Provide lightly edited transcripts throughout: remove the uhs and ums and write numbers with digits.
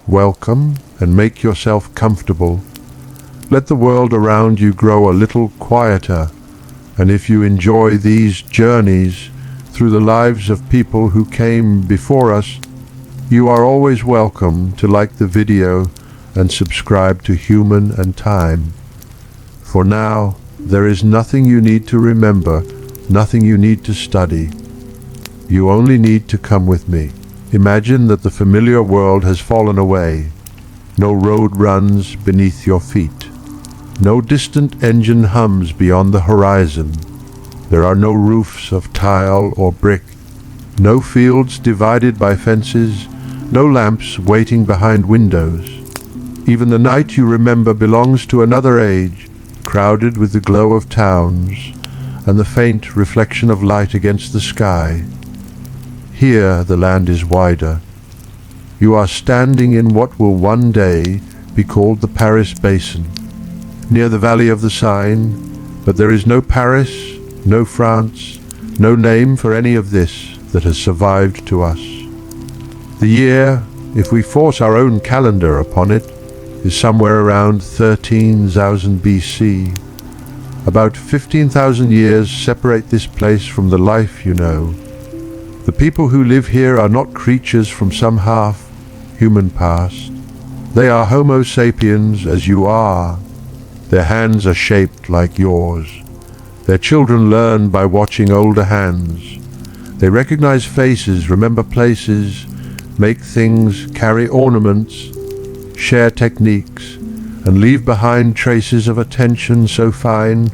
welcome, and make yourself comfortable. Let the world around you grow a little quieter, and if you enjoy these journeys through the lives of people who came before us, you are always welcome to like the video and subscribe to Human and Time. For now, there is nothing you need to remember, nothing you need to study. You only need to come with me. Imagine that the familiar world has fallen away. No road runs beneath your feet. No distant engine hums beyond the horizon. There are no roofs of tile or brick. No fields divided by fences. No lamps waiting behind windows. Even the night you remember belongs to another age, crowded with the glow of towns and the faint reflection of light against the sky. Here the land is wider. You are standing in what will one day be called the Paris Basin, near the Valley of the Seine, but there is no Paris, no France, no name for any of this that has survived to us. The year, if we force our own calendar upon it, is somewhere around 13,000 BC. About 15,000 years separate this place from the life you know. The people who live here are not creatures from some half-human past. They are Homo sapiens as you are. Their hands are shaped like yours. Their children learn by watching older hands. They recognize faces, remember places, make things, carry ornaments, share techniques, and leave behind traces of attention so fine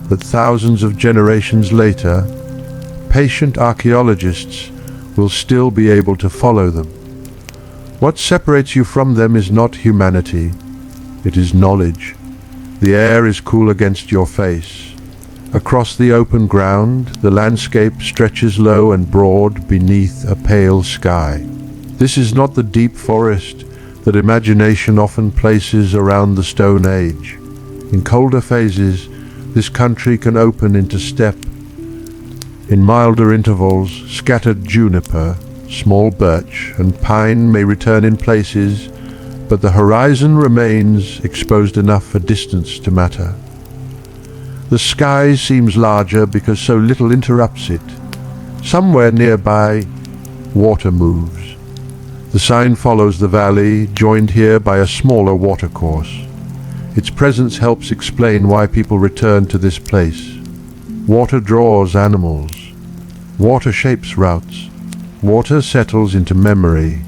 that thousands of generations later, patient archaeologists will still be able to follow them. What separates you from them is not humanity, it is knowledge. The air is cool against your face. Across the open ground, the landscape stretches low and broad beneath a pale sky. This is not the deep forest that imagination often places around the Stone Age. In colder phases, this country can open into steppe. In milder intervals, scattered juniper, small birch, and pine may return in places, but the horizon remains exposed enough for distance to matter. The sky seems larger because so little interrupts it. Somewhere nearby, water moves. The Seine follows the valley, joined here by a smaller watercourse. Its presence helps explain why people return to this place. Water draws animals. Water shapes routes. Water settles into memory.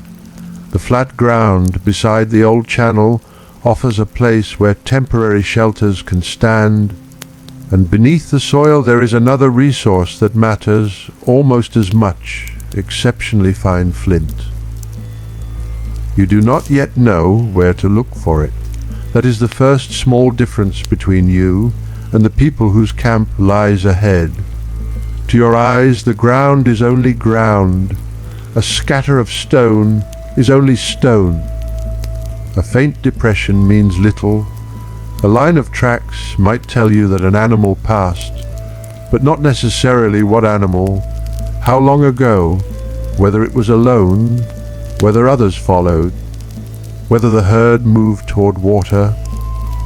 The flat ground beside the old channel offers a place where temporary shelters can stand, and beneath the soil there is another resource that matters almost as much, exceptionally fine flint. You do not yet know where to look for it. That is the first small difference between you and the people whose camp lies ahead. To your eyes, the ground is only ground. A scatter of stone is only stone. A faint depression means little. A line of tracks might tell you that an animal passed, but not necessarily what animal, how long ago, whether it was alone, whether others followed, whether the herd moved toward water,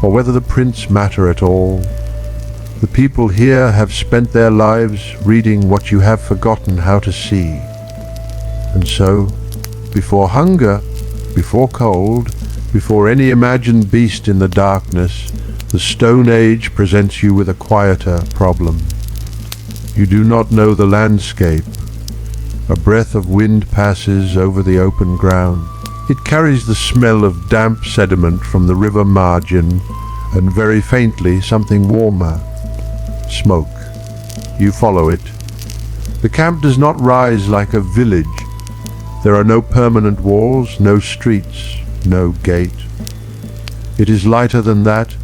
or whether the prints matter at all. The people here have spent their lives reading what you have forgotten how to see. And so, before hunger, before cold, before any imagined beast in the darkness, the Stone Age presents you with a quieter problem. You do not know the landscape. A breath of wind passes over the open ground. It carries the smell of damp sediment from the river margin, and very faintly something warmer. Smoke. You follow it. The camp does not rise like a village. There are no permanent walls, no streets, no gate. It is lighter than that,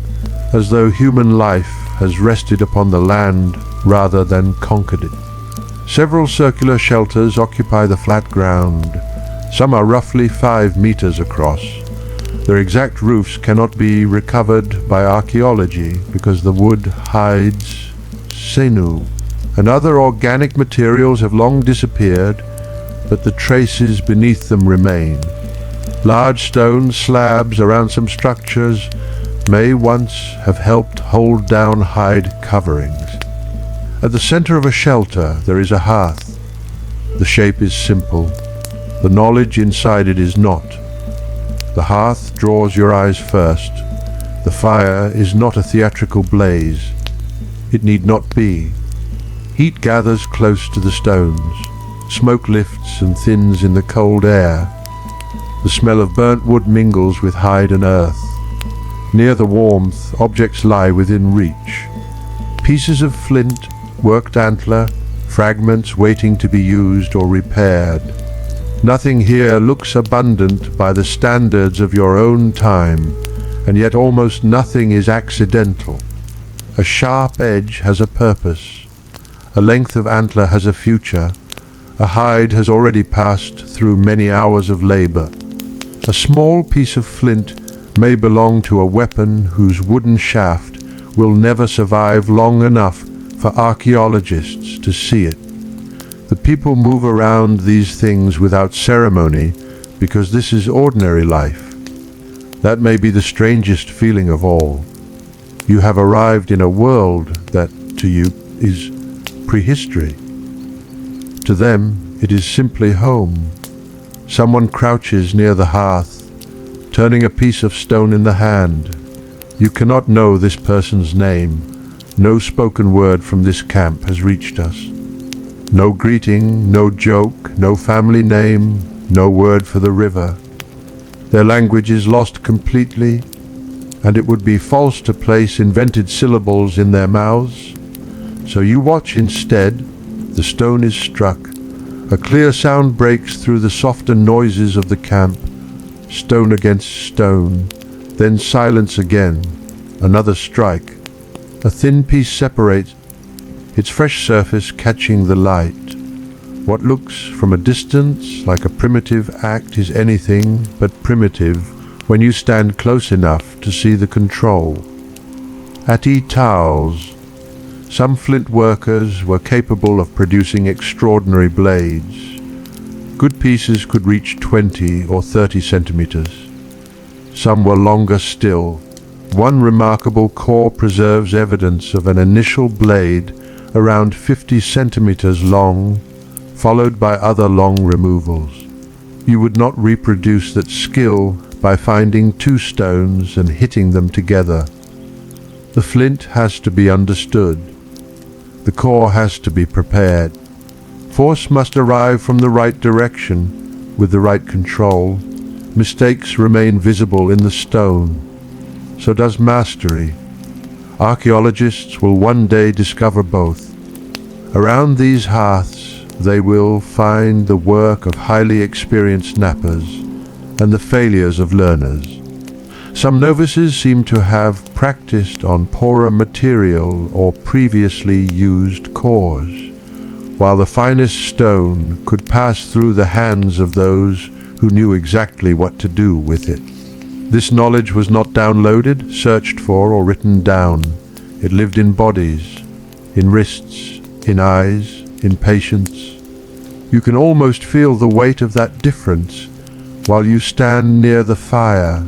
as though human life has rested upon the land rather than conquered it. Several circular shelters occupy the flat ground. Some are roughly 5 meters across. Their exact roofs cannot be recovered by archaeology because the wood hides sinew, and other organic materials have long disappeared, but the traces beneath them remain. Large stone slabs around some structures may once have helped hold down hide coverings. At the center of a shelter there is a hearth. The shape is simple. The knowledge inside it is not. The hearth draws your eyes first. The fire is not a theatrical blaze. It need not be. Heat gathers close to the stones. Smoke lifts and thins in the cold air. The smell of burnt wood mingles with hide and earth. Near the warmth, objects lie within reach. Pieces of flint, worked antler, fragments waiting to be used or repaired. Nothing here looks abundant by the standards of your own time, and yet almost nothing is accidental. A sharp edge has a purpose. A length of antler has a future. A hide has already passed through many hours of labor. A small piece of flint may belong to a weapon whose wooden shaft will never survive long enough for archaeologists to see it. The people move around these things without ceremony because this is ordinary life. That may be the strangest feeling of all. You have arrived in a world that, to you, is prehistory. To them, it is simply home. Someone crouches near the hearth, turning a piece of stone in the hand. You cannot know this person's name. No spoken word from this camp has reached us. No greeting, no joke, no family name, no word for the river. Their language is lost completely, and it would be false to place invented syllables in their mouths. So you watch instead. The stone is struck. A clear sound breaks through the softer noises of the camp. Stone against stone, then silence again. Another strike. A thin piece separates, its fresh surface catching the light. What looks from a distance like a primitive act is anything but primitive when you stand close enough to see the control. At Étiolles, some flint workers were capable of producing extraordinary blades. Good pieces could reach 20 or 30 centimeters. Some were longer still. One remarkable core preserves evidence of an initial blade around 50 centimeters long, followed by other long removals. You would not reproduce that skill by finding two stones and hitting them together. The flint has to be understood. The core has to be prepared. Force must arrive from the right direction, with the right control. Mistakes remain visible in the stone. So does mastery. Archaeologists will one day discover both. Around these hearths, they will find the work of highly experienced knappers and the failures of learners. Some novices seem to have practiced on poorer material or previously used cores, while the finest stone could pass through the hands of those who knew exactly what to do with it. This knowledge was not downloaded, searched for, or written down. It lived in bodies, in wrists, in eyes, in patience. You can almost feel the weight of that difference while you stand near the fire.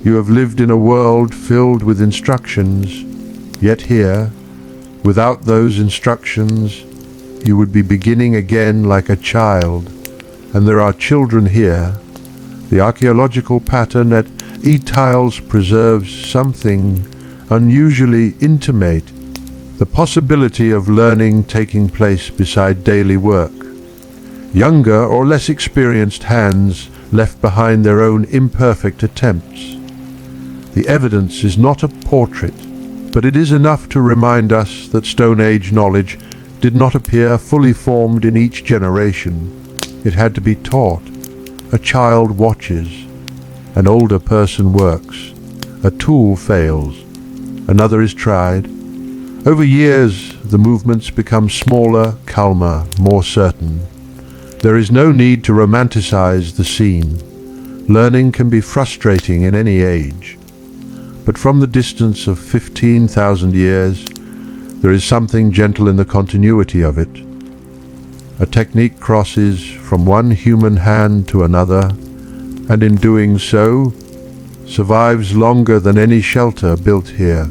You have lived in a world filled with instructions, yet here, without those instructions, you would be beginning again like a child. And there are children here. The archaeological pattern at Étiolles preserves something unusually intimate, the possibility of learning taking place beside daily work. Younger or less experienced hands left behind their own imperfect attempts. The evidence is not a portrait, but it is enough to remind us that Stone Age knowledge did not appear fully formed in each generation. It had to be taught. A child watches. An older person works. A tool fails. Another is tried. Over years, the movements become smaller, calmer, more certain. There is no need to romanticize the scene. Learning can be frustrating in any age. But from the distance of 15,000 years, there is something gentle in the continuity of it. A technique crosses from one human hand to another, and in doing so, survives longer than any shelter built here.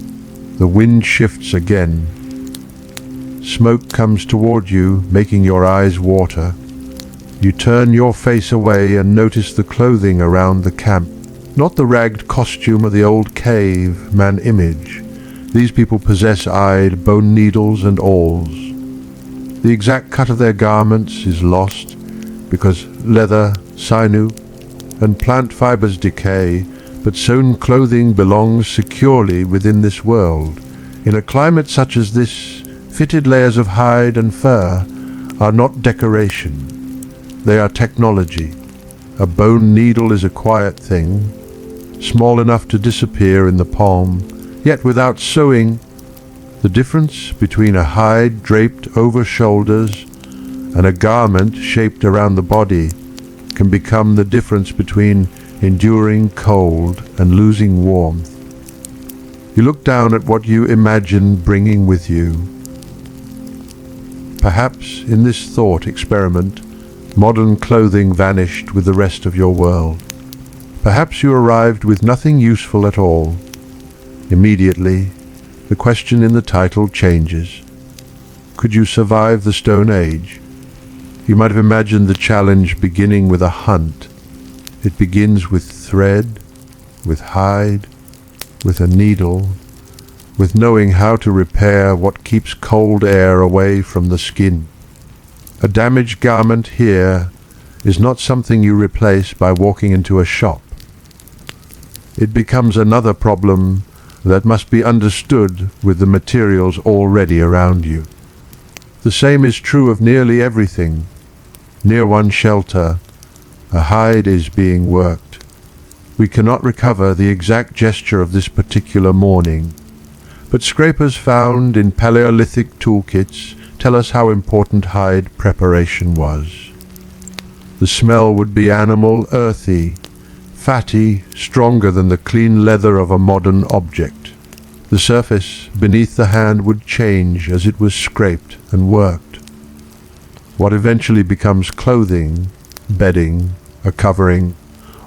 The wind shifts again. Smoke comes toward you, making your eyes water. You turn your face away and notice the clothing around the camp, not the ragged costume of the old caveman image. These people possess eyed bone needles and awls. The exact cut of their garments is lost because leather, sinew, and plant fibers decay, but sewn clothing belongs securely within this world. In a climate such as this, fitted layers of hide and fur are not decoration. They are technology. A bone needle is a quiet thing, small enough to disappear in the palm, yet without sewing. The difference between a hide draped over shoulders and a garment shaped around the body can become the difference between enduring cold and losing warmth. You look down at what you imagine bringing with you. Perhaps in this thought experiment, modern clothing vanished with the rest of your world. Perhaps you arrived with nothing useful at all. Immediately, the question in the title changes. Could you survive the Stone Age? You might have imagined the challenge beginning with a hunt. It begins with thread, with hide, with a needle, with knowing how to repair what keeps cold air away from the skin. A damaged garment here is not something you replace by walking into a shop. It becomes another problem that must be understood with the materials already around you. The same is true of nearly everything. Near one shelter, a hide is being worked. We cannot recover the exact gesture of this particular morning, but scrapers found in Paleolithic toolkits tell us how important hide preparation was. The smell would be animal, earthy, fatty, stronger than the clean leather of a modern object. The surface beneath the hand would change as it was scraped and worked. What eventually becomes clothing, bedding, a covering,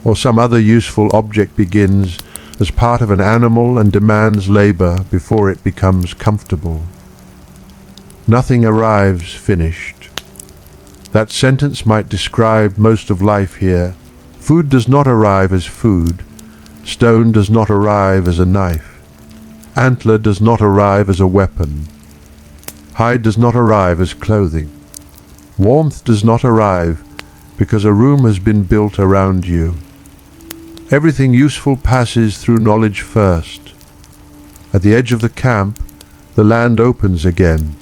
or some other useful object begins as part of an animal and demands labor before it becomes comfortable. Nothing arrives finished. That sentence might describe most of life here. Food does not arrive as food. Stone does not arrive as a knife. Antler does not arrive as a weapon. Hide does not arrive as clothing. Warmth does not arrive because a room has been built around you. Everything useful passes through knowledge first. At the edge of the camp, the land opens again.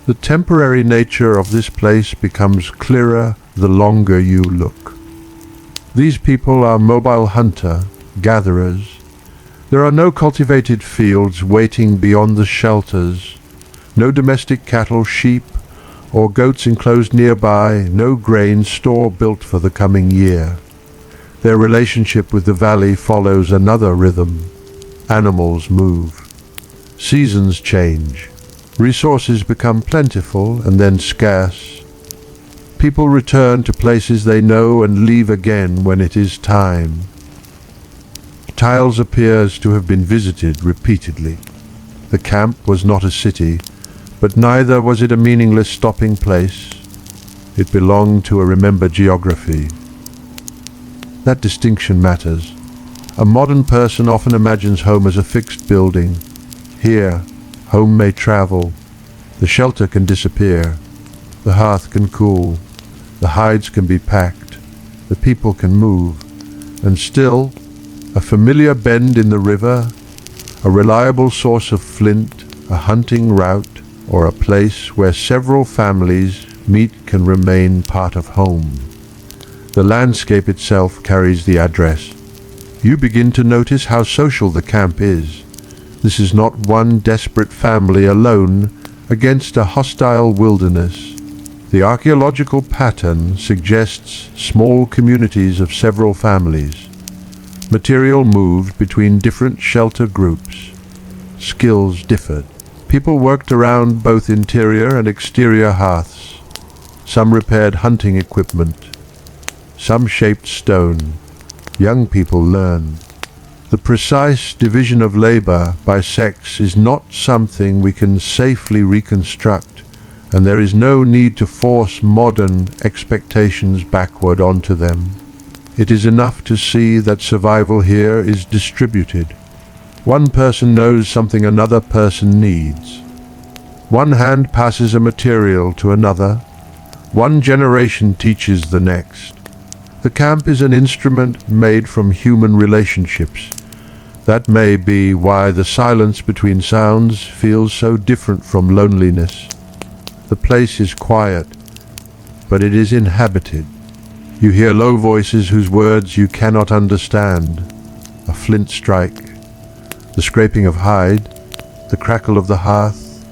The temporary nature of this place becomes clearer the longer you look. These people are mobile hunter-gatherers. There are no cultivated fields waiting beyond the shelters, no domestic cattle, sheep, or goats enclosed nearby, no grain store built for the coming year. Their relationship with the valley follows another rhythm. Animals move. Seasons change. Resources become plentiful and then scarce. People return to places they know and leave again when it is time. Tiles appears to have been visited repeatedly. The camp was not a city, but neither was it a meaningless stopping place. It belonged to a remembered geography. That distinction matters. A modern person often imagines home as a fixed building. Here, home may travel. The shelter can disappear. The hearth can cool. The hides can be packed. The people can move. And still, a familiar bend in the river, a reliable source of flint, a hunting route, or a place where several families meet can remain part of home. The landscape itself carries the address. You begin to notice how social the camp is. This is not one desperate family alone against a hostile wilderness. The archaeological pattern suggests small communities of several families. Material moved between different shelter groups. Skills differed. People worked around both interior and exterior hearths. Some repaired hunting equipment. Some shaped stone. Young people learn. The precise division of labor by sex is not something we can safely reconstruct, and there is no need to force modern expectations backward onto them. It is enough to see that survival here is distributed. One person knows something another person needs. One hand passes a material to another. One generation teaches the next. The camp is an instrument made from human relationships. That may be why the silence between sounds feels so different from loneliness. The place is quiet, but it is inhabited. You hear low voices whose words you cannot understand. A flint strike, the scraping of hide, the crackle of the hearth,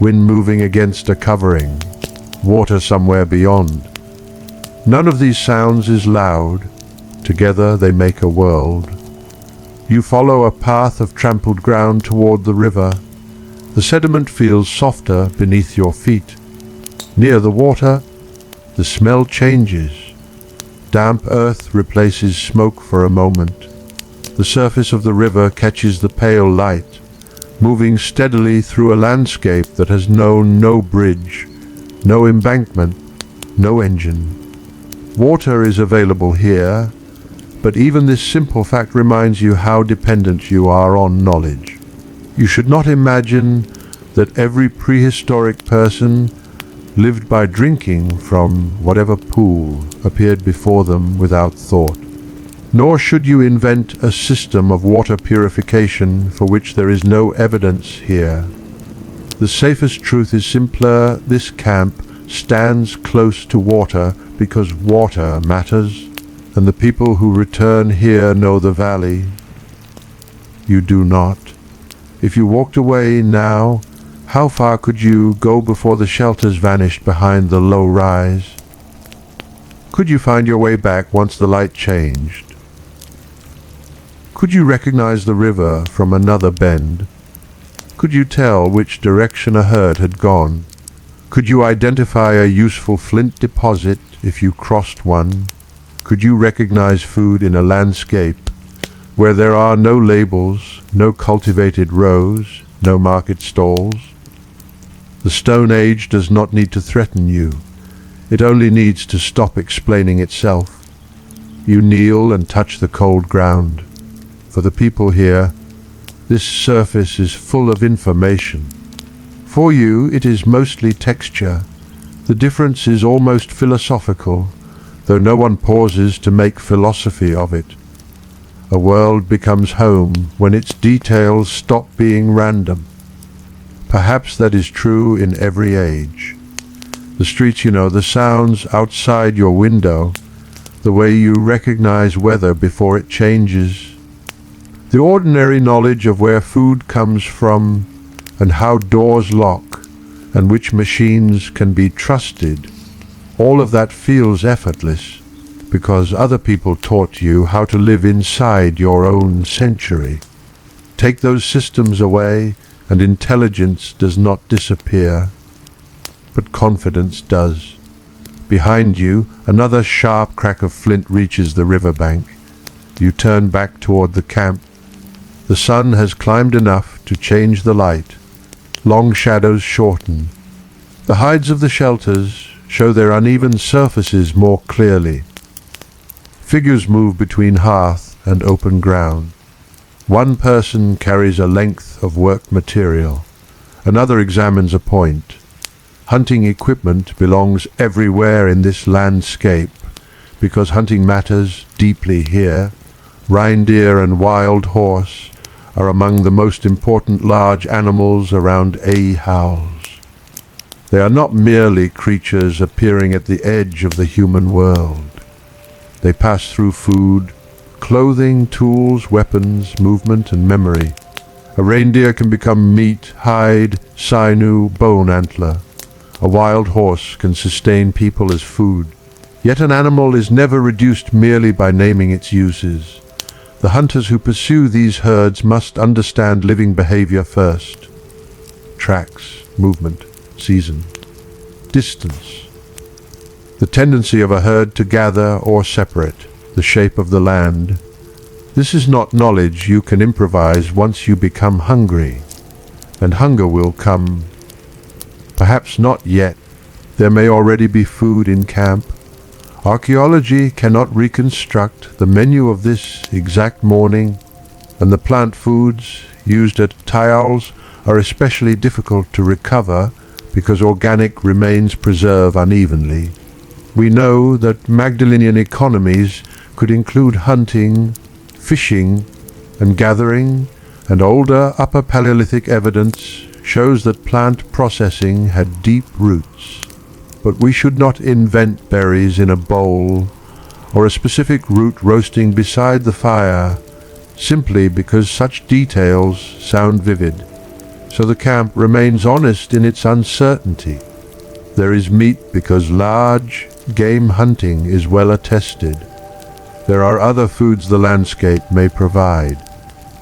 wind moving against a covering, water somewhere beyond. None of these sounds is loud. Together they make a world. You follow a path of trampled ground toward the river. The sediment feels softer beneath your feet. Near the water, the smell changes. Damp earth replaces smoke for a moment. The surface of the river catches the pale light, moving steadily through a landscape that has known no bridge, no embankment, no engine. Water is available here, but even this simple fact reminds you how dependent you are on knowledge. You should not imagine that every prehistoric person lived by drinking from whatever pool appeared before them without thought. Nor should you invent a system of water purification for which there is no evidence here. The safest truth is simpler: this camp stands close to water because water matters, and the people who return here know the valley. You do not. If you walked away now, how far could you go before the shelters vanished behind the low rise? Could you find your way back once the light changed? Could you recognize the river from another bend? Could you tell which direction a herd had gone? Could you identify a useful flint deposit if you crossed one? Could you recognize food in a landscape where there are no labels, no cultivated rows, no market stalls? The Stone Age does not need to threaten you. It only needs to stop explaining itself. You kneel and touch the cold ground. For the people here, this surface is full of information. For you, it is mostly texture. The difference is almost philosophical, though no one pauses to make philosophy of it. A world becomes home when its details stop being random. Perhaps that is true in every age. The streets, the sounds outside your window, the way you recognize weather before it changes, the ordinary knowledge of where food comes from and how doors lock and which machines can be trusted. All of that feels effortless because other people taught you how to live inside your own century. Take those systems away, and intelligence does not disappear, but confidence does. Behind you, another sharp crack of flint reaches the riverbank. You turn back toward the camp. The sun has climbed enough to change the light. Long shadows shorten. The hides of the shelters show their uneven surfaces more clearly. Figures move between hearth and open ground. One person carries a length of work material. Another examines a point. Hunting equipment belongs everywhere in this landscape because hunting matters deeply here. Reindeer and wild horse are among the most important large animals around Étiolles. They are not merely creatures appearing at the edge of the human world. They pass through food, clothing, tools, weapons, movement, and memory. A reindeer can become meat, hide, sinew, bone antler. A wild horse can sustain people as food. Yet an animal is never reduced merely by naming its uses. The hunters who pursue these herds must understand living behavior first. Tracks, movement, season, distance. The tendency of a herd to gather or separate. the shape of the land. This is not knowledge you can improvise once you become hungry, and hunger will come. Perhaps not yet. There may already be food in camp. Archaeology cannot reconstruct the menu of this exact morning, and the plant foods used at Étiolles are especially difficult to recover because organic remains preserve unevenly. We know that Magdalenian economies could include hunting, fishing, and gathering, and older Upper Paleolithic evidence shows that plant processing had deep roots. But we should not invent berries in a bowl or a specific root roasting beside the fire simply because such details sound vivid. So the camp remains honest in its uncertainty. There is meat because large game hunting is well attested. There are other foods the landscape may provide.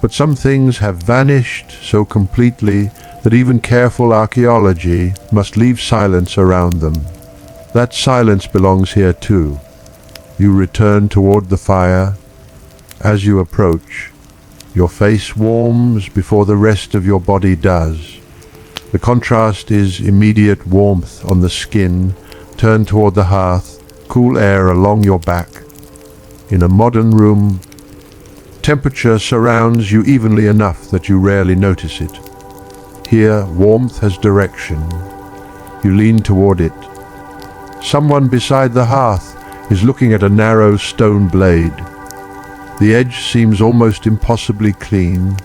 But some things have vanished so completely that even careful archaeology must leave silence around them. That silence belongs here too. You return toward the fire. As you approach, your face warms before the rest of your body does. The contrast is immediate warmth on the skin, turned toward the hearth, cool air along your back. In a modern room, temperature surrounds you evenly enough that you rarely notice it. Here, warmth has direction. You lean toward it. Someone beside the hearth is looking at a narrow stone blade. The edge seems almost impossibly clean.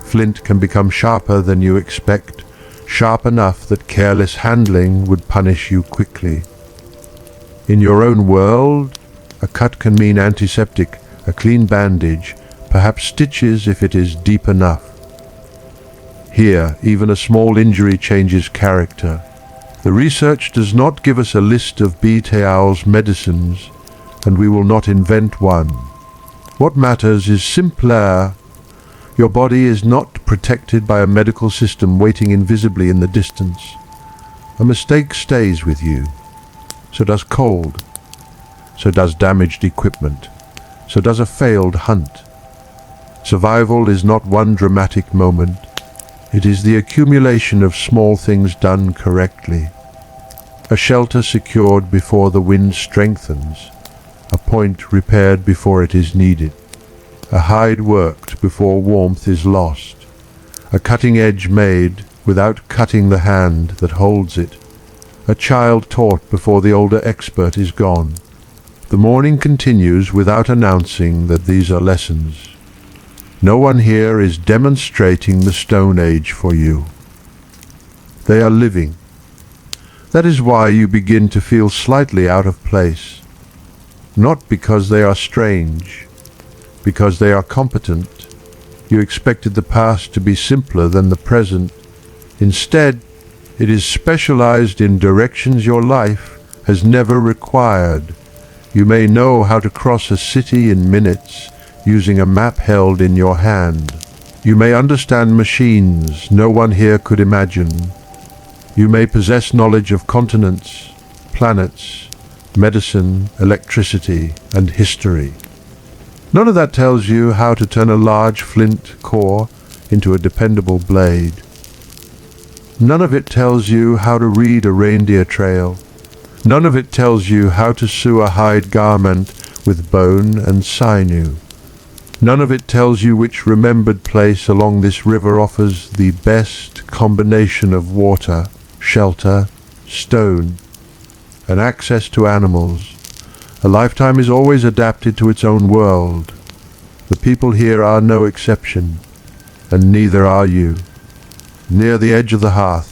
Flint can become sharper than you expect, sharp enough that careless handling would punish you quickly. In your own world, a cut can mean antiseptic, a clean bandage, perhaps stitches if it is deep enough. Here, even a small injury changes character. The research does not give us a list of Étiolles medicines, and we will not invent one. What matters is simpler. Your body is not protected by a medical system waiting invisibly in the distance. A mistake stays with you. So does cold. So does damaged equipment. So does a failed hunt. Survival is not one dramatic moment. It is the accumulation of small things done correctly. A shelter secured before the wind strengthens. A point repaired before it is needed. A hide worked before warmth is lost. A cutting edge made without cutting the hand that holds it. A child taught before the older expert is gone. The morning continues without announcing that these are lessons. No one here is demonstrating the Stone Age for you. They are living. That is why you begin to feel slightly out of place. Not because they are strange, because they are competent. You expected the past to be simpler than the present. Instead, it is specialized in directions your life has never required. You may know how to cross a city in minutes, using a map held in your hand. You may understand machines no one here could imagine. You may possess knowledge of continents, planets, medicine, electricity, and history. None of that tells you how to turn a large flint core into a dependable blade. None of it tells you how to read a reindeer trail. None of it tells you how to sew a hide garment with bone and sinew. None of it tells you which remembered place along this river offers the best combination of water, shelter, stone, and access to animals. A lifetime is always adapted to its own world. The people here are no exception, and neither are you. Near the edge of the hearth,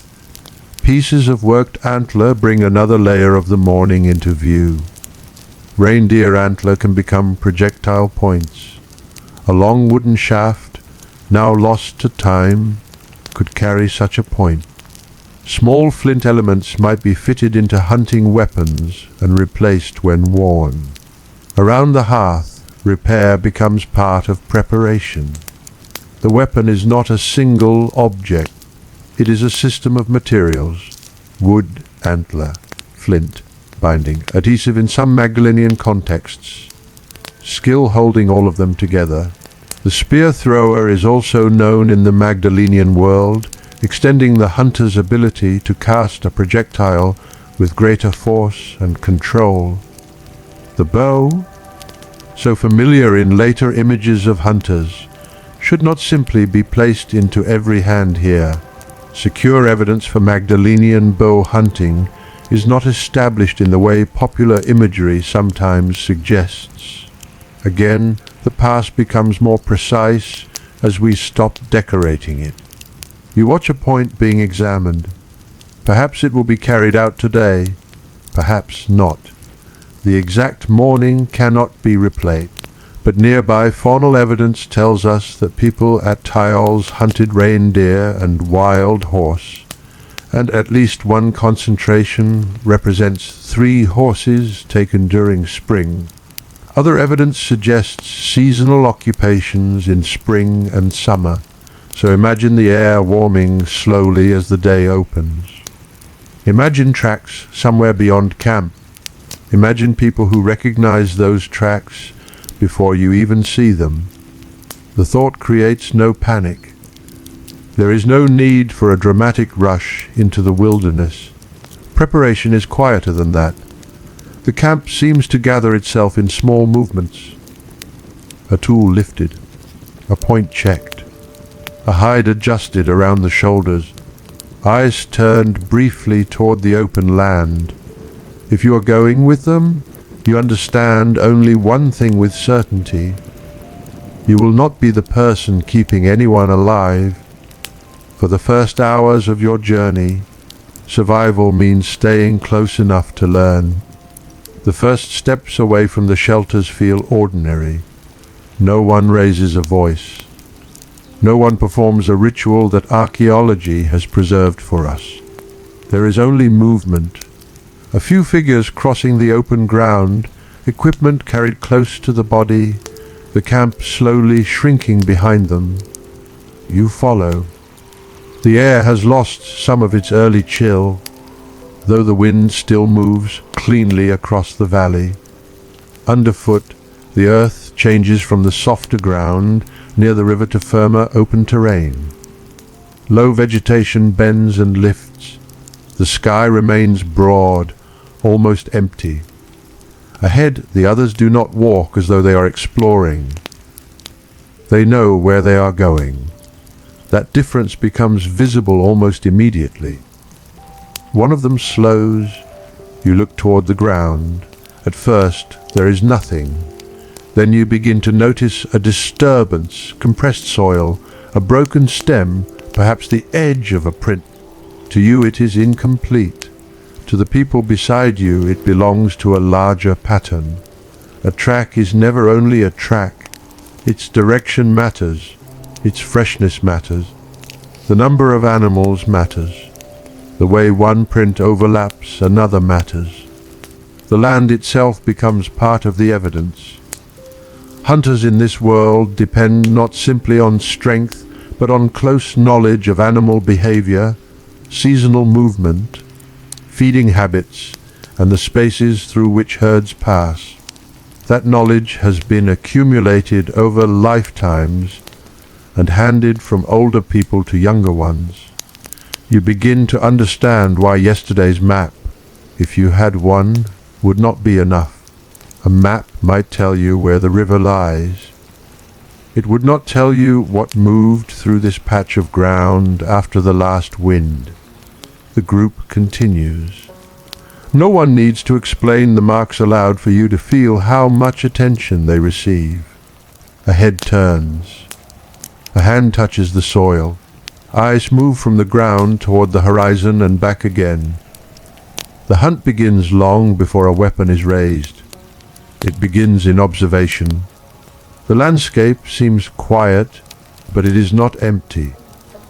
pieces of worked antler bring another layer of the morning into view. Reindeer antler can become projectile points. A long wooden shaft, now lost to time, could carry such a point. Small flint elements might be fitted into hunting weapons and replaced when worn. Around the hearth, repair becomes part of preparation. The weapon is not a single object. It is a system of materials: wood, antler, flint, binding, adhesive in some Magdalenian contexts, skill holding all of them together. The spear thrower is also known in the Magdalenian world, extending the hunter's ability to cast a projectile with greater force and control. The bow, so familiar in later images of hunters, should not simply be placed into every hand here. Secure evidence for Magdalenian bow hunting is not established in the way popular imagery sometimes suggests. Again, the past becomes more precise as we stop decorating it. You watch a point being examined. Perhaps it will be carried out today, perhaps not. The exact morning cannot be replayed, but nearby faunal evidence tells us that people at Étiolles hunted reindeer and wild horse, and at least one concentration represents 3 horses taken during spring. Other evidence suggests seasonal occupations in spring and summer, so imagine the air warming slowly as the day opens. Imagine tracks somewhere beyond camp. Imagine people who recognize those tracks before you even see them. The thought creates no panic. There is no need for a dramatic rush into the wilderness. Preparation is quieter than that. The camp seems to gather itself in small movements. A tool lifted, a point checked, a hide adjusted around the shoulders, eyes turned briefly toward the open land. If you are going with them, you understand only one thing with certainty. You will not be the person keeping anyone alive. For the first hours of your journey, survival means staying close enough to learn. The first steps away from the shelters feel ordinary. No one raises a voice. No one performs a ritual that archaeology has preserved for us. There is only movement. A few figures crossing the open ground, equipment carried close to the body, the camp slowly shrinking behind them. You follow. The air has lost some of its early chill, though the wind still moves cleanly across the valley. Underfoot, the earth changes from the softer ground near the river to firmer open terrain. Low vegetation bends and lifts. The sky remains broad, almost empty. Ahead, the others do not walk as though they are exploring. They know where they are going. That difference becomes visible almost immediately. One of them slows. You look toward the ground. At first, there is nothing. Then you begin to notice a disturbance, compressed soil, a broken stem, perhaps the edge of a print. To you it is incomplete. To the people beside you it belongs to a larger pattern. A track is never only a track. Its direction matters. Its freshness matters. The number of animals matters. The way one print overlaps another matters. The land itself becomes part of the evidence. Hunters in this world depend not simply on strength, but on close knowledge of animal behavior, seasonal movement, feeding habits, and the spaces through which herds pass. That knowledge has been accumulated over lifetimes and handed from older people to younger ones. You begin to understand why yesterday's map, if you had one, would not be enough. A map might tell you where the river lies. It would not tell you what moved through this patch of ground after the last wind. The group continues. No one needs to explain the marks aloud for you to feel how much attention they receive. A head turns. A hand touches the soil. Eyes move from the ground toward the horizon and back again. The hunt begins long before a weapon is raised. It begins in observation. The landscape seems quiet, but it is not empty.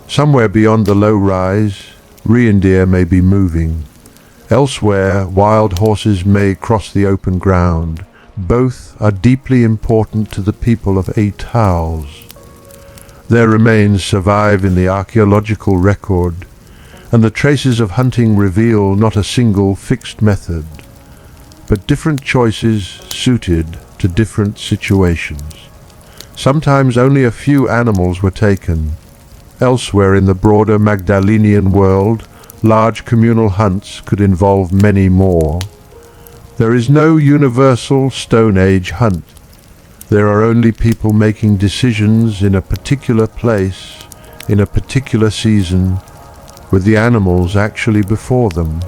Somewhere beyond the low rise, reindeer may be moving. Elsewhere, wild horses may cross the open ground. Both are deeply important to the people of Étiolles. Their remains survive in the archaeological record, and the traces of hunting reveal not a single fixed method, but different choices suited to different situations. Sometimes only a few animals were taken. Elsewhere in the broader Magdalenian world, large communal hunts could involve many more. There is no universal Stone Age hunt. There are only people making decisions in a particular place, in a particular season, with the animals actually before them.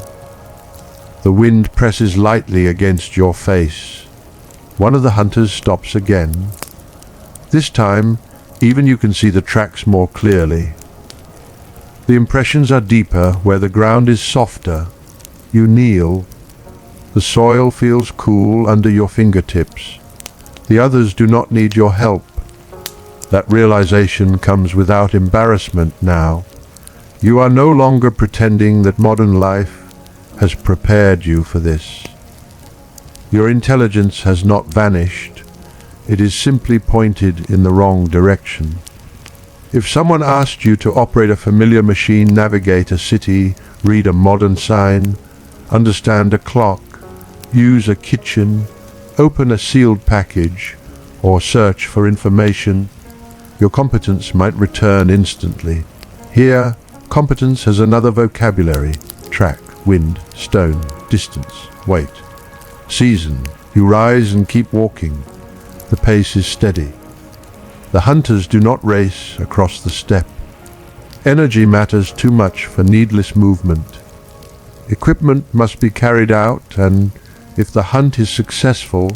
The wind presses lightly against your face. One of the hunters stops again. This time, even you can see the tracks more clearly. The impressions are deeper where the ground is softer. You kneel. The soil feels cool under your fingertips. The others do not need your help. That realization comes without embarrassment now. You are no longer pretending that modern life has prepared you for this. Your intelligence has not vanished. It is simply pointed in the wrong direction. If someone asked you to operate a familiar machine, navigate a city, read a modern sign, understand a clock, use a kitchen, open a sealed package, or search for information, your competence might return instantly. Here, competence has another vocabulary: track, wind, stone, distance, weight. Season, you rise and keep walking. The pace is steady. The hunters do not race across the steppe. Energy matters too much for needless movement. Equipment must be carried out, and if the hunt is successful,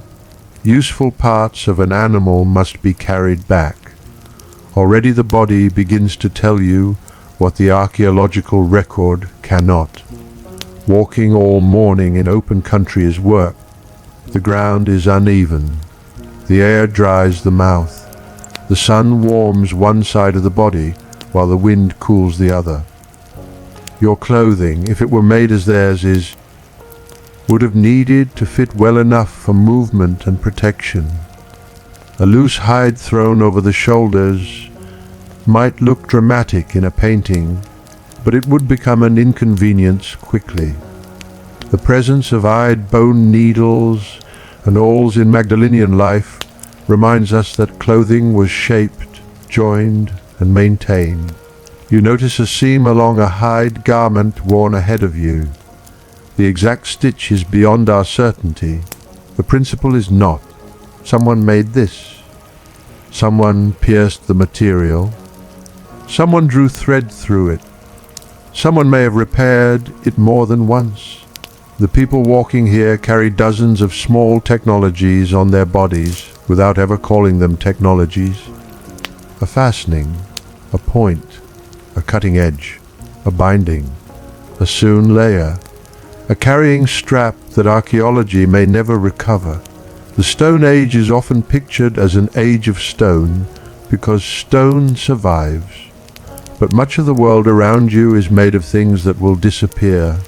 useful parts of an animal must be carried back. Already the body begins to tell you what the archaeological record cannot. Walking all morning in open country is work. The ground is uneven. The air dries the mouth. The sun warms one side of the body while the wind cools the other. Your clothing, if it were made as theirs would have needed to fit well enough for movement and protection. A loose hide thrown over the shoulders might look dramatic in a painting, but it would become an inconvenience quickly. The presence of eyed bone needles and awls in Magdalenian life reminds us that clothing was shaped, joined, and maintained. You notice a seam along a hide garment worn ahead of you. The exact stitch is beyond our certainty. The principle is not. Someone made this. Someone pierced the material. Someone drew thread through it. Someone may have repaired it more than once. The people walking here carry dozens of small technologies on their bodies without ever calling them technologies. A fastening, a point, a cutting edge, a binding, a sewn layer, a carrying strap that archaeology may never recover. The Stone Age is often pictured as an age of stone because stone survives. But much of the world around you is made of things that will disappear.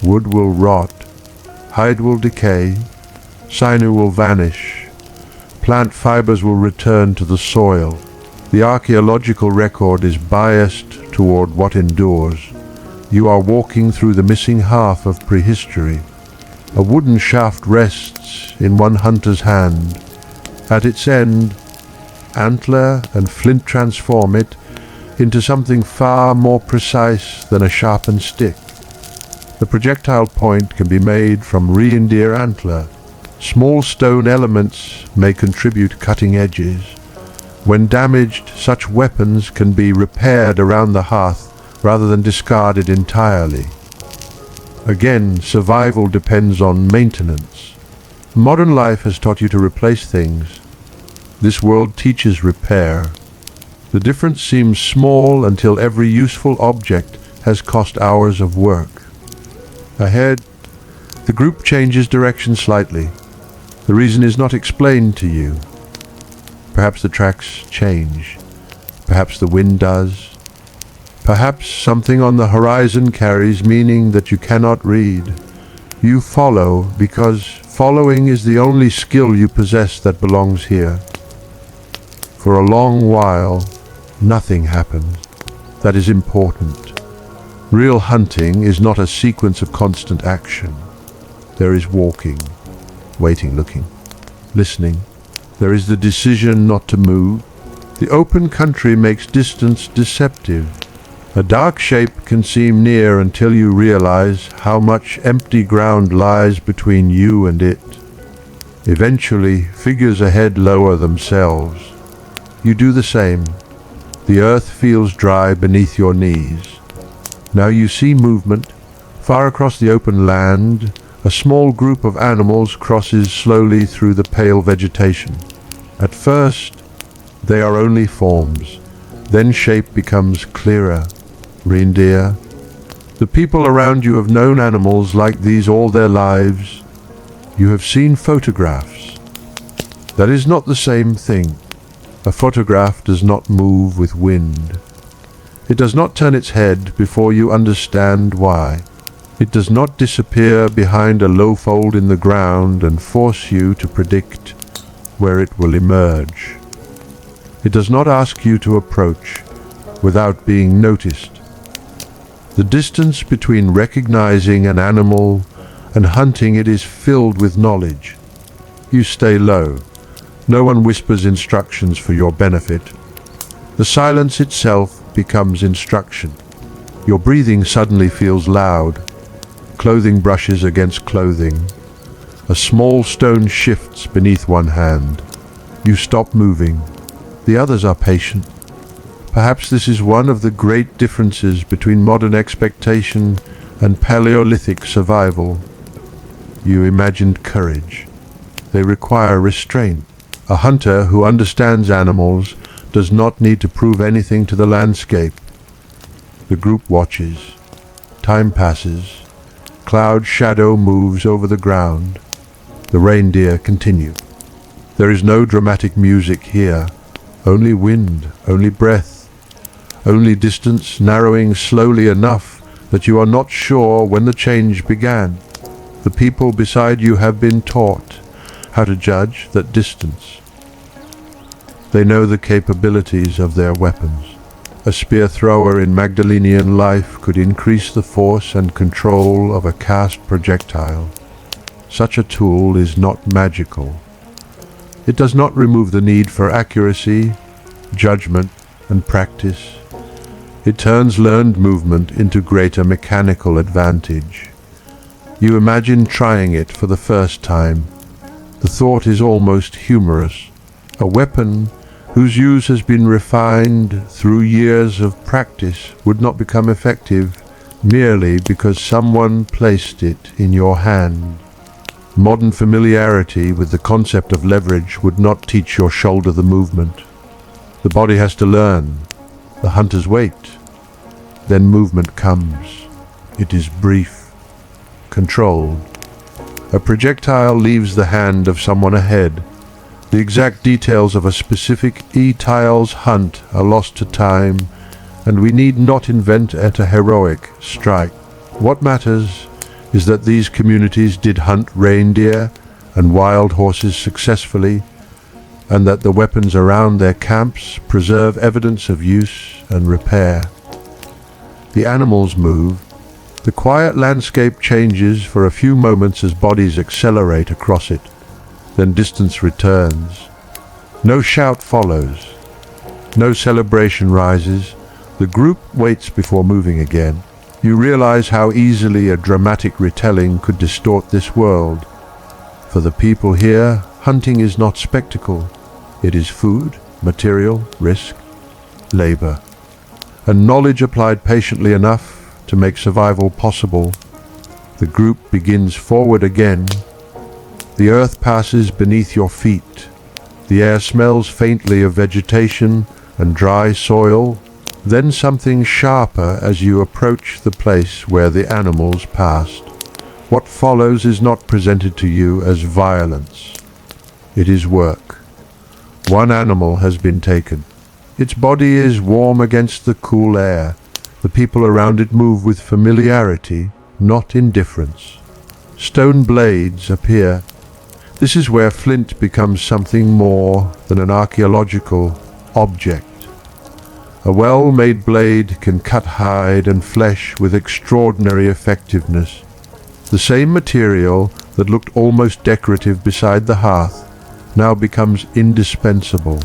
Wood will rot, hide will decay, sinew will vanish, plant fibers will return to the soil. The archaeological record is biased toward what endures. You are walking through the missing half of prehistory. A wooden shaft rests in one hunter's hand. At its end, antler and flint transform it into something far more precise than a sharpened stick. The projectile point can be made from reindeer antler. Small stone elements may contribute cutting edges. When damaged, such weapons can be repaired around the hearth rather than discarded entirely. Again, survival depends on maintenance. Modern life has taught you to replace things. This world teaches repair. The difference seems small until every useful object has cost hours of work. Ahead, the group changes direction slightly. The reason is not explained to you. Perhaps the tracks change. Perhaps the wind does. Perhaps something on the horizon carries meaning that you cannot read. You follow because following is the only skill you possess that belongs here. For a long while, nothing happens. That is important. Real hunting is not a sequence of constant action. There is walking, waiting, looking. listening. There is the decision not to move. The open country makes distance deceptive. A dark shape can seem near until you realize how much empty ground lies between you and it. Eventually, figures ahead lower themselves. You do the same. The earth feels dry beneath your knees. Now you see movement. Far across the open land, a small group of animals crosses slowly through the pale vegetation. At first, they are only forms. Then shape becomes clearer. Reindeer. The people around you have known animals like these all their lives. You have seen photographs. That is not the same thing. A photograph does not move with wind. It does not turn its head before you understand why. It does not disappear behind a low fold in the ground and force you to predict where it will emerge. It does not ask you to approach without being noticed. The distance between recognizing an animal and hunting it is filled with knowledge. You stay low. No one whispers instructions for your benefit. The silence itself becomes instruction. Your breathing suddenly feels loud. Clothing brushes against clothing. A small stone shifts beneath one hand. You stop moving. The others are patient. Perhaps this is one of the great differences between modern expectation and Paleolithic survival. You imagined courage. They require restraint. A hunter who understands animals does not need to prove anything to the landscape. The group watches. Time passes. Cloud shadow moves over the ground. The reindeer continue. There is no dramatic music here. Only wind, only breath. Only distance narrowing slowly enough that you are not sure when the change began. The people beside you have been taught how to judge that distance. They know the capabilities of their weapons. A spear thrower in Magdalenian life could increase the force and control of a cast projectile. Such a tool is not magical. It does not remove the need for accuracy, judgment, and practice. It turns learned movement into greater mechanical advantage. You imagine trying it for the first time. The thought is almost humorous. A weapon whose use has been refined through years of practice would not become effective merely because someone placed it in your hand. Modern familiarity with the concept of leverage would not teach your shoulder the movement. The body has to learn. The hunters wait. Then movement comes. It is brief, controlled. A projectile leaves the hand of someone ahead. The exact details of a specific Étiolles hunt are lost to time, and we need not invent a heroic strike. What matters is that these communities did hunt reindeer and wild horses successfully, and that the weapons around their camps preserve evidence of use and repair. The animals move. The quiet landscape changes for a few moments as bodies accelerate across it. Then distance returns. No shout follows. No celebration rises. The group waits before moving again. You realize how easily a dramatic retelling could distort this world. For the people here, hunting is not spectacle. It is food, material, risk, labor, and knowledge applied patiently enough to make survival possible. The group begins forward again. The earth passes beneath your feet. The air smells faintly of vegetation and dry soil, then something sharper as you approach the place where the animals passed. What follows is not presented to you as violence. It is work. One animal has been taken. Its body is warm against the cool air. The people around it move with familiarity, not indifference. Stone blades appear. This is where flint becomes something more than an archaeological object. A well-made blade can cut hide and flesh with extraordinary effectiveness. The same material that looked almost decorative beside the hearth now becomes indispensable.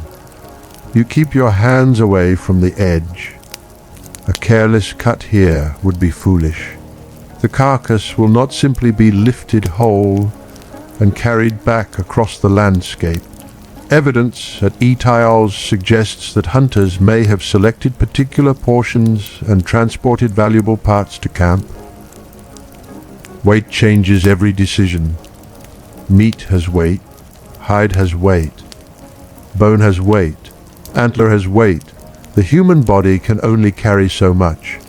You keep your hands away from the edge. A careless cut here would be foolish. The carcass will not simply be lifted whole and carried back across the landscape. Evidence at Étiolles suggests that hunters may have selected particular portions and transported valuable parts to camp. Weight changes every decision. Meat has weight, hide has weight, bone has weight, antler has weight. The human body can only carry so much.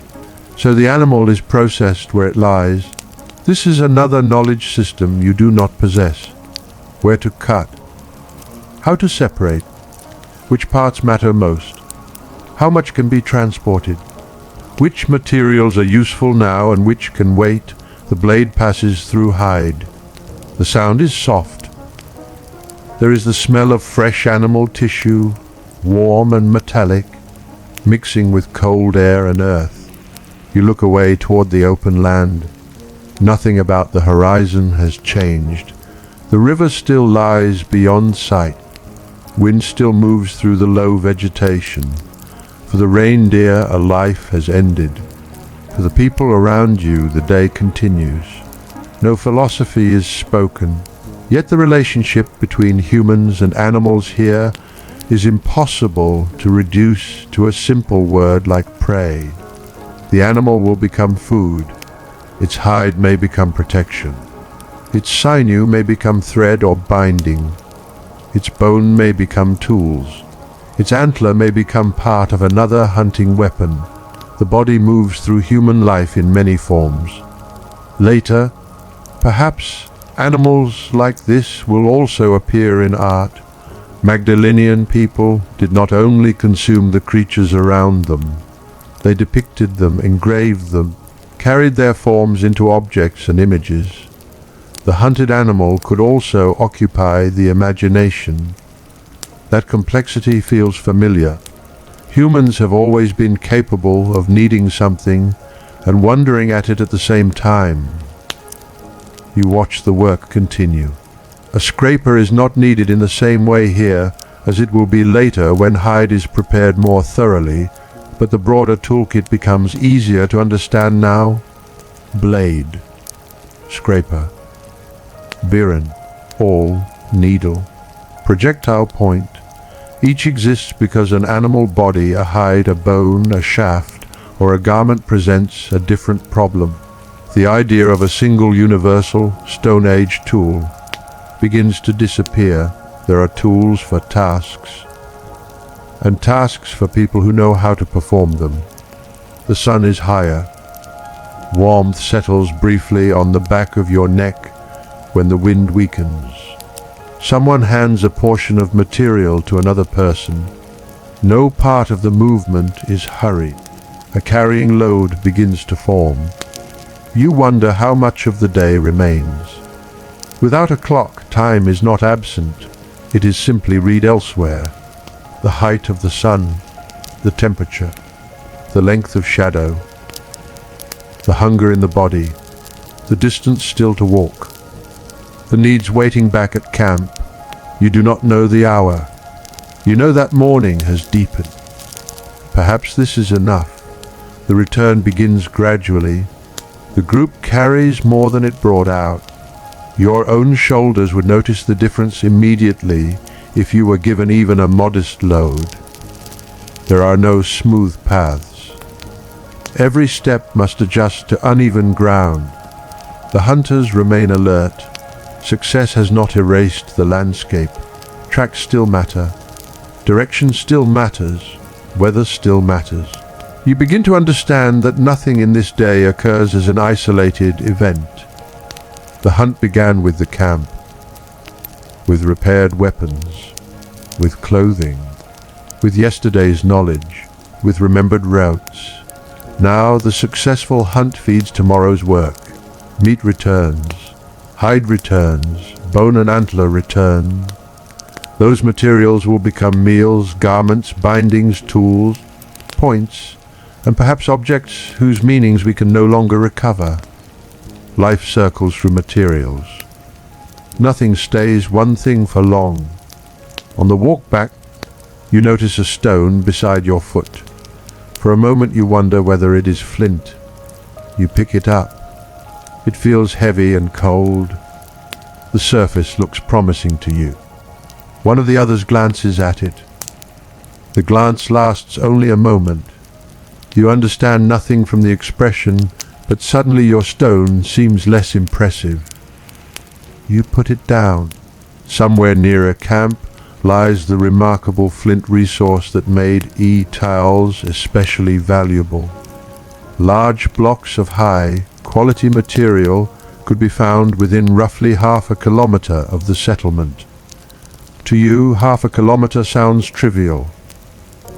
So the animal is processed where it lies. This is another knowledge system you do not possess. Where to cut, how to separate, which parts matter most, how much can be transported, which materials are useful now and which can wait. The blade passes through hide. The sound is soft. There is the smell of fresh animal tissue, warm and metallic, mixing with cold air and earth. You look away toward the open land. Nothing about the horizon has changed. The river still lies beyond sight. Wind still moves through the low vegetation. For the reindeer, a life has ended. For the people around you, the day continues. No philosophy is spoken, yet the relationship between humans and animals here is impossible to reduce to a simple word like prey. The animal will become food. Its hide may become protection. Its sinew may become thread or binding. Its bone may become tools. Its antler may become part of another hunting weapon. The body moves through human life in many forms. Later, perhaps animals like this will also appear in art. Magdalenian people did not only consume the creatures around them, they depicted them, engraved them, carried their forms into objects and images. The hunted animal could also occupy the imagination. That complexity feels familiar. Humans have always been capable of needing something and wondering at it at the same time. You watch the work continue. A scraper is not needed in the same way here as it will be later when hide is prepared more thoroughly, but the broader toolkit becomes easier to understand now. Blade, scraper, biren, awl, needle, projectile point. Each exists because an animal body, a hide, a bone, a shaft, or a garment presents a different problem. The idea of a single universal Stone Age tool begins to disappear. There are tools for tasks, and tasks for people who know how to perform them. The sun is higher. Warmth settles briefly on the back of your neck when the wind weakens. Someone hands a portion of material to another person. No part of the movement is hurried. A carrying load begins to form. You wonder how much of the day remains. Without a clock, time is not absent. It is simply read elsewhere. The height of the sun, the temperature, the length of shadow, the hunger in the body, the distance still to walk, the needs waiting back at camp. You do not know the hour. You know that morning has deepened. Perhaps this is enough. The return begins gradually. The group carries more than it brought out. Your own shoulders would notice the difference immediately if you were given even a modest load. There are no smooth paths. Every step must adjust to uneven ground. The hunters remain alert. Success has not erased the landscape. Tracks still matter. Direction still matters. Weather still matters. You begin to understand that nothing in this day occurs as an isolated event. The hunt began with the camp, with repaired weapons, with clothing, with yesterday's knowledge, with remembered routes. Now the successful hunt feeds tomorrow's work. Meat returns, hide returns, bone and antler return. Those materials will become meals, garments, bindings, tools, points, and perhaps objects whose meanings we can no longer recover. Life circles through materials. Nothing stays one thing for long. On the walk back, you notice a stone beside your foot. For a moment you wonder whether it is flint. You pick it up. It feels heavy and cold. The surface looks promising to you. One of the others glances at it. The glance lasts only a moment. You understand nothing from the expression, but suddenly your stone seems less impressive. You put it down. Somewhere near a camp lies the remarkable flint resource that made Étiolles especially valuable. Large blocks of high-quality material could be found within roughly half a kilometer of the settlement. To you, half a kilometer sounds trivial.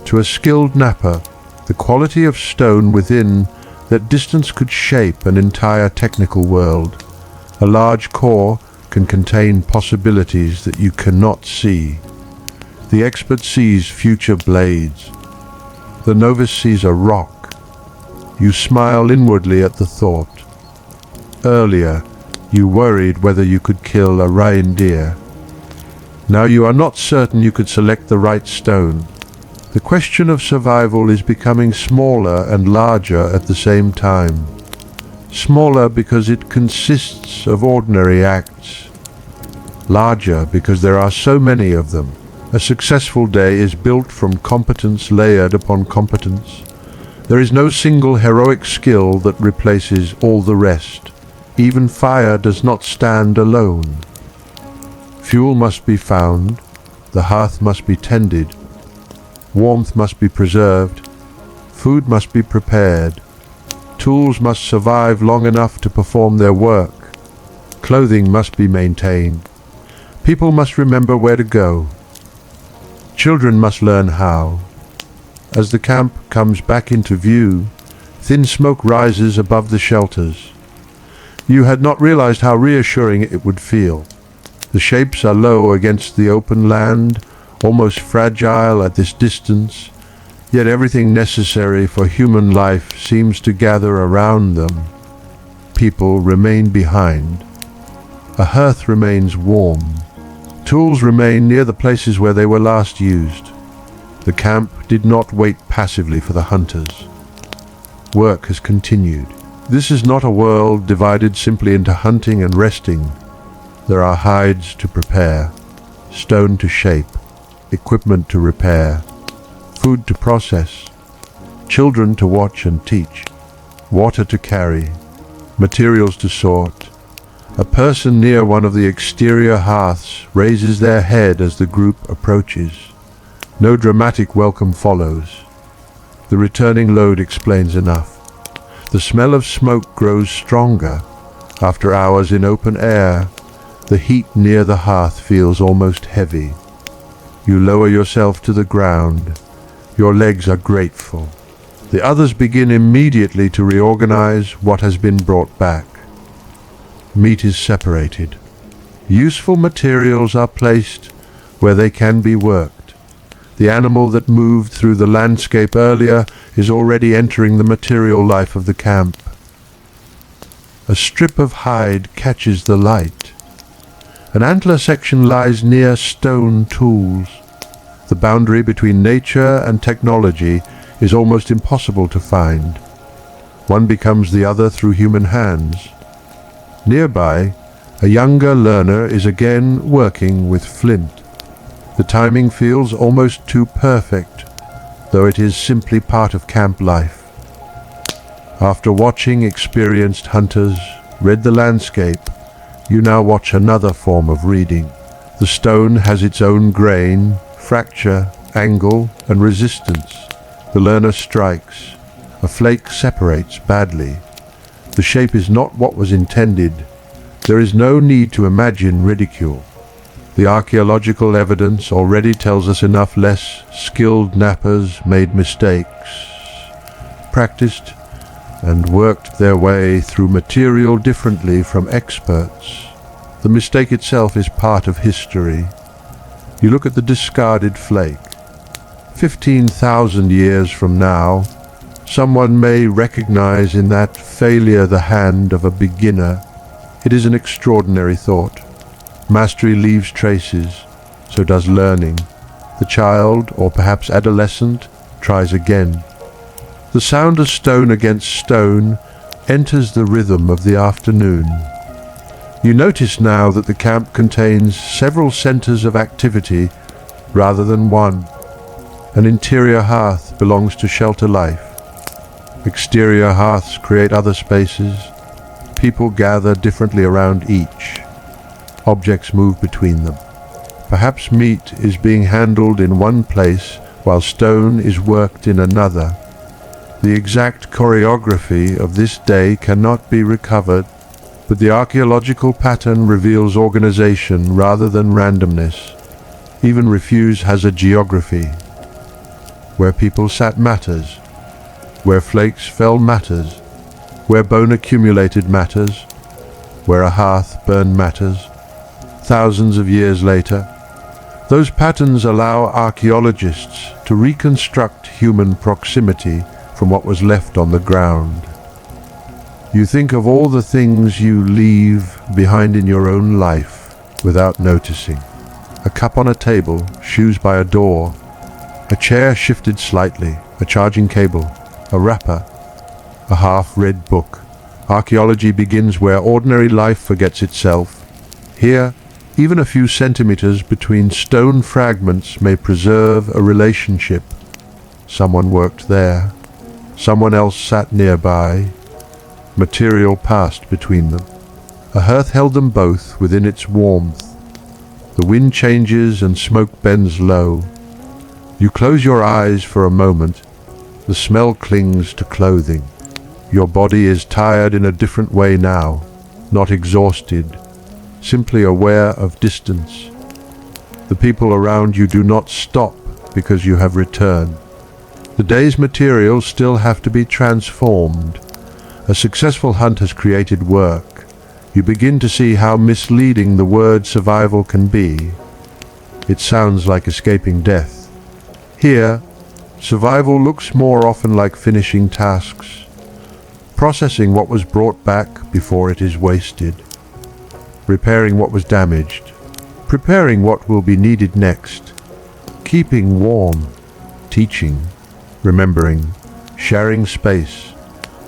To a skilled napper, the quality of stone within that distance could shape an entire technical world. A large core can contain possibilities that you cannot see. The expert sees future blades. The novice sees a rock. You smile inwardly at the thought. Earlier, you worried whether you could kill a reindeer. Now you are not certain you could select the right stone. The question of survival is becoming smaller and larger at the same time. Smaller because it consists of ordinary acts. Larger because there are so many of them. A successful day is built from competence layered upon competence. There is no single heroic skill that replaces all the rest. Even fire does not stand alone. Fuel must be found, the hearth must be tended, warmth must be preserved, food must be prepared, tools must survive long enough to perform their work, clothing must be maintained, people must remember where to go, children must learn how. As the camp comes back into view, thin smoke rises above the shelters. You had not realized how reassuring it would feel. The shapes are low against the open land, almost fragile at this distance, yet everything necessary for human life seems to gather around them. People remain behind. A hearth remains warm. Tools remain near the places where they were last used. The camp did not wait passively for the hunters. Work has continued. This is not a world divided simply into hunting and resting. There are hides to prepare, stone to shape, equipment to repair, food to process, children to watch and teach, water to carry, materials to sort. A person near one of the exterior hearths raises their head as the group approaches. No dramatic welcome follows. The returning load explains enough. The smell of smoke grows stronger. After hours in open air, the heat near the hearth feels almost heavy. You lower yourself to the ground. Your legs are grateful. The others begin immediately to reorganize what has been brought back. Meat is separated. Useful materials are placed where they can be worked. The animal that moved through the landscape earlier is already entering the material life of the camp. A strip of hide catches the light. An antler section lies near stone tools. The boundary between nature and technology is almost impossible to find. One becomes the other through human hands. Nearby, a younger learner is again working with flint. The timing feels almost too perfect, though it is simply part of camp life. After watching experienced hunters read the landscape, you now watch another form of reading. The stone has its own grain, fracture, angle, and resistance. The learner strikes. A flake separates badly. The shape is not what was intended. There is no need to imagine ridicule. The archaeological evidence already tells us enough less skilled nappers made mistakes, practiced and worked their way through material differently from experts. The mistake itself is part of history. You look at the discarded flake. 15,000 years from now, someone may recognize in that failure the hand of a beginner. It is an extraordinary thought. Mastery leaves traces. so does learning. The child, or perhaps adolescent, tries again. The sound of stone against stone enters the rhythm of the afternoon. You notice now that the camp contains several centers of activity rather than one. An interior hearth belongs to shelter life. Exterior hearths create other spaces. People gather differently around each. Objects move between them. Perhaps meat is being handled in one place while stone is worked in another. The exact choreography of this day cannot be recovered, but the archaeological pattern reveals organization rather than randomness. Even refuse has a geography. Where people sat matters. Where flakes fell matters. Where bone accumulated matters. Where a hearth burned matters. Thousands of years later, those patterns allow archaeologists to reconstruct human proximity from what was left on the ground. You think of all the things you leave behind in your own life without noticing. A cup on a table, shoes by a door, a chair shifted slightly, a charging cable, a wrapper, a half-read book. Archaeology begins where ordinary life forgets itself. Here, even a few centimeters between stone fragments may preserve a relationship. Someone worked there. Someone else sat nearby. Material passed between them. A hearth held them both within its warmth. The wind changes and smoke bends low. You close your eyes for a moment. The smell clings to clothing. Your body is tired in a different way now, not exhausted, simply aware of distance. The people around you do not stop because you have returned. The day's materials still have to be transformed. A successful hunt has created work. You begin to see how misleading the word survival can be. It sounds like escaping death. Here, survival looks more often like finishing tasks, processing what was brought back before it is wasted, repairing what was damaged, preparing what will be needed next, keeping warm, teaching, remembering, sharing space.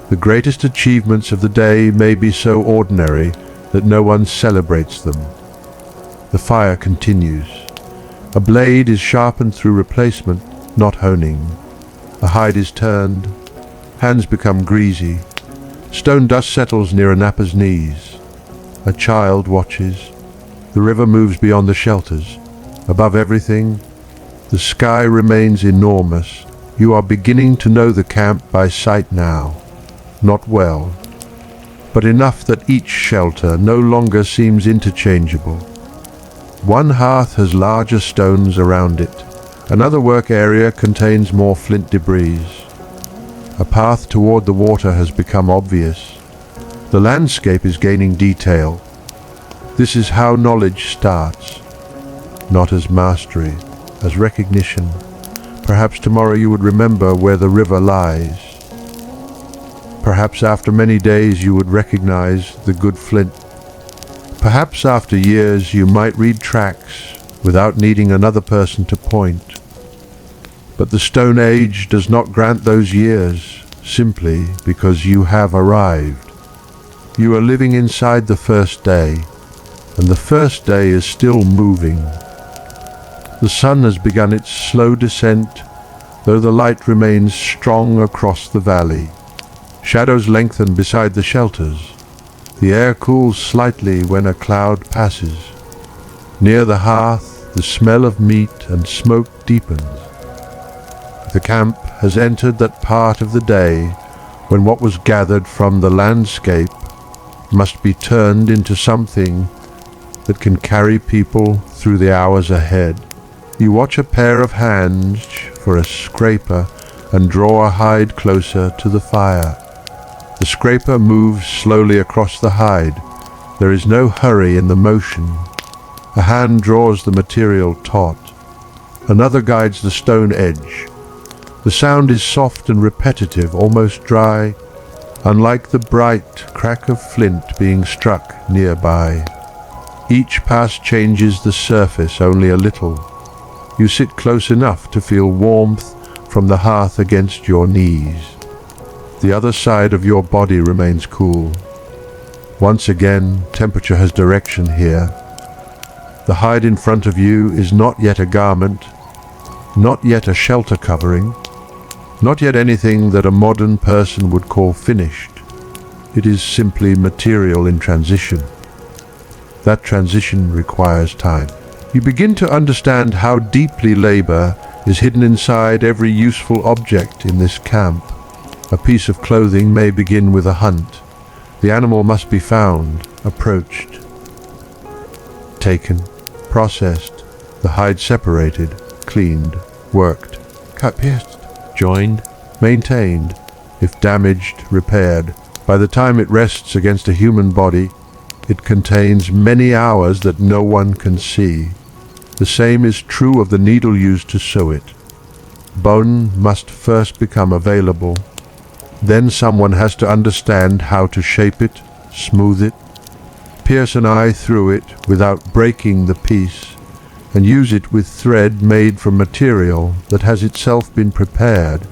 The greatest achievements of the day may be so ordinary that no one celebrates them. The fire continues. A blade is sharpened through replacement, not honing. A hide is turned. Hands become greasy. Stone dust settles near a napper's knees. A child watches. The river moves beyond the shelters. Above everything, the sky remains enormous. You are beginning to know the camp by sight now. Not well, but enough that each shelter no longer seems interchangeable. One hearth has larger stones around it. Another work area contains more flint debris. A path toward the water has become obvious. The landscape is gaining detail. This is how knowledge starts. Not as mastery, as recognition. Perhaps tomorrow you would remember where the river lies. Perhaps after many days you would recognize the good flint. Perhaps after years you might read tracks without needing another person to point. But the Stone Age does not grant those years simply because you have arrived. You are living inside the first day, and the first day is still moving. The sun has begun its slow descent, though the light remains strong across the valley. Shadows lengthen beside the shelters. The air cools slightly when a cloud passes. Near the hearth, the smell of meat and smoke deepens. The camp has entered that part of the day when what was gathered from the landscape must be turned into something that can carry people through the hours ahead. You watch a pair of hands for a scraper and draw a hide closer to the fire. The scraper moves slowly across the hide. There is no hurry in the motion. A hand draws the material taut. Another guides the stone edge. The sound is soft and repetitive, almost dry, unlike the bright crack of flint being struck nearby. Each pass changes the surface only a little. You sit close enough to feel warmth from the hearth against your knees. The other side of your body remains cool. Once again, temperature has direction here. The hide in front of you is not yet a garment, not yet a shelter covering, not yet anything that a modern person would call finished. It is simply material in transition. That transition requires time. You begin to understand how deeply labor is hidden inside every useful object in this camp. A piece of clothing may begin with a hunt. The animal must be found, approached, taken, processed, the hide separated, cleaned, worked, cut, pierced, joined, maintained, if damaged, repaired. By the time it rests against a human body, it contains many hours that no one can see. The same is true of the needle used to sew it. Bone must first become available. Then someone has to understand how to shape it, smooth it, pierce an eye through it without breaking the piece, and use it with thread made from material that has itself been prepared.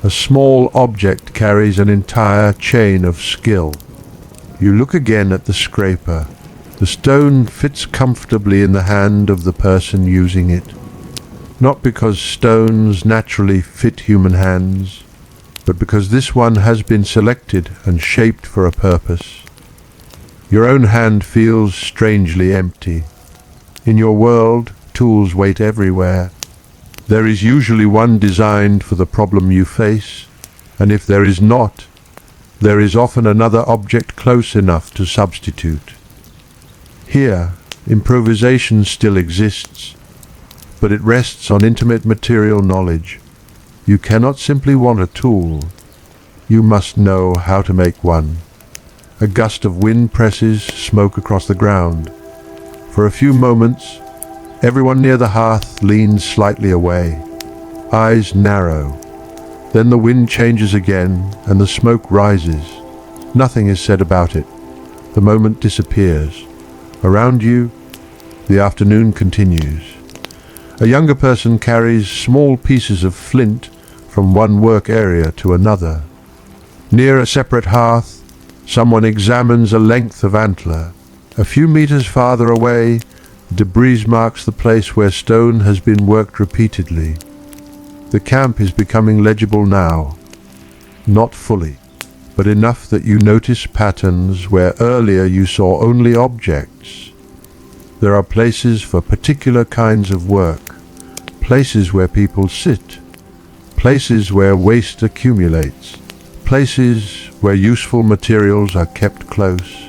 A small object carries an entire chain of skill. You look again at the scraper. The stone fits comfortably in the hand of the person using it, not because stones naturally fit human hands, but because this one has been selected and shaped for a purpose. Your own hand feels strangely empty. In your world, tools wait everywhere. There is usually one designed for the problem you face, and if there is not, there is often another object close enough to substitute. Here, improvisation still exists, but it rests on intimate material knowledge. You cannot simply want a tool. You must know how to make one. A gust of wind presses smoke across the ground. For a few moments, everyone near the hearth leans slightly away, eyes narrow. Then the wind changes again and the smoke rises. Nothing is said about it. The moment disappears. Around you, the afternoon continues. A younger person carries small pieces of flint from one work area to another. Near a separate hearth, someone examines a length of antler. A few meters farther away, debris marks the place where stone has been worked repeatedly. The camp is becoming legible now. Not fully, but enough that you notice patterns where earlier you saw only objects. There are places for particular kinds of work, places where people sit, places where waste accumulates, places where useful materials are kept close.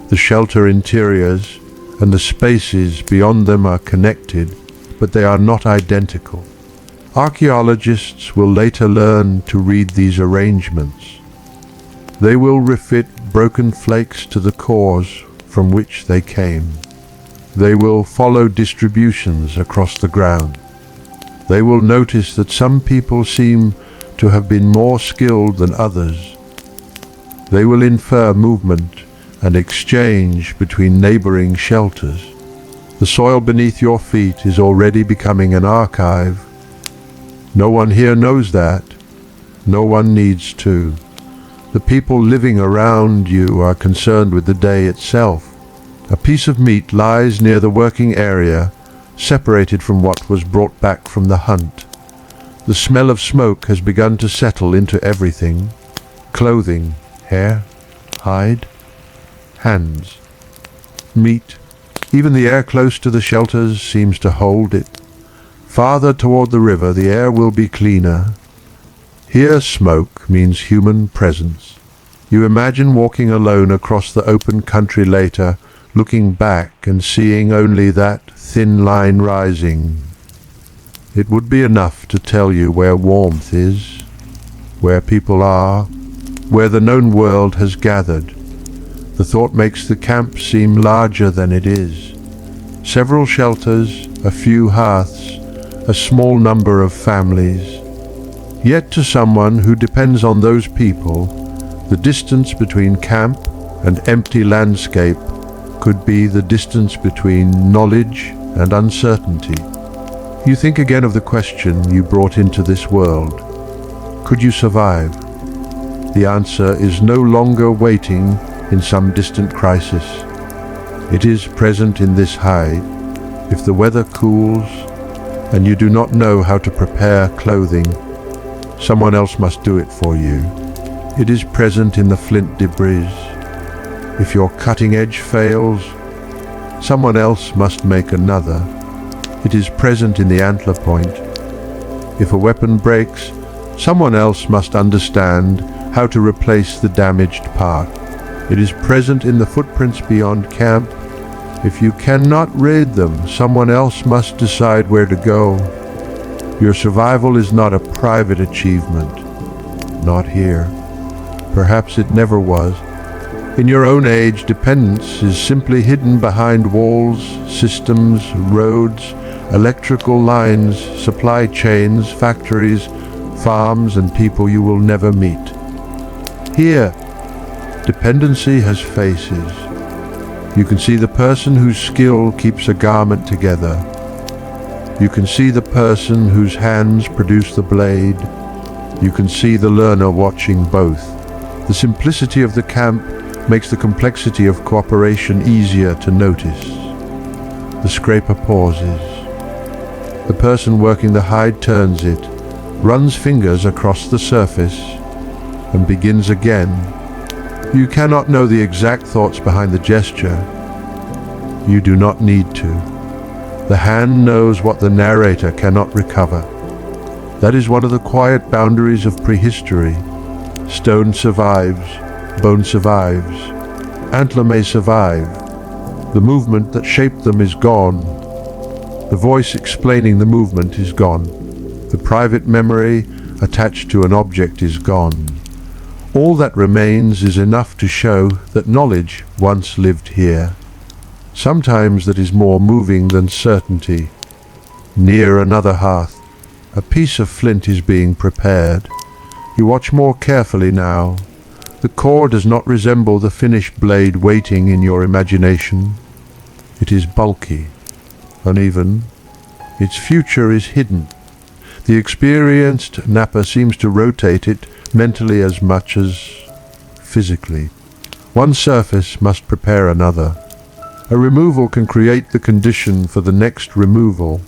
The shelter interiors and the spaces beyond them are connected, but they are not identical. Archaeologists will later learn to read these arrangements. They will refit broken flakes to the cores from which they came. They will follow distributions across the ground. They will notice that some people seem to have been more skilled than others. They will infer movement and exchange between neighboring shelters. The soil beneath your feet is already becoming an archive. No one here knows that. No one needs to. The people living around you are concerned with the day itself. A piece of meat lies near the working area, separated from what was brought back from the hunt. The smell of smoke has begun to settle into everything. Clothing, hair, hide, hands, meat. Even the air close to the shelters seems to hold it. Farther toward the river, the air will be cleaner. Here, smoke means human presence. You imagine walking alone across the open country later, looking back and seeing only that thin line rising. It would be enough to tell you where warmth is, where people are, where the known world has gathered. The thought makes the camp seem larger than it is. Several shelters, a few hearths, a small number of families. Yet to someone who depends on those people, the distance between camp and empty landscape could be the distance between knowledge and uncertainty. You think again of the question you brought into this world. Could you survive? The answer is no longer waiting in some distant crisis. It is present in this hide. If the weather cools and you do not know how to prepare clothing, someone else must do it for you. It is present in the flint debris. If your cutting edge fails, someone else must make another. It is present in the antler point. If a weapon breaks, someone else must understand how to replace the damaged part. It is present in the footprints beyond camp. If you cannot read them, someone else must decide where to go. Your survival is not a private achievement. Not here. Perhaps it never was. In your own age, dependence is simply hidden behind walls, systems, roads, electrical lines, supply chains, factories, farms, and people you will never meet. Here, dependency has faces. You can see the person whose skill keeps a garment together. You can see the person whose hands produce the blade. You can see the learner watching both. The simplicity of the camp makes the complexity of cooperation easier to notice. The scraper pauses. The person working the hide turns it, runs fingers across the surface, and begins again. You cannot know the exact thoughts behind the gesture. You do not need to. The hand knows what the narrator cannot recover. That is one of the quiet boundaries of prehistory. Stone survives, bone survives, antler may survive. The movement that shaped them is gone. The voice explaining the movement is gone. The private memory attached to an object is gone. All that remains is enough to show that knowledge once lived here. Sometimes that is more moving than certainty. Near another hearth, a piece of flint is being prepared. You watch more carefully now. The core does not resemble the finished blade waiting in your imagination. It is bulky, uneven. Its future is hidden. The experienced napper seems to rotate it mentally as much as physically. One surface must prepare another. A removal can create the condition for the next removal.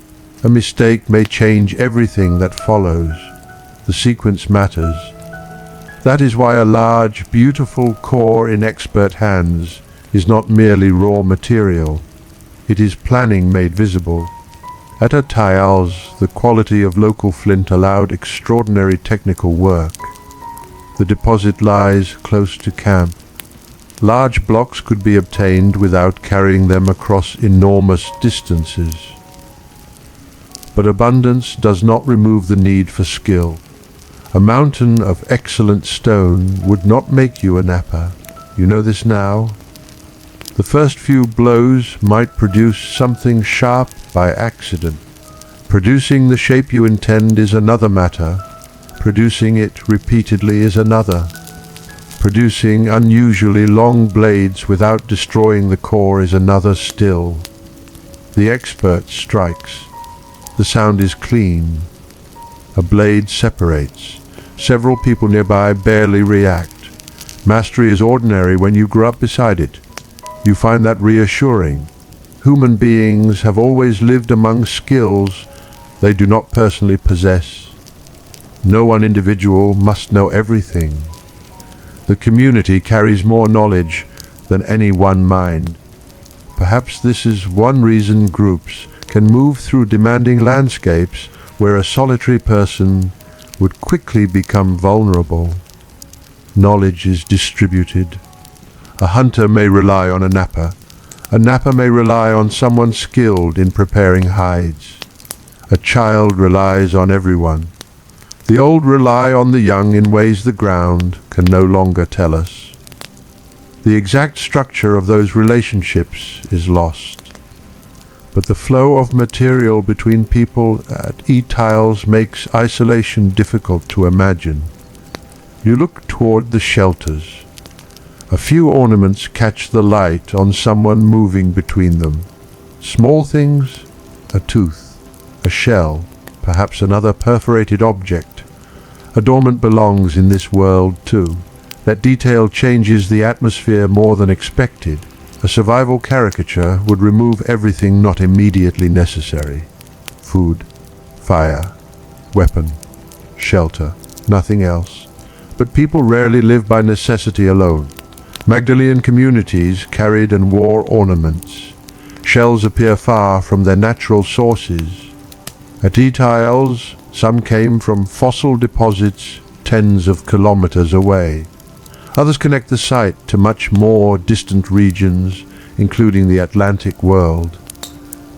A mistake may change everything that follows. The sequence matters. That is why a large, beautiful core in expert hands is not merely raw material. It is planning made visible. At Étiolles, the quality of local flint allowed extraordinary technical work. The deposit lies close to camp. Large blocks could be obtained without carrying them across enormous distances. But abundance does not remove the need for skill. A mountain of excellent stone would not make you a napper. You know this now. The first few blows might produce something sharp by accident. Producing the shape you intend is another matter. Producing it repeatedly is another. Producing unusually long blades without destroying the core is another still. The expert strikes. The sound is clean. A blade separates. Several people nearby barely react. Mastery is ordinary when you grow up beside it. You find that reassuring. Human beings have always lived among skills they do not personally possess. No one individual must know everything. The community carries more knowledge than any one mind. Perhaps this is one reason groups can move through demanding landscapes where a solitary person would quickly become vulnerable. Knowledge is distributed. A hunter may rely on a napper. A napper may rely on someone skilled in preparing hides. A child relies on everyone. The old rely on the young in ways the ground can no longer tell us. The exact structure of those relationships is lost. But the flow of material between people at Étiolles makes isolation difficult to imagine. You look toward the shelters. A few ornaments catch the light on someone moving between them. Small things, a tooth, a shell, perhaps another perforated object. Adornment belongs in this world too. That detail changes the atmosphere more than expected. A survival caricature would remove everything not immediately necessary. Food, fire, weapon, shelter, nothing else. But people rarely live by necessity alone. Magdalenian communities carried and wore ornaments. Shells appear far from their natural sources. At Étiolles, some came from fossil deposits tens of kilometers away. Others connect the site to much more distant regions, including the Atlantic world.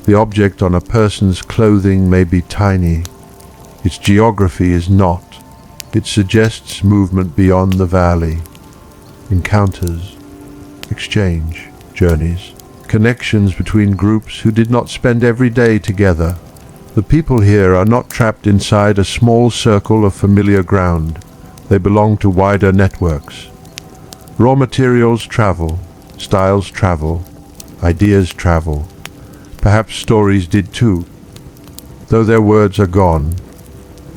The object on a person's clothing may be tiny. Its geography is not. It suggests movement beyond the valley. Encounters, exchange, journeys, connections between groups who did not spend every day together. The people here are not trapped inside a small circle of familiar ground. They belong to wider networks. Raw materials travel, styles travel, ideas travel. Perhaps stories did too, though their words are gone.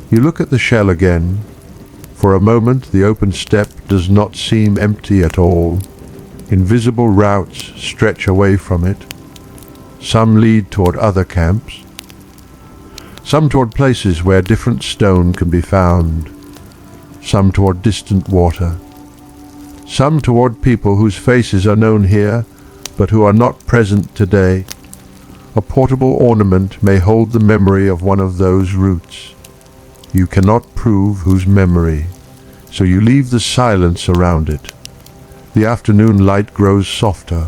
You look at the shell again. For a moment the open steppe does not seem empty at all. Invisible routes stretch away from it. Some lead toward other camps. Some toward places where different stone can be found. Some toward distant water. Some toward people whose faces are known here, but who are not present today. A portable ornament may hold the memory of one of those routes. You cannot prove whose memory, so you leave the silence around it. The afternoon light grows softer.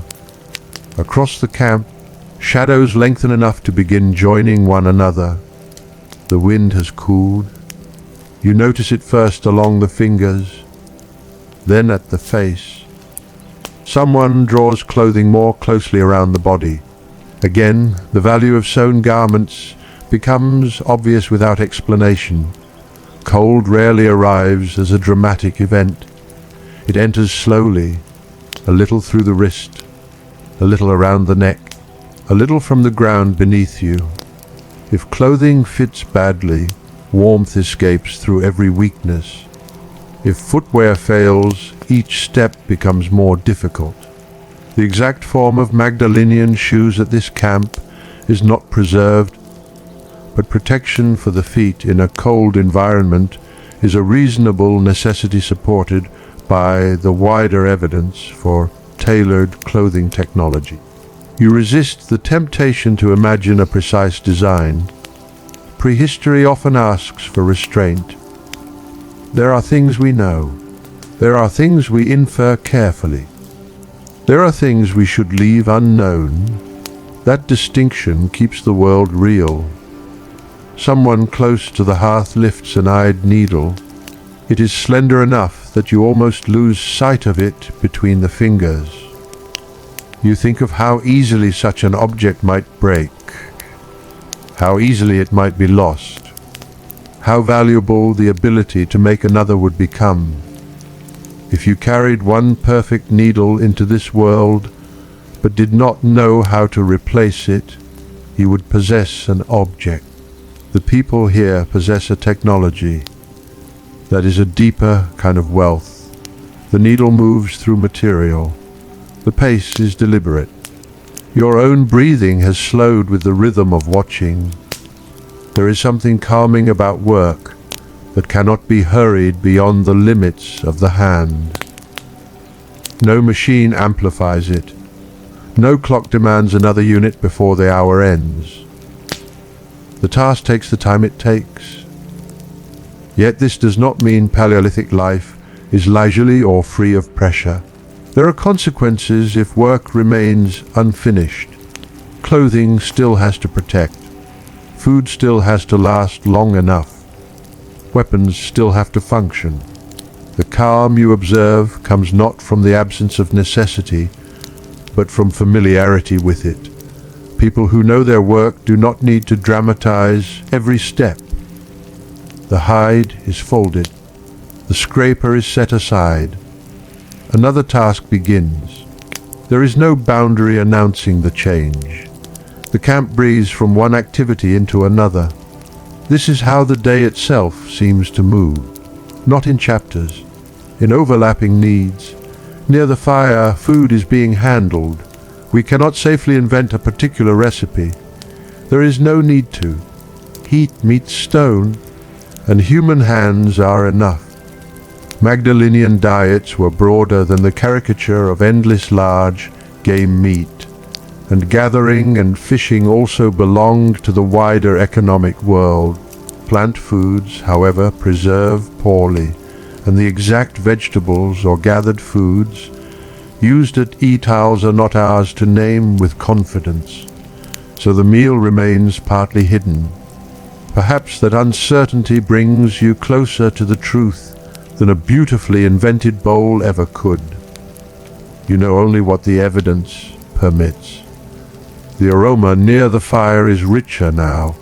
Across the camp, shadows lengthen enough to begin joining one another. The wind has cooled. You notice it first along the fingers, then at the face. Someone draws clothing more closely around the body. Again, the value of sewn garments becomes obvious without explanation. Cold rarely arrives as a dramatic event. It enters slowly, a little through the wrist, a little around the neck, a little from the ground beneath you. If clothing fits badly, warmth escapes through every weakness. If footwear fails, each step becomes more difficult. The exact form of Magdalenian shoes at this camp is not preserved, but protection for the feet in a cold environment is a reasonable necessity supported by the wider evidence for tailored clothing technology. You resist the temptation to imagine a precise design. Prehistory often asks for restraint. There are things we know. There are things we infer carefully. There are things we should leave unknown. That distinction keeps the world real. Someone close to the hearth lifts an eyed needle. It is slender enough that you almost lose sight of it between the fingers. You think of how easily such an object might break, how easily it might be lost, how valuable the ability to make another would become. If you carried one perfect needle into this world, but did not know how to replace it, you would possess an object. The people here possess a technology that is a deeper kind of wealth. The needle moves through material. The pace is deliberate. Your own breathing has slowed with the rhythm of watching. There is something calming about work that cannot be hurried beyond the limits of the hand. No machine amplifies it. No clock demands another unit before the hour ends. The task takes the time it takes. Yet this does not mean Paleolithic life is leisurely or free of pressure. There are consequences if work remains unfinished. Clothing still has to protect. Food still has to last long enough. Weapons still have to function. The calm you observe comes not from the absence of necessity, but from familiarity with it. People who know their work do not need to dramatize every step. The hide is folded. The scraper is set aside. another task begins. There is no boundary announcing the change. The camp breathes from one activity into another. This is how the day itself seems to move, not in chapters, in overlapping needs. Near the fire, food is being handled. We cannot safely invent a particular recipe. There is no need to. Heat meets stone, and human hands are enough. Magdalenian diets were broader than the caricature of endless large game meat, and gathering and fishing also belonged to the wider economic world. Plant foods, however, preserve poorly, and the exact vegetables or gathered foods used at Étiolles are not ours to name with confidence, so the meal remains partly hidden. Perhaps that uncertainty brings you closer to the truth than a beautifully invented bowl ever could. You know only what the evidence permits. The aroma near the fire is richer now.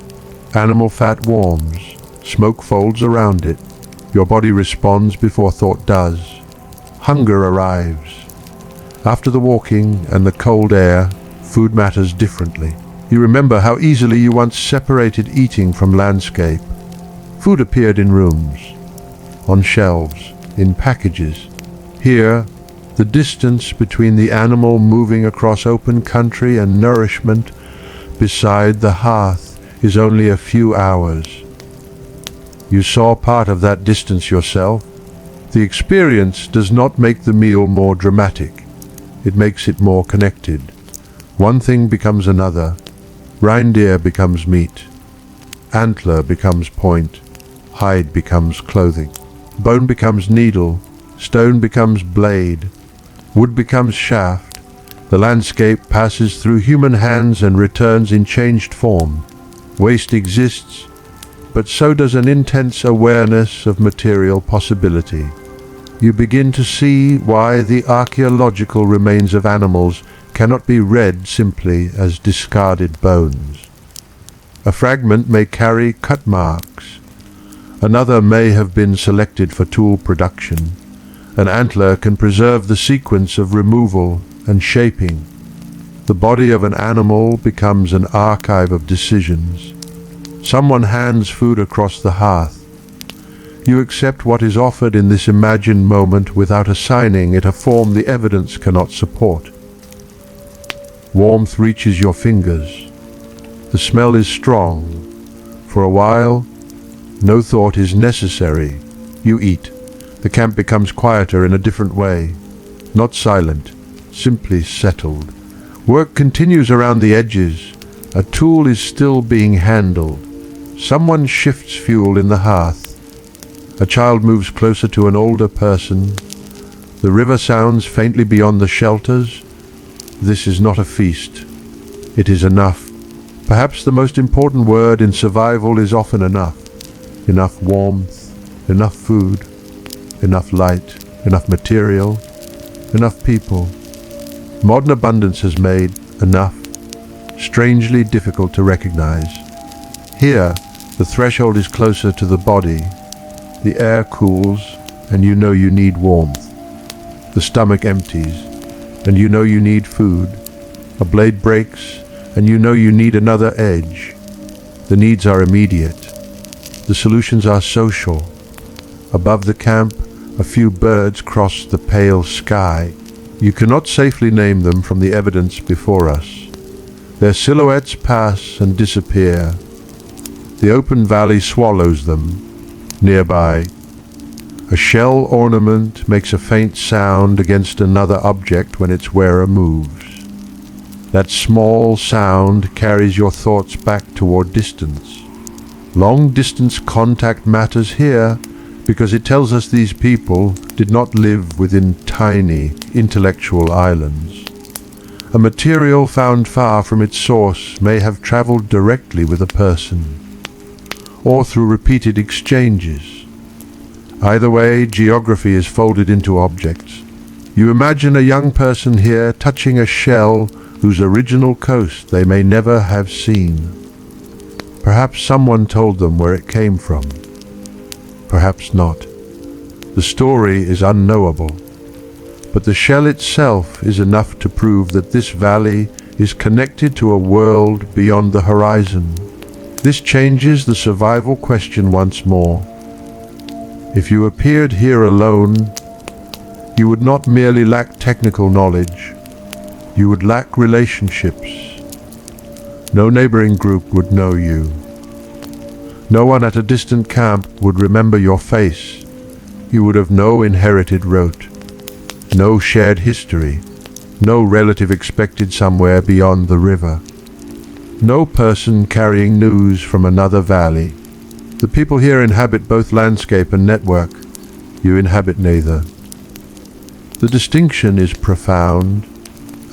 Animal fat warms, smoke folds around it. Your body responds before thought does. Hunger arrives. After the walking and the cold air, food matters differently. You remember how easily you once separated eating from landscape. Food appeared in rooms, on shelves, in packages. Here, the distance between the animal moving across open country and nourishment beside the hearth is only a few hours. You saw part of that distance yourself. The experience does not make the meal more dramatic. It makes it more connected. One thing becomes another. Reindeer becomes meat. Antler becomes point. Hide becomes clothing. Bone becomes needle. Stone becomes blade. Wood becomes shaft. The landscape passes through human hands and returns in changed form. Waste exists, but so does an intense awareness of material possibility. You begin to see why the archaeological remains of animals cannot be read simply as discarded bones. A fragment may carry cut marks. Another may have been selected for tool production. An antler can preserve the sequence of removal and shaping. The body of an animal becomes an archive of decisions. Someone hands food across the hearth. You accept what is offered in this imagined moment without assigning it a form the evidence cannot support. Warmth reaches your fingers. The smell is strong. For a while, no thought is necessary. You eat. The camp becomes quieter in a different way. Not silent, simply settled. Work continues around the edges. A tool is still being handled. Someone shifts fuel in the hearth. A child moves closer to an older person. The river sounds faintly beyond the shelters. This is not a feast. It is enough. Perhaps the most important word in survival is often enough. Enough warmth, enough food, enough light, enough material, enough people. Modern abundance has made enough strangely difficult to recognize. Here, the threshold is closer to the body. The air cools, and you know you need warmth. The stomach empties, and you know you need food. A blade breaks, and you know you need another edge. The needs are immediate. The solutions are social. Above the camp, a few birds cross the pale sky. You cannot safely name them from the evidence before us. Their silhouettes pass and disappear. The open valley swallows them. Nearby, a shell ornament makes a faint sound against another object when its wearer moves. That small sound carries your thoughts back toward distance. Long-distance contact matters here because it tells us these people did not live within tiny, intellectual islands. A material found far from its source may have traveled directly with a person, or through repeated exchanges. Either way, geography is folded into objects. You imagine a young person here touching a shell whose original coast they may never have seen. Perhaps someone told them where it came from. Perhaps not. The story is unknowable. but the shell itself is enough to prove that this valley is connected to a world beyond the horizon. This changes the survival question once more. If you appeared here alone, you would not merely lack technical knowledge, you would lack relationships. No neighboring group would know you. No one at a distant camp would remember your face. You would have no inherited rote, no shared history, no relative expected somewhere beyond the river, no person carrying news from another valley. The people here inhabit both landscape and network. You inhabit neither. The distinction is profound.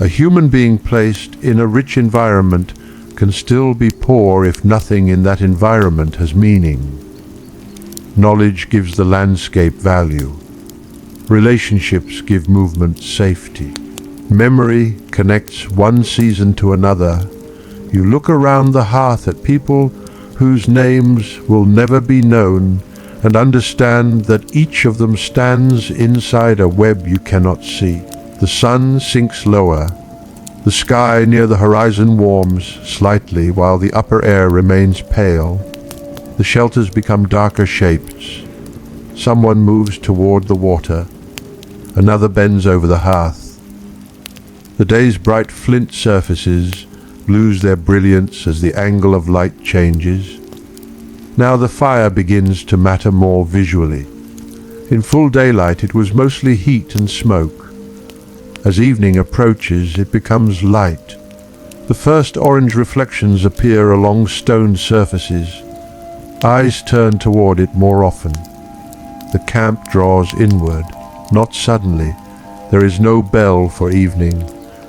A human being placed in a rich environment can still be poor if nothing in that environment has meaning. Knowledge gives the landscape value. Relationships give movement safety. Memory connects one season to another. You look around the hearth at people whose names will never be known and understand that each of them stands inside a web you cannot see. The sun sinks lower. The sky near the horizon warms slightly while the upper air remains pale. The shelters become darker shapes. Someone moves toward the water. Another bends over the hearth. The day's bright flint surfaces lose their brilliance as the angle of light changes. Now the fire begins to matter more visually. In full daylight it was mostly heat and smoke. As evening approaches, it becomes light. The first orange reflections appear along stone surfaces. Eyes turn toward it more often. The camp draws inward, not suddenly. There is no bell for evening.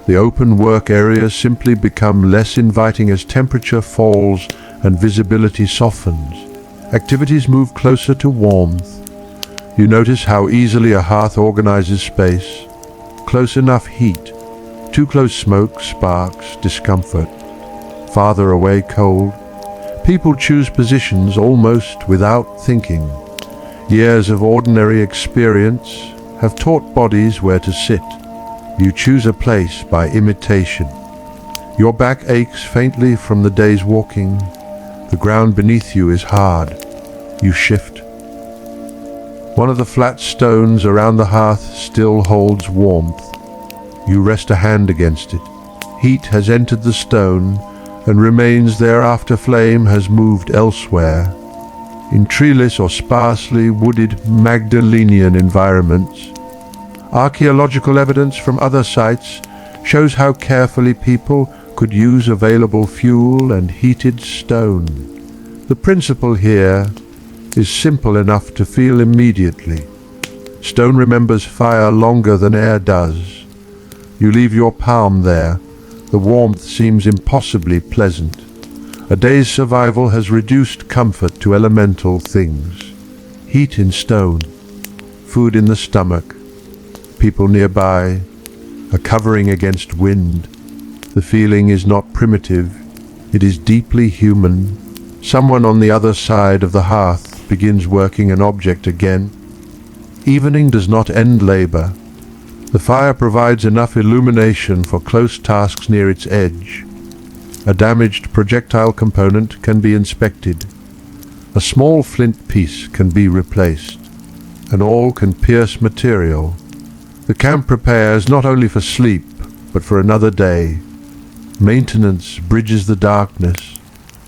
The open work areas simply become less inviting as temperature falls and visibility softens. Activities move closer to warmth. You notice how easily a hearth organizes space. Close enough heat, too close smoke, sparks, discomfort. Farther away cold. People choose positions almost without thinking. Years of ordinary experience have taught bodies where to sit. You choose a place by imitation. Your back aches faintly from the day's walking. The ground beneath you is hard. You shift. One of the flat stones around the hearth still holds warmth. You rest a hand against it. Heat has entered the stone and remains there after flame has moved elsewhere. In treeless or sparsely wooded Magdalenian environments, archaeological evidence from other sites shows how carefully people could use available fuel and heated stone. The principle here is simple enough to feel immediately. Stone remembers fire longer than air does. You leave your palm there. The warmth seems impossibly pleasant. A day's survival has reduced comfort to elemental things. Heat in stone, food in the stomach, people nearby, a covering against wind. The feeling is not primitive, it is deeply human. Someone on the other side of the hearth begins working an object again. Evening does not end labor. The fire provides enough illumination for close tasks near its edge. A damaged projectile component can be inspected. A small flint piece can be replaced. An awl can pierce material. The camp prepares not only for sleep, but for another day. Maintenance bridges the darkness.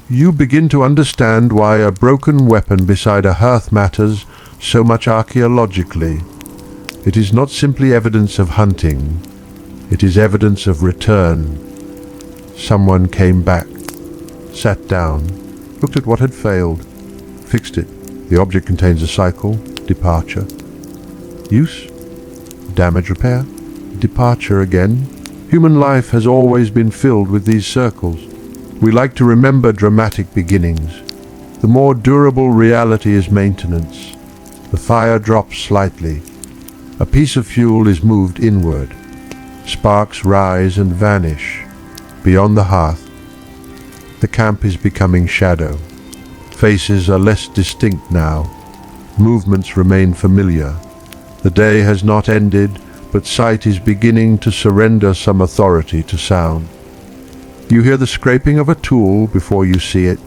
You begin to understand why a broken weapon beside a hearth matters so much archaeologically. It is not simply evidence of hunting. It is evidence of return. Someone came back, sat down, looked at what had failed, fixed it. The object contains a cycle, departure, use, damage, repair, departure again. Human life has always been filled with these circles. We like to remember dramatic beginnings. The more durable reality is maintenance. The fire drops slightly. A piece of fuel is moved inward. Sparks rise and vanish. Beyond the hearth, the camp is becoming shadow. Faces are less distinct now. Movements remain familiar. The day has not ended, but sight is beginning to surrender some authority to sound. You hear the scraping of a tool before you see it,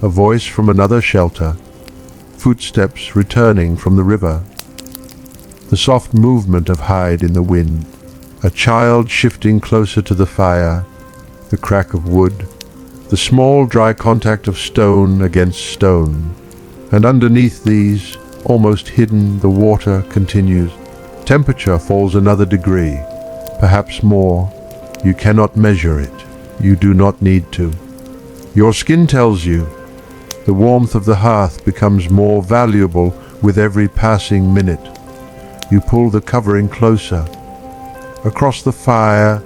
a voice from another shelter, footsteps returning from the river, the soft movement of hide in the wind, a child shifting closer to the fire, the crack of wood, the small dry contact of stone against stone. And underneath these, almost hidden, the water continues. Temperature falls another degree, perhaps more. You cannot measure it. You do not need to. Your skin tells you. The warmth of the hearth becomes more valuable with every passing minute. You pull the covering closer. Across the fire,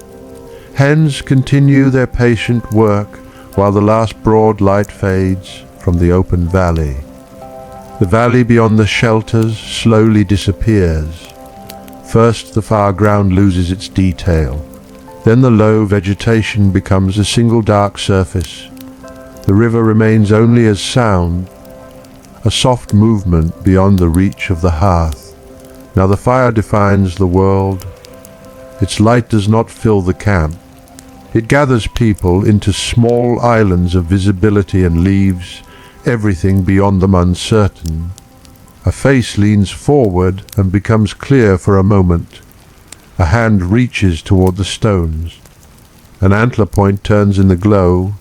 hands continue their patient work while the last broad light fades from the open valley. The valley beyond the shelters slowly disappears. First the far ground loses its detail. Then the low vegetation becomes a single dark surface. The river remains only as sound, a soft movement beyond the reach of the hearth. Now the fire defines the world. Its light does not fill the camp. It gathers people into small islands of visibility and leaves everything beyond them uncertain. A face leans forward and becomes clear for a moment. A hand reaches toward the stones. An antler point turns in the glow.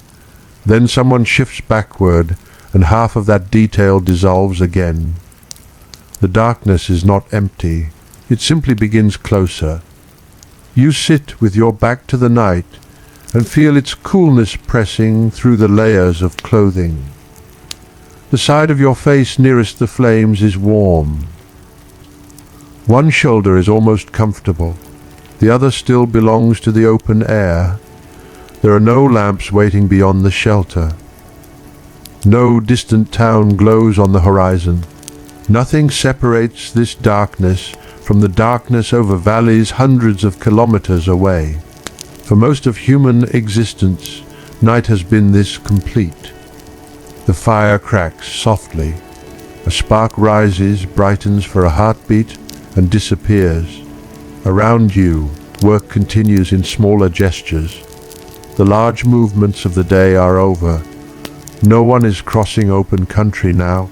Then someone shifts backward, and half of that detail dissolves again. The darkness is not empty. It simply begins closer. You sit with your back to the night and feel its coolness pressing through the layers of clothing. The side of your face nearest the flames is warm. One shoulder is almost comfortable. The other still belongs to the open air. There are no lamps waiting beyond the shelter. No distant town glows on the horizon. Nothing separates this darkness from the darkness over valleys hundreds of kilometers away. For most of human existence, night has been this complete. The fire cracks softly. A spark rises, brightens for a heartbeat, and disappears. Around you, work continues in smaller gestures. The large movements of the day are over. No one is crossing open country now.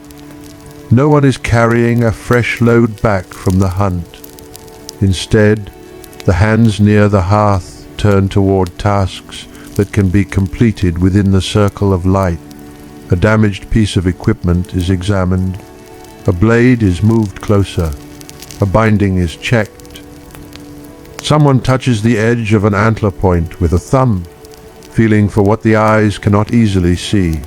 No one is carrying a fresh load back from the hunt. Instead, the hands near the hearth turn toward tasks that can be completed within the circle of light. A damaged piece of equipment is examined. A blade is moved closer. A binding is checked. Someone touches the edge of an antler point with a thumb, feeling for what the eyes cannot easily see.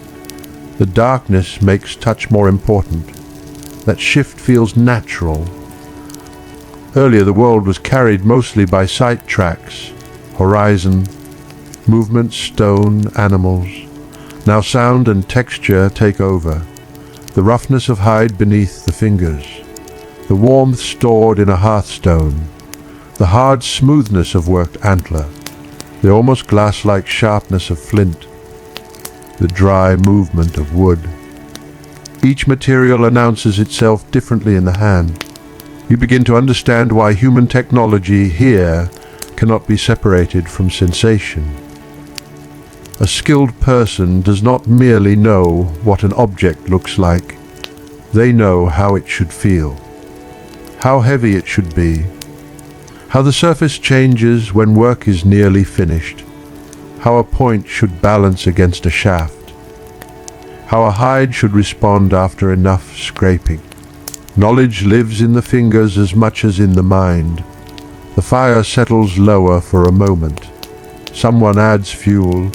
The darkness makes touch more important. That shift feels natural. Earlier the world was carried mostly by sight tracks, horizon, movement, stone, animals. Now sound and texture take over. The roughness of hide beneath the fingers. The warmth stored in a hearthstone. The hard smoothness of worked antler. The almost glass-like sharpness of flint. The dry movement of wood. Each material announces itself differently in the hand. You begin to understand why human technology here cannot be separated from sensation. A skilled person does not merely know what an object looks like. They know how it should feel, how heavy it should be, how the surface changes when work is nearly finished, how a point should balance against a shaft, how a hide should respond after enough scraping. Knowledge lives in the fingers as much as in the mind. The fire settles lower for a moment. Someone adds fuel.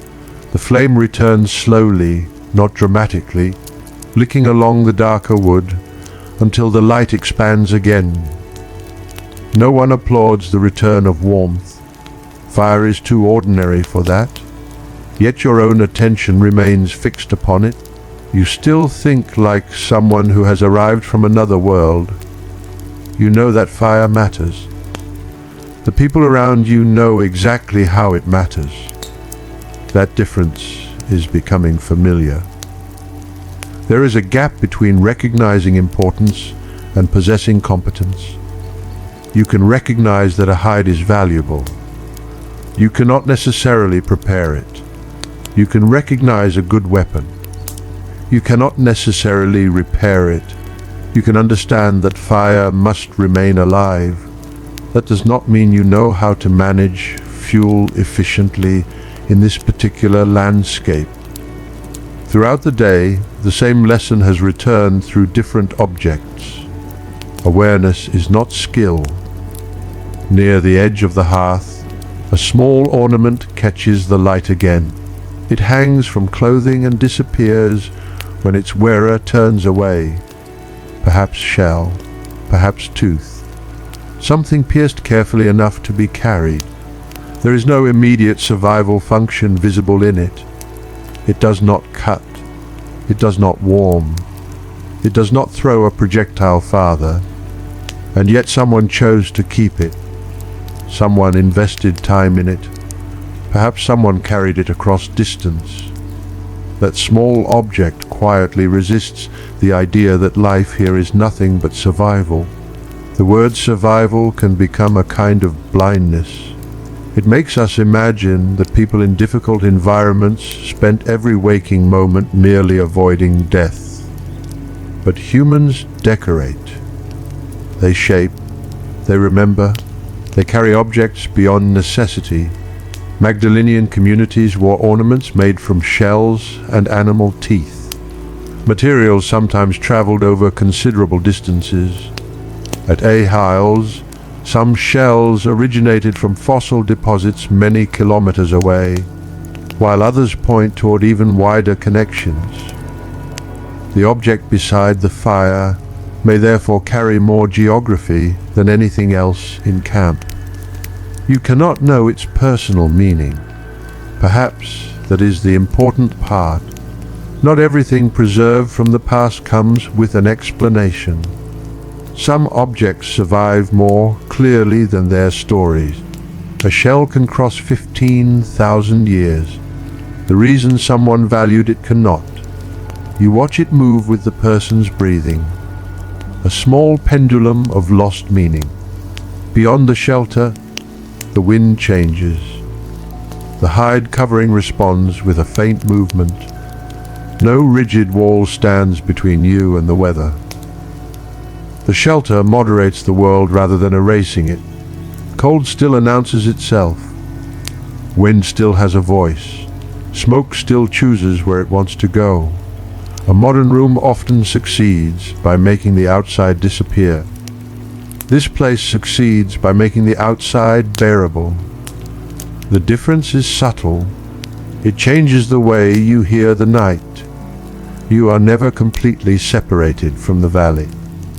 The flame returns slowly, not dramatically, licking along the darker wood until the light expands again. No one applauds the return of warmth. Fire is too ordinary for that. Yet your own attention remains fixed upon it. You still think like someone who has arrived from another world. You know that fire matters. The people around you know exactly how it matters. That difference is becoming familiar. There is a gap between recognizing importance and possessing competence. you can recognize that a hide is valuable. You cannot necessarily prepare it. You can recognize a good weapon. You cannot necessarily repair it. You can understand that fire must remain alive. That does not mean you know how to manage fuel efficiently in this particular landscape. Throughout the day, the same lesson has returned through different objects. Awareness is not skill. Near the edge of the hearth, a small ornament catches the light again. It hangs from clothing and disappears when its wearer turns away. Perhaps shell, perhaps tooth. Something pierced carefully enough to be carried. There is no immediate survival function visible in it. It does not cut. It does not warm. It does not throw a projectile farther. And yet someone chose to keep it. Someone invested time in it. Perhaps someone carried it across distance. That small object quietly resists the idea that life here is nothing but survival. The word survival can become a kind of blindness. It makes us imagine that people in difficult environments spent every waking moment merely avoiding death. But humans decorate. They shape. They remember. They carry objects beyond necessity. Magdalenian communities wore ornaments made from shells and animal teeth. Materials sometimes traveled over considerable distances. At Étiolles, some shells originated from fossil deposits many kilometers away, while others point toward even wider connections. The object beside the fire may therefore carry more geography than anything else in camp. You cannot know its personal meaning. Perhaps that is the important part. Not everything preserved from the past comes with an explanation. Some objects survive more clearly than their stories. A shell can cross 15,000 years. The reason someone valued it cannot. You watch it move with the person's breathing. A small pendulum of lost meaning. Beyond the shelter, the wind changes. The hide covering responds with a faint movement. No rigid wall stands between you and the weather. The shelter moderates the world rather than erasing it. Cold still announces itself. Wind still has a voice. Smoke still chooses where it wants to go. A modern room often succeeds by making the outside disappear. This place succeeds by making the outside bearable. The difference is subtle. It changes the way you hear the night. You are never completely separated from the valley.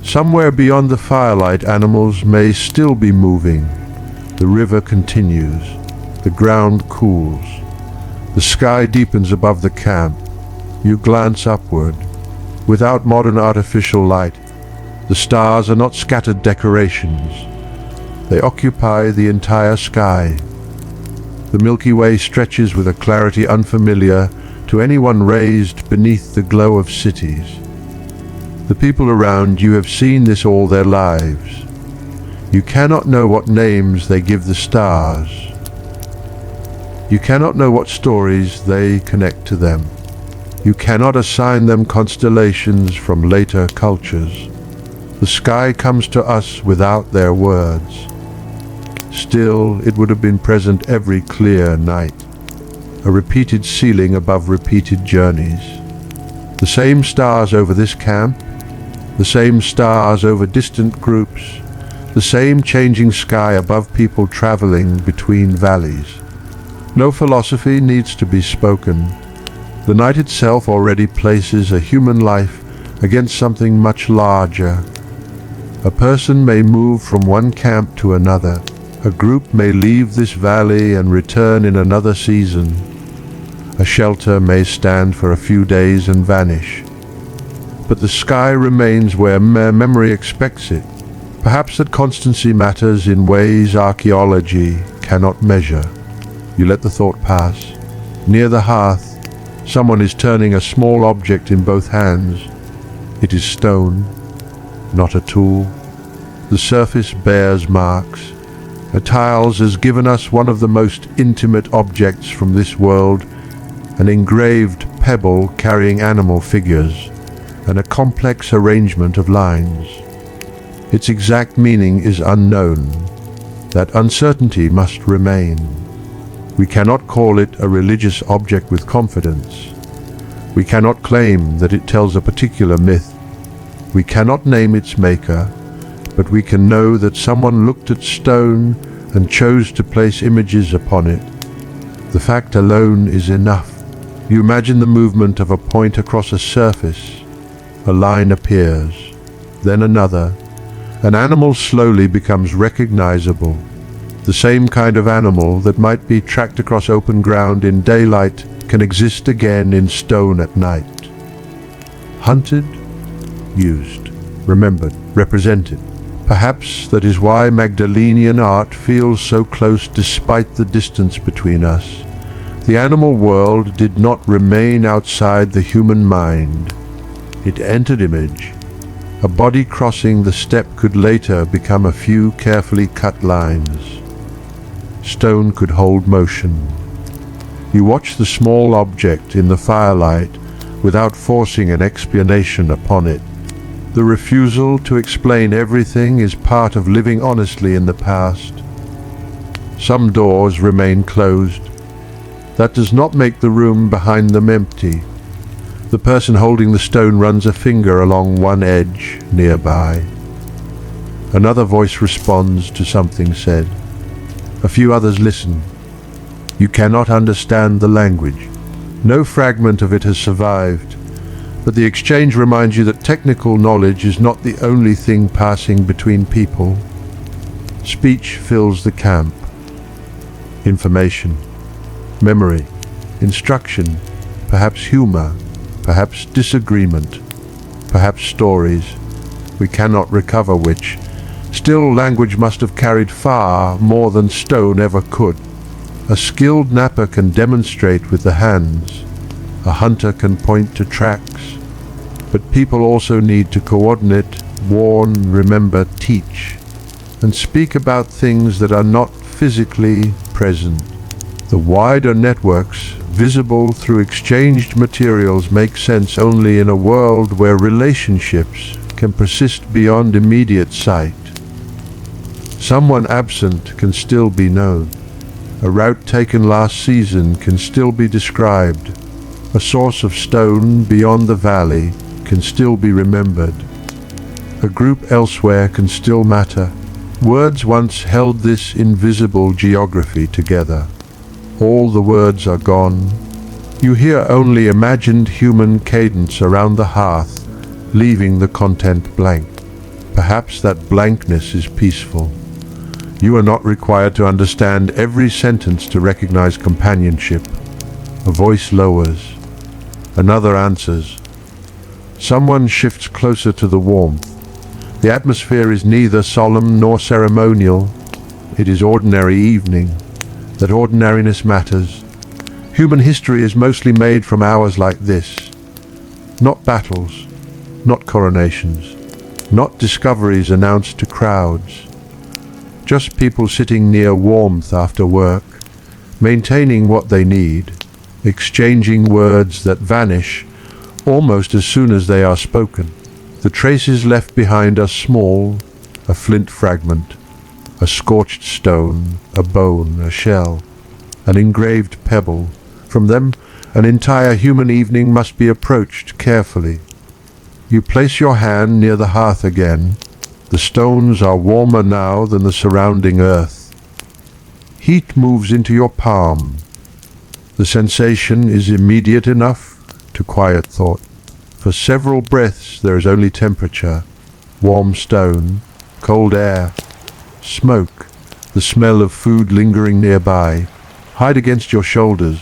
Somewhere beyond the firelight, animals may still be moving. The river continues. The ground cools. The sky deepens above the camp. You glance upward. Without modern artificial light, the stars are not scattered decorations. They occupy the entire sky. The Milky Way stretches with a clarity unfamiliar to anyone raised beneath the glow of cities. The people around you have seen this all their lives. You cannot know what names they give the stars. You cannot know what stories they connect to them. You cannot assign them constellations from later cultures. The sky comes to us without their words. Still, it would have been present every clear night. A repeated ceiling above repeated journeys. The same stars over this camp, the same stars over distant groups, the same changing sky above people traveling between valleys. No philosophy needs to be spoken. The night itself already places a human life against something much larger. A person may move from one camp to another. A group may leave this valley and return in another season. A shelter may stand for a few days and vanish. But the sky remains where memory expects it. Perhaps that constancy matters in ways archaeology cannot measure. You let the thought pass. Near the hearth, someone is turning a small object in both hands. It is stone, not a tool. The surface bears marks. Étiolles has given us one of the most intimate objects from this world, an engraved pebble carrying animal figures, and a complex arrangement of lines. Its exact meaning is unknown. That uncertainty must remain. We cannot call it a religious object with confidence. We cannot claim that it tells a particular myth. We cannot name its maker, but we can know that someone looked at stone and chose to place images upon it. The fact alone is enough. You imagine the movement of a point across a surface. A line appears, then another. An animal slowly becomes recognizable. The same kind of animal that might be tracked across open ground in daylight can exist again in stone at night. Hunted, used, remembered, represented. Perhaps that is why Magdalenian art feels so close despite the distance between us. The animal world did not remain outside the human mind. It entered image. A body crossing the step could later become a few carefully cut lines. Stone could hold motion. You watch the small object in the firelight without forcing an explanation upon it. The refusal to explain everything is part of living honestly in the past. Some doors remain closed. That does not make the room behind them empty. The person holding the stone runs a finger along one edge nearby. Another voice responds to something said. A few others listen. You cannot understand the language. No fragment of it has survived, but the exchange reminds you that technical knowledge is not the only thing passing between people. Speech fills the camp. Information, memory, instruction, perhaps humor, perhaps disagreement, perhaps stories. We cannot recover which. Still, language must have carried far more than stone ever could. A skilled napper can demonstrate with the hands. A hunter can point to tracks. But people also need to coordinate, warn, remember, teach, and speak about things that are not physically present. The wider networks, visible through exchanged materials, make sense only in a world where relationships can persist beyond immediate sight. Someone absent can still be known. A route taken last season can still be described. A source of stone beyond the valley can still be remembered. A group elsewhere can still matter. Words once held this invisible geography together. All the words are gone. You hear only imagined human cadence around the hearth, leaving the content blank. Perhaps that blankness is peaceful. You are not required to understand every sentence to recognize companionship. A voice lowers. Another answers. Someone shifts closer to the warmth. The atmosphere is neither solemn nor ceremonial. It is ordinary evening. That ordinariness matters. Human history is mostly made from hours like this. Not battles, not coronations, not discoveries announced to crowds. Just people sitting near warmth after work, maintaining what they need, exchanging words that vanish almost as soon as they are spoken. The traces left behind are small, a flint fragment, a scorched stone, a bone, a shell, an engraved pebble. From them, an entire human evening must be approached carefully. You place your hand near the hearth again. The stones are warmer now than the surrounding earth. Heat moves into your palm. The sensation is immediate enough to quiet thought. For several breaths there is only temperature, warm stone, cold air, smoke, the smell of food lingering nearby. Hide against your shoulders.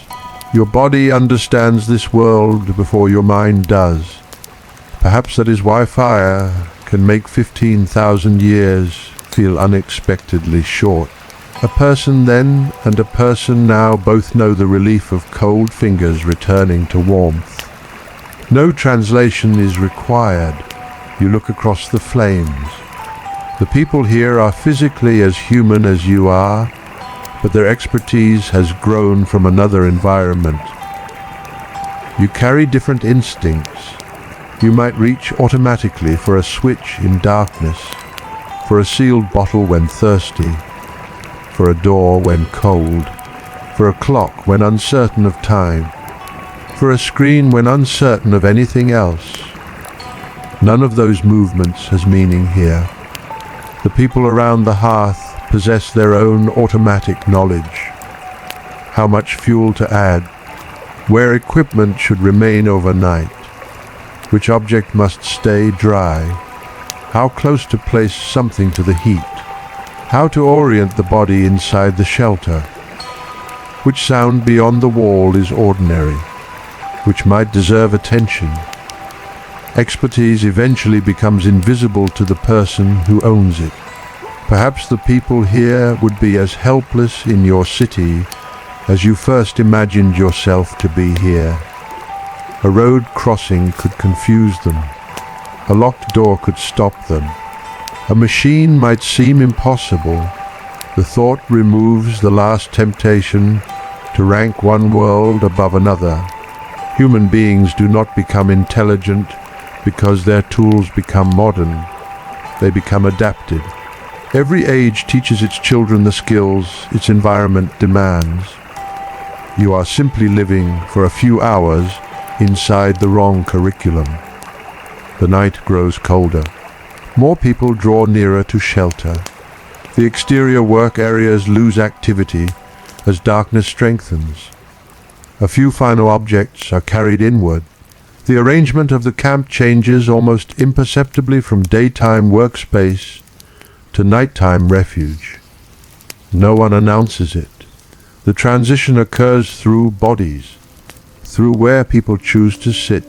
Your body understands this world before your mind does. Perhaps that is why fire can make 15,000 years feel unexpectedly short. A person then and a person now both know the relief of cold fingers returning to warmth. No translation is required. You look across the flames. The people here are physically as human as you are, but their expertise has grown from another environment. You carry different instincts. You might reach automatically for a switch in darkness, for a sealed bottle when thirsty, for a door when cold, for a clock when uncertain of time, for a screen when uncertain of anything else. None of those movements has meaning here. The people around the hearth possess their own automatic knowledge. How much fuel to add, where equipment should remain overnight, which object must stay dry, how close to place something to the heat, how to orient the body inside the shelter, which sound beyond the wall is ordinary, which might deserve attention. Expertise eventually becomes invisible to the person who owns it. Perhaps the people here would be as helpless in your city as you first imagined yourself to be here. A road crossing could confuse them. A locked door could stop them. A machine might seem impossible. The thought removes the last temptation to rank one world above another. Human beings do not become intelligent because their tools become modern. They become adapted. Every age teaches its children the skills its environment demands. You are simply living for a few hours inside the wrong curriculum. The night grows colder. More people draw nearer to shelter. The exterior work areas lose activity as darkness strengthens. A few final objects are carried inward. The arrangement of the camp changes almost imperceptibly from daytime workspace to nighttime refuge. No one announces it. The transition occurs through bodies, through where people choose to sit,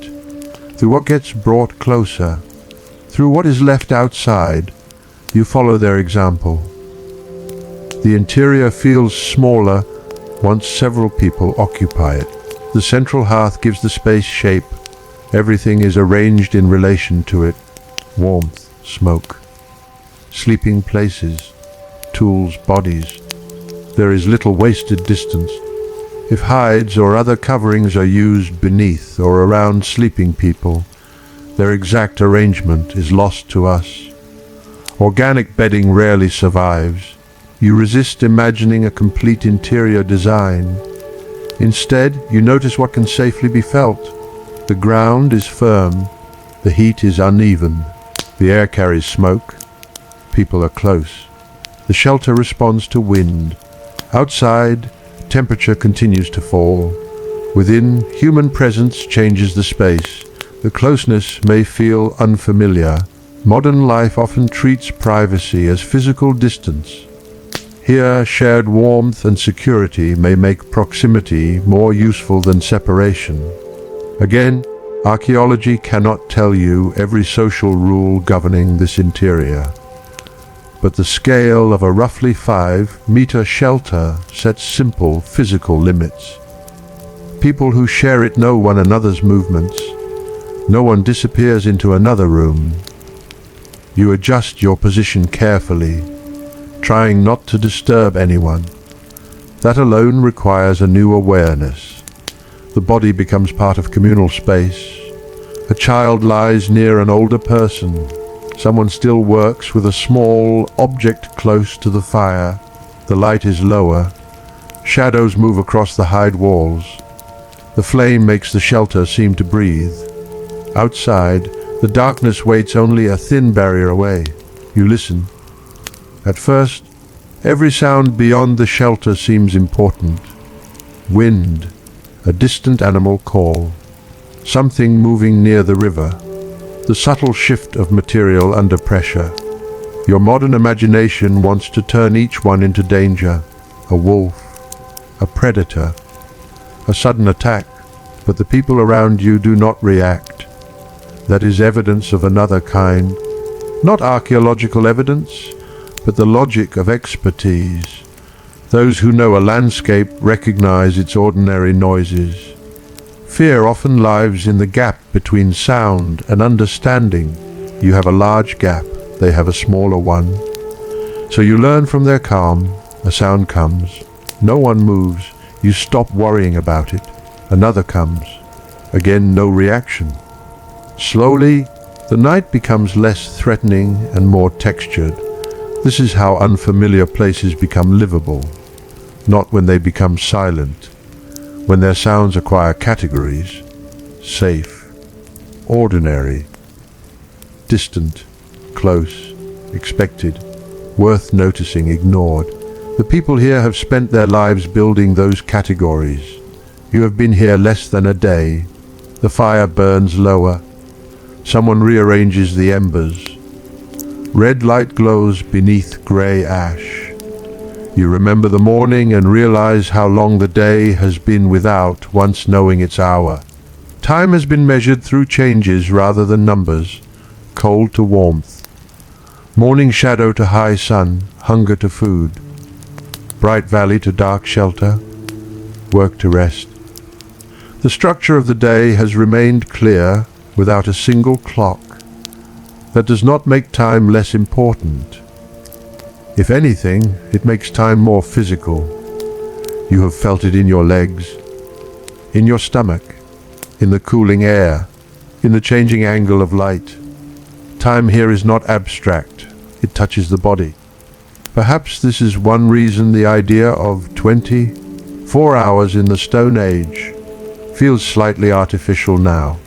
through what gets brought closer, through what is left outside. You follow their example. The interior feels smaller once several people occupy it. The central hearth gives the space shape. Everything is arranged in relation to it. Warmth, smoke, sleeping places, tools, bodies. There is little wasted distance. If hides or other coverings are used beneath or around sleeping people, their exact arrangement is lost to us. Organic bedding rarely survives. You resist imagining a complete interior design. Instead, you notice what can safely be felt. The ground is firm, the heat is uneven, the air carries smoke, people are close. The shelter responds to wind. Outside, temperature continues to fall. Within, human presence changes the space. The closeness may feel unfamiliar. Modern life often treats privacy as physical distance. Here, shared warmth and security may make proximity more useful than separation. Again, archaeology cannot tell you every social rule governing this interior. But the scale of a roughly 5-meter shelter sets simple physical limits. People who share it know one another's movements. No one disappears into another room. You adjust your position carefully, trying not to disturb anyone. That alone requires a new awareness. The body becomes part of communal space. A child lies near an older person. Someone still works with a small object close to the fire. The light is lower. Shadows move across the hide walls. The flame makes the shelter seem to breathe. Outside, the darkness waits only a thin barrier away. You listen. At first, every sound beyond the shelter seems important. Wind, a distant animal call, something moving near the river, the subtle shift of material under pressure. Your modern imagination wants to turn each one into danger, a wolf, a predator, a sudden attack, but the people around you do not react. That is evidence of another kind, not archaeological evidence, but the logic of expertise. Those who know a landscape recognize its ordinary noises. Fear often lives in the gap between sound and understanding. You have a large gap. they have a smaller one. So you learn from their calm. A sound comes. No one moves. You stop worrying about it. Another comes. Again, no reaction. Slowly, the night becomes less threatening and more textured. This is how unfamiliar places become livable, not when they become silent, when their sounds acquire categories: safe, ordinary, distant, close, expected, worth noticing, ignored. The people here have spent their lives building those categories. You have been here less than a day. The fire burns lower. Someone rearranges the embers. Red light glows beneath grey ash. You remember the morning and realize how long the day has been without once knowing its hour. Time has been measured through changes rather than numbers, cold to warmth, morning shadow to high sun, hunger to food, bright valley to dark shelter, work to rest. The structure of the day has remained clear without a single clock. That does not make time less important. If anything, it makes time more physical. You have felt it in your legs, in your stomach, in the cooling air, in the changing angle of light. Time here is not abstract. It touches the body. Perhaps this is one reason the idea of 24 hours in the Stone Age feels slightly artificial now.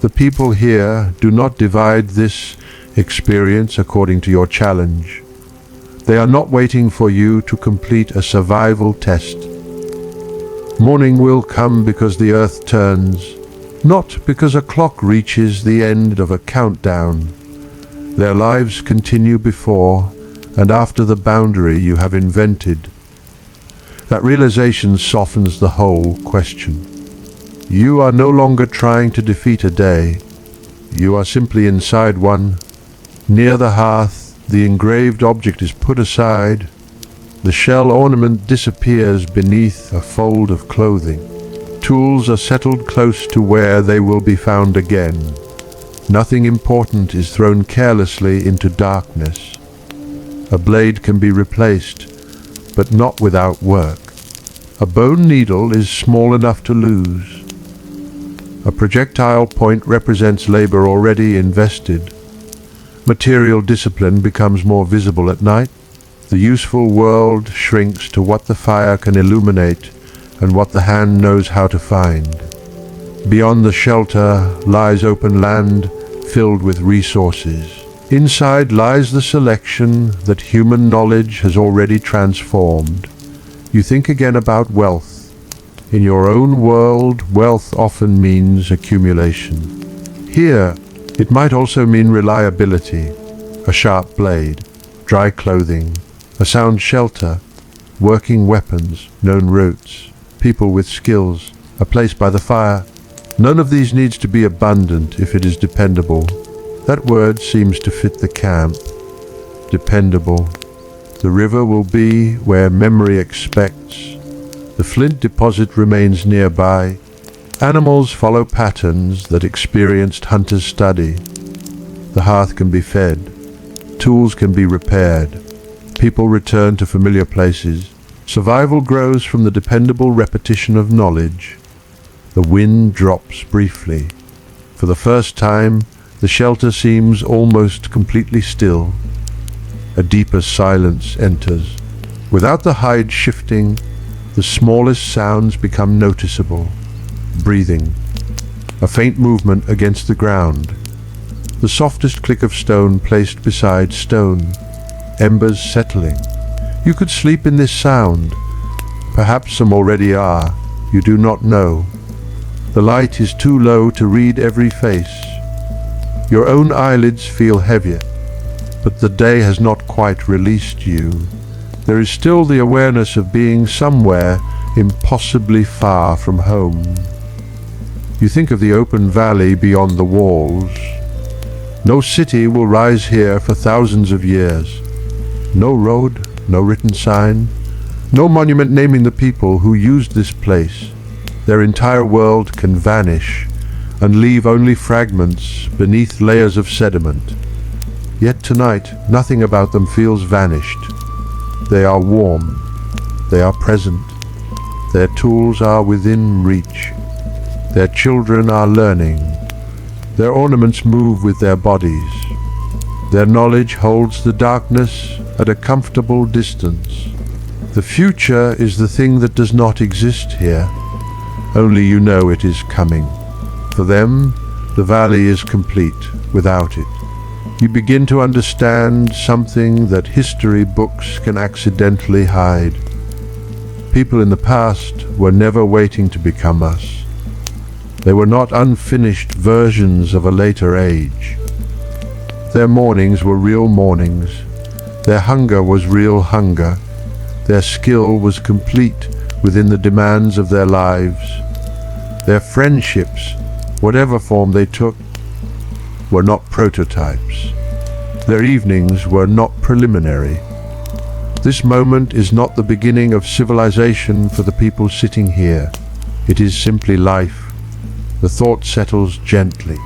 The people here do not divide this experience according to your challenge. They are not waiting for you to complete a survival test. Morning will come because the earth turns, not because a clock reaches the end of a countdown. Their lives continue before and after the boundary you have invented. That realization softens the whole question. You are no longer trying to defeat a day. You are simply inside one. Near the hearth, the engraved object is put aside. The shell ornament disappears beneath a fold of clothing. Tools are settled close to where they will be found again. Nothing important is thrown carelessly into darkness. A blade can be replaced, but not without work. A bone needle is small enough to lose. A projectile point represents labor already invested. Material discipline becomes more visible at night. The useful world shrinks to what the fire can illuminate and what the hand knows how to find. Beyond the shelter lies open land filled with resources. Inside lies the selection that human knowledge has already transformed. You think again about wealth. In your own world, wealth often means accumulation. Here, it might also mean reliability, a sharp blade, dry clothing, a sound shelter, working weapons, known routes, people with skills, a place by the fire. None of these needs to be abundant if it is dependable. That word seems to fit the camp. Dependable. The river will be where memory expects. The flint deposit remains nearby. Animals follow patterns that experienced hunters study. The hearth can be fed. Tools can be repaired. People return to familiar places. Survival grows from the dependable repetition of knowledge. The wind drops briefly. For the first time, the shelter seems almost completely still. A deeper silence enters. Without the hide shifting, the smallest sounds become noticeable. Breathing. A faint movement against the ground. The softest click of stone placed beside stone. Embers settling. You could sleep in this sound. Perhaps some already are. You do not know. The light is too low to read every face. Your own eyelids feel heavier, but the day has not quite released you. There is still the awareness of being somewhere impossibly far from home. You think of the open valley beyond the walls. No city will rise here for thousands of years. No road, no written sign, no monument naming the people who used this place. Their entire world can vanish and leave only fragments beneath layers of sediment. Yet tonight, nothing about them feels vanished. They are warm. They are present. Their tools are within reach. Their children are learning. Their ornaments move with their bodies. Their knowledge holds the darkness at a comfortable distance. The future is the thing that does not exist here. Only you know it is coming. For them, the valley is complete without it. You begin to understand something that history books can accidentally hide. People in the past were never waiting to become us. They were not unfinished versions of a later age. Their mornings were real mornings. Their hunger was real hunger. Their skill was complete within the demands of their lives. Their friendships, whatever form they took, were not prototypes. Their evenings were not preliminary. This moment is not the beginning of civilization for the people sitting here. It is simply life. The thought settles gently.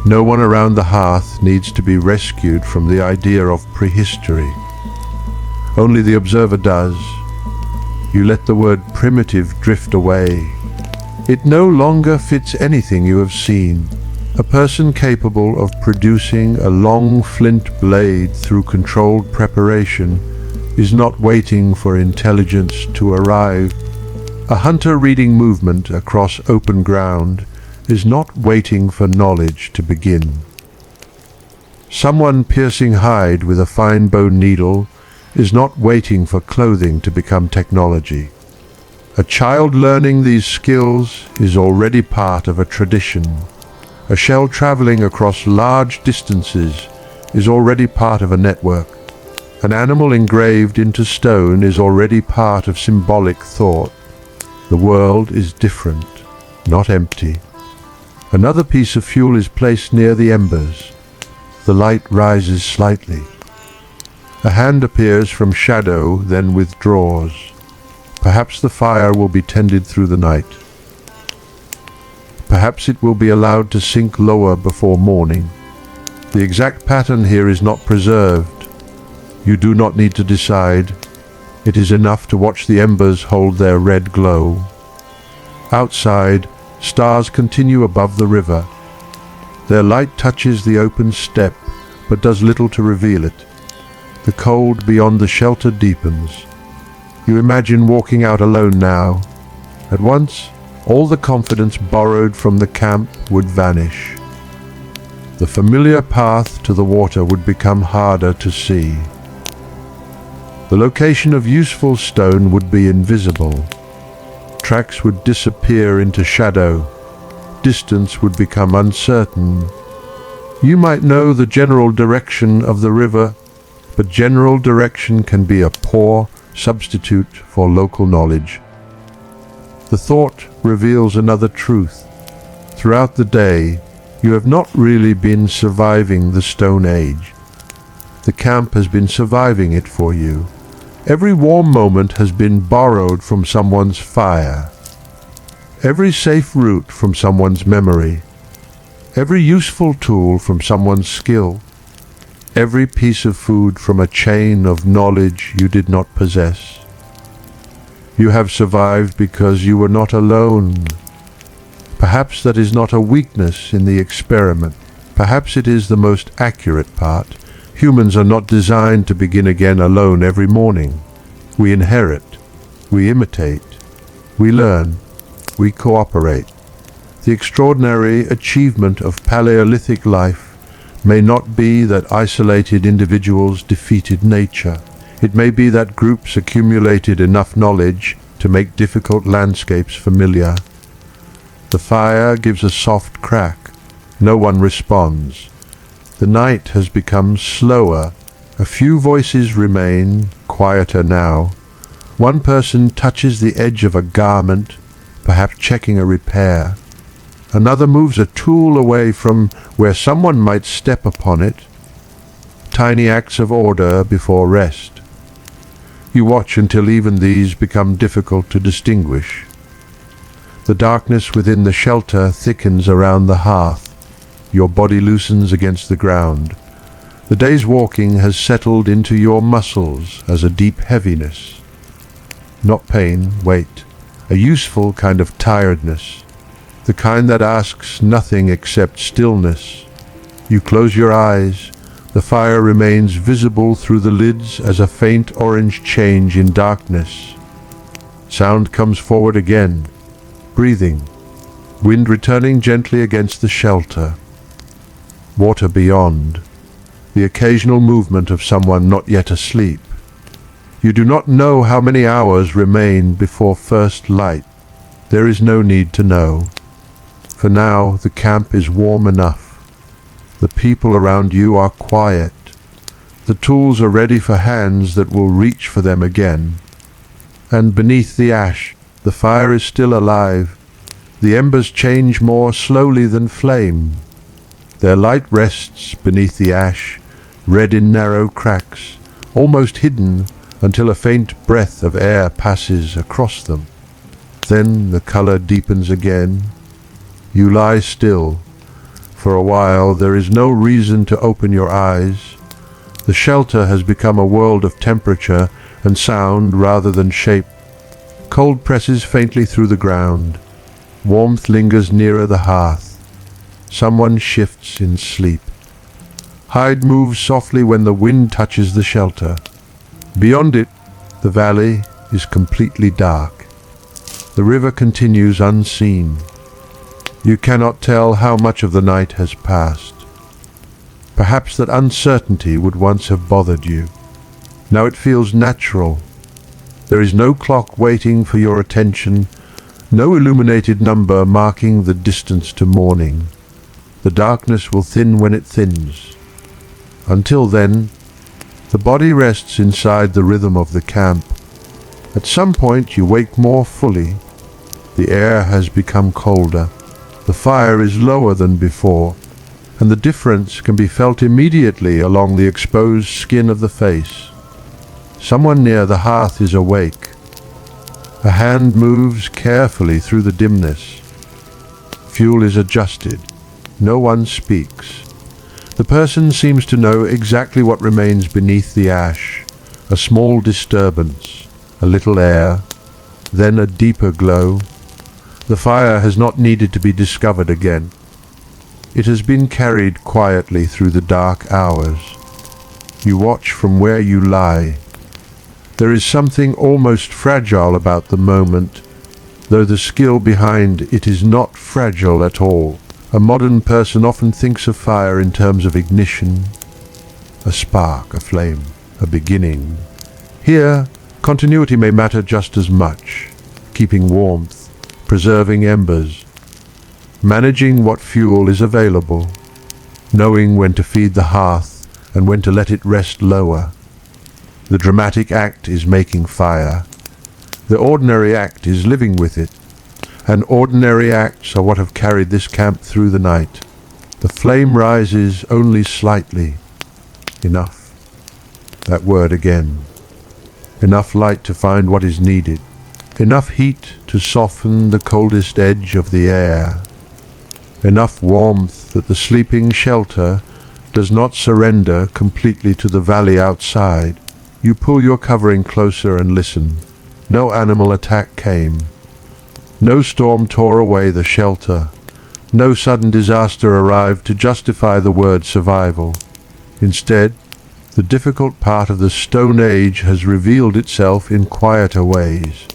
No one around the hearth needs to be rescued from the idea of prehistory. Only the observer does. You let the word primitive drift away. It no longer fits anything you have seen. A person capable of producing a long flint blade through controlled preparation is not waiting for intelligence to arrive. A hunter reading movement across open ground is not waiting for knowledge to begin. Someone piercing hide with a fine bone needle is not waiting for clothing to become technology. A child learning these skills is already part of a tradition. A shell traveling across large distances is already part of a network. An animal engraved into stone is already part of symbolic thought. The world is different, not empty. Another piece of fuel is placed near the embers. The light rises slightly. A hand appears from shadow, then withdraws. Perhaps the fire will be tended through the night. Perhaps it will be allowed to sink lower before morning. The exact pattern here is not preserved. You do not need to decide. It is enough to watch the embers hold their red glow. Outside, stars continue above the river. Their light touches the open steppe, but does little to reveal it. The cold beyond the shelter deepens. You imagine walking out alone now. At once, all the confidence borrowed from the camp would vanish. The familiar path to the water would become harder to see. The location of useful stone would be invisible. Tracks would disappear into shadow. Distance would become uncertain. You might know the general direction of the river, but general direction can be a poor substitute for local knowledge. The thought reveals another truth. Throughout the day, you have not really been surviving the Stone Age. The camp has been surviving it for you. Every warm moment has been borrowed from someone's fire. Every safe route from someone's memory. Every useful tool from someone's skill. Every piece of food from a chain of knowledge you did not possess. You have survived because you were not alone. Perhaps that is not a weakness in the experiment. Perhaps it is the most accurate part. Humans are not designed to begin again alone every morning. We inherit, we imitate, we learn, we cooperate. The extraordinary achievement of Paleolithic life may not be that isolated individuals defeated nature. It may be that groups accumulated enough knowledge to make difficult landscapes familiar. The fire gives a soft crack. No one responds. The night has become slower. A few voices remain, quieter now. One person touches the edge of a garment, perhaps checking a repair. Another moves a tool away from where someone might step upon it. Tiny acts of order before rest. You watch until even these become difficult to distinguish. The darkness within the shelter thickens around the hearth. Your body loosens against the ground. The day's walking has settled into your muscles as a deep heaviness. Not pain, wait, a useful kind of tiredness, the kind that asks nothing except stillness. You close your eyes, the fire remains visible through the lids as a faint orange change in darkness. Sound comes forward again, breathing, wind returning gently against the shelter. Water beyond, the occasional movement of someone not yet asleep. You do not know how many hours remain before first light. There is no need to know. For now, the camp is warm enough. The people around you are quiet. The tools are ready for hands that will reach for them again. And beneath the ash, the fire is still alive. The embers change more slowly than flame. Their light rests beneath the ash, red in narrow cracks, almost hidden until a faint breath of air passes across them. Then the color deepens again. You lie still. For a while there is no reason to open your eyes. The shelter has become a world of temperature and sound rather than shape. Cold presses faintly through the ground. Warmth lingers nearer the hearth. Someone shifts in sleep. Hide moves softly when the wind touches the shelter. Beyond it, the valley is completely dark. The river continues unseen. You cannot tell how much of the night has passed. Perhaps that uncertainty would once have bothered you. Now it feels natural. There is no clock waiting for your attention, no illuminated number marking the distance to morning. The darkness will thin when it thins. Until then, the body rests inside the rhythm of the camp. At some point you wake more fully. The air has become colder. The fire is lower than before, and the difference can be felt immediately along the exposed skin of the face. Someone near the hearth is awake. A hand moves carefully through the dimness. Fuel is adjusted. No one speaks. The person seems to know exactly what remains beneath the ash. A small disturbance, a little air, then a deeper glow. The fire has not needed to be discovered again. It has been carried quietly through the dark hours. You watch from where you lie. There is something almost fragile about the moment, though the skill behind it is not fragile at all. A modern person often thinks of fire in terms of ignition, a spark, a flame, a beginning. Here, continuity may matter just as much, keeping warmth, preserving embers, managing what fuel is available, knowing when to feed the hearth and when to let it rest lower. The dramatic act is making fire. The ordinary act is living with it. And ordinary acts are what have carried this camp through the night. The flame rises only slightly. Enough. That word again. Enough light to find what is needed. Enough heat to soften the coldest edge of the air. Enough warmth that the sleeping shelter does not surrender completely to the valley outside. You pull your covering closer and listen. No animal attack came. No storm tore away the shelter. No sudden disaster arrived to justify the word survival. Instead, the difficult part of the Stone Age has revealed itself in quieter ways.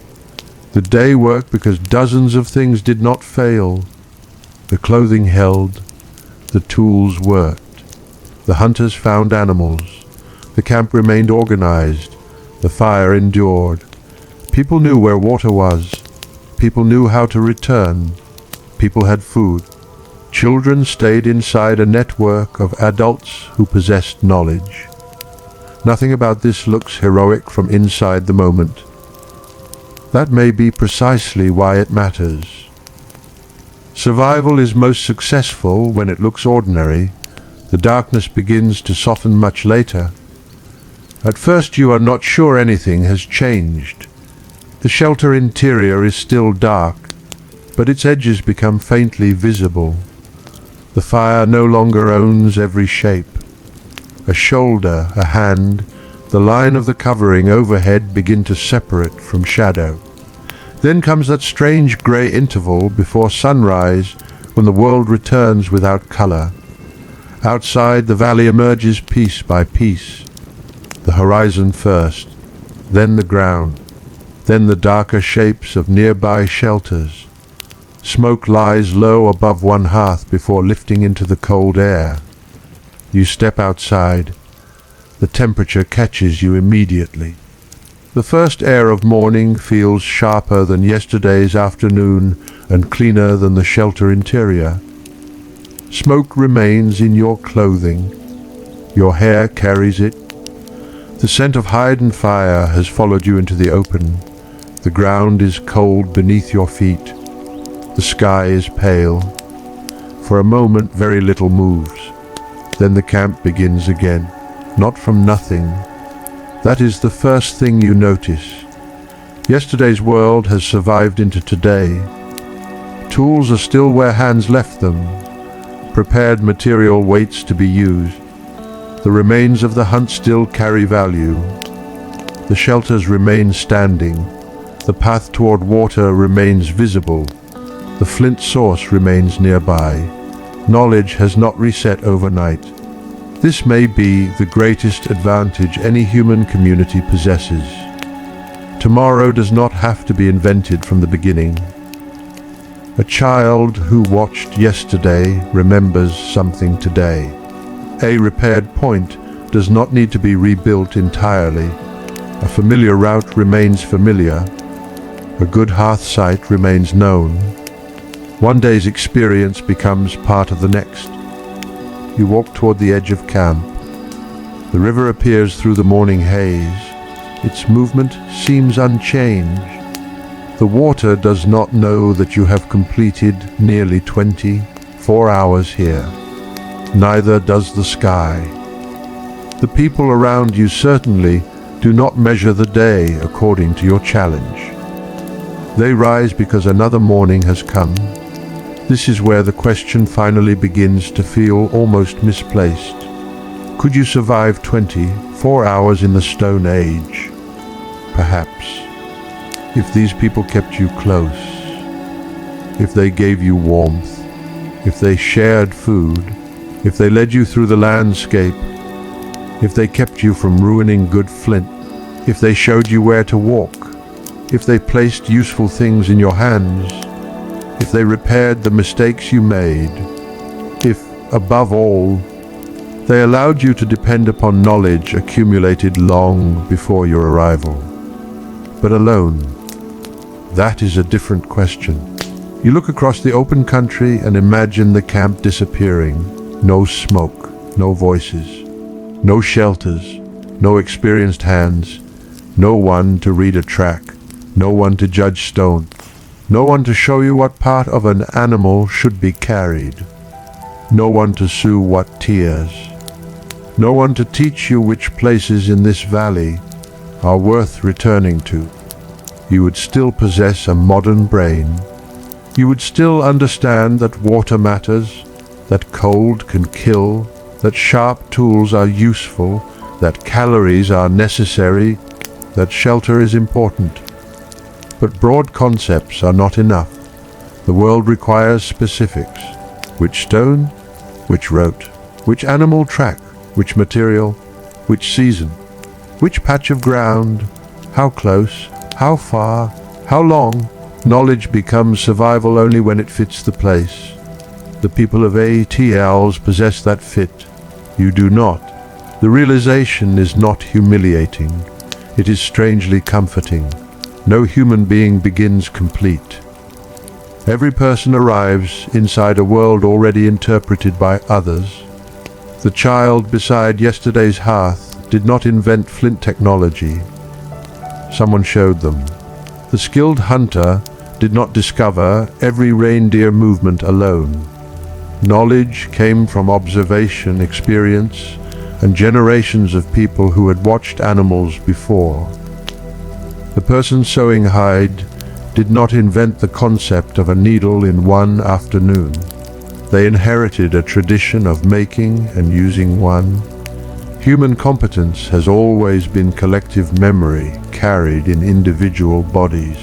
The day worked because dozens of things did not fail. The clothing held. The tools worked. The hunters found animals. The camp remained organized. The fire endured. People knew where water was. People knew how to return. People had food. Children stayed inside a network of adults who possessed knowledge. Nothing about this looks heroic from inside the moment. That may be precisely why it matters. Survival is most successful when it looks ordinary. The darkness begins to soften much later. At first you are not sure anything has changed. The shelter interior is still dark, but its edges become faintly visible. The fire no longer owns every shape. a shoulder, a hand, the line of the covering overhead begin to separate from shadow. Then comes that strange grey interval before sunrise when the world returns without colour. Outside, the valley emerges piece by piece. The horizon first, then the ground, then the darker shapes of nearby shelters. Smoke lies low above one hearth before lifting into the cold air. You step outside. The temperature catches you immediately. The first air of morning feels sharper than yesterday's afternoon and cleaner than the shelter interior. Smoke remains in your clothing. Your hair carries it. The scent of hide and fire has followed you into the open. The ground is cold beneath your feet. The sky is pale. For a moment very little moves. Then the camp begins again, not from nothing. That is the first thing you notice. Yesterday's world has survived into today. Tools are still where hands left them. Prepared material waits to be used. The remains of the hunt still carry value. The shelters remain standing. The path toward water remains visible. The flint source remains nearby. Knowledge has not reset overnight. This may be the greatest advantage any human community possesses. Tomorrow does not have to be invented from the beginning. A child who watched yesterday remembers something today. A repaired point does not need to be rebuilt entirely. A familiar route remains familiar. A good hearth site remains known. One day's experience becomes part of the next. You walk toward the edge of camp. The river appears through the morning haze. Its movement seems unchanged. The water does not know that you have completed nearly 24 hours here. Neither does the sky. The people around you certainly do not measure the day according to your challenge. They rise because another morning has come. This is where the question finally begins to feel almost misplaced. Could you survive 24 hours in the Stone Age? Perhaps. If these people kept you close, if they gave you warmth, if they shared food, if they led you through the landscape, if they kept you from ruining good flint, if they showed you where to walk, if they placed useful things in your hands, if they repaired the mistakes you made, if, above all, they allowed you to depend upon knowledge accumulated long before your arrival. But alone, that is a different question. You look across the open country and imagine the camp disappearing. No smoke, no voices, no shelters, no experienced hands, no one to read a track, no one to judge stone, no one to show you what part of an animal should be carried, no one to sew what tears, no one to teach you which places in this valley are worth returning to. You would still possess a modern brain. You would still understand that water matters, that cold can kill, that sharp tools are useful, that calories are necessary, that shelter is important. But broad concepts are not enough. The world requires specifics. Which stone? Which rote? Which animal track? Which material? Which season? Which patch of ground? How close? How far? How long? Knowledge becomes survival only when it fits the place. The people of Étiolles possess that fit. You do not. The realization is not humiliating. It is strangely comforting. No human being begins complete. Every person arrives inside a world already interpreted by others. The child beside yesterday's hearth did not invent flint technology. Someone showed them. The skilled hunter did not discover every reindeer movement alone. Knowledge came from observation, experience, and generations of people who had watched animals before. The person sewing hide did not invent the concept of a needle in one afternoon. They inherited a tradition of making and using one. Human competence has always been collective memory carried in individual bodies.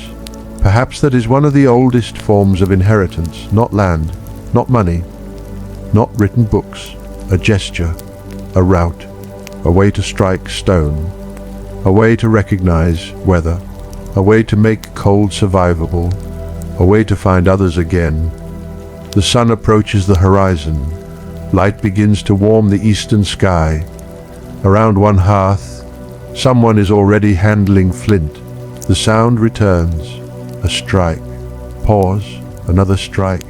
Perhaps that is one of the oldest forms of inheritance, not land, not money, not written books, a gesture, a route, a way to strike stone, a way to recognize weather, a way to make cold survivable, a way to find others again. The sun approaches the horizon. Light begins to warm the eastern sky. Around one hearth, someone is already handling flint. The sound returns. A strike. Pause. Another strike.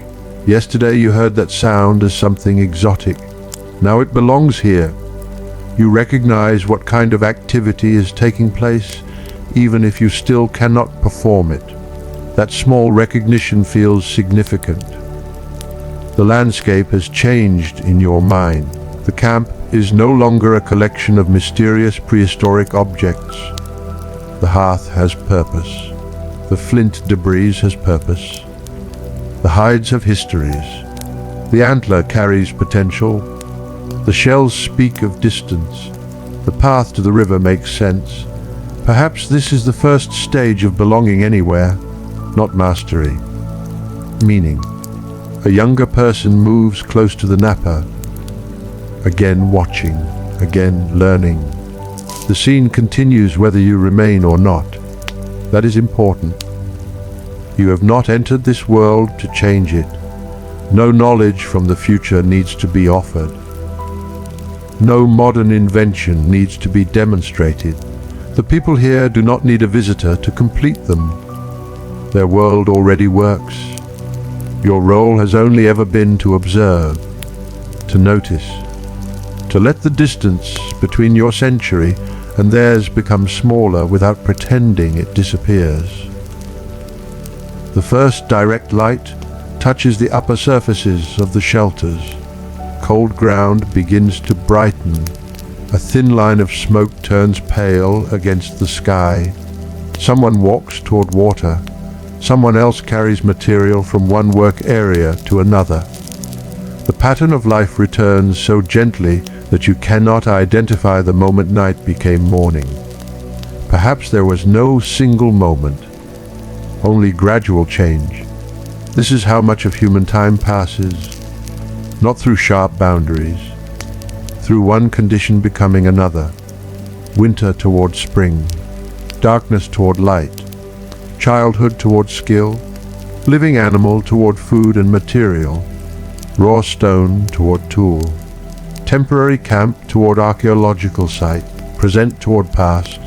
Yesterday you heard that sound as something exotic. Now it belongs here. You recognize what kind of activity is taking place, even if you still cannot perform it. That small recognition feels significant. The landscape has changed in your mind. The camp is no longer a collection of mysterious prehistoric objects. The hearth has purpose. The flint debris has purpose. The hides have histories. The antler carries potential. The shells speak of distance. The path to the river makes sense. Perhaps this is the first stage of belonging anywhere, not mastery. Meaning. A younger person moves close to the napper, again watching, again learning. The scene continues whether you remain or not. That is important. You have not entered this world to change it. No knowledge from the future needs to be offered. No modern invention needs to be demonstrated. The people here do not need a visitor to complete them. Their world already works. Your role has only ever been to observe, to notice, to let the distance between your century and theirs become smaller without pretending it disappears. The first direct light touches the upper surfaces of the shelters. Cold ground begins to brighten. A thin line of smoke turns pale against the sky. Someone walks toward water. Someone else carries material from one work area to another. The pattern of life returns so gently that you cannot identify the moment night became morning. Perhaps there was no single moment, only gradual change. This is how much of human time passes, not through sharp boundaries, through one condition becoming another. Winter toward spring, darkness toward light, childhood toward skill, living animal toward food and material, raw stone toward tool, temporary camp toward archaeological site, present toward past.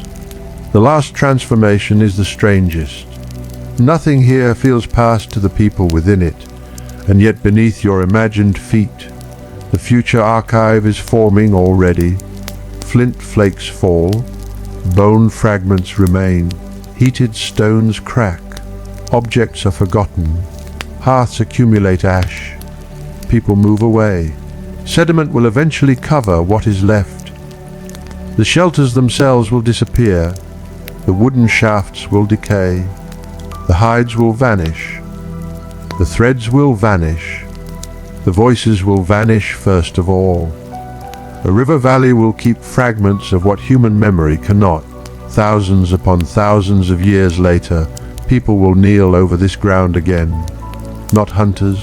The last transformation is the strangest. Nothing here feels past to the people within it, and yet beneath your imagined feet, the future archive is forming already. Flint flakes fall, bone fragments remain, heated stones crack, objects are forgotten, hearths accumulate ash, people move away. Sediment will eventually cover what is left. The shelters themselves will disappear, the wooden shafts will decay, the hides will vanish, the threads will vanish, the voices will vanish first of all. A river valley will keep fragments of what human memory cannot. Thousands upon thousands of years later, people will kneel over this ground again. Not hunters,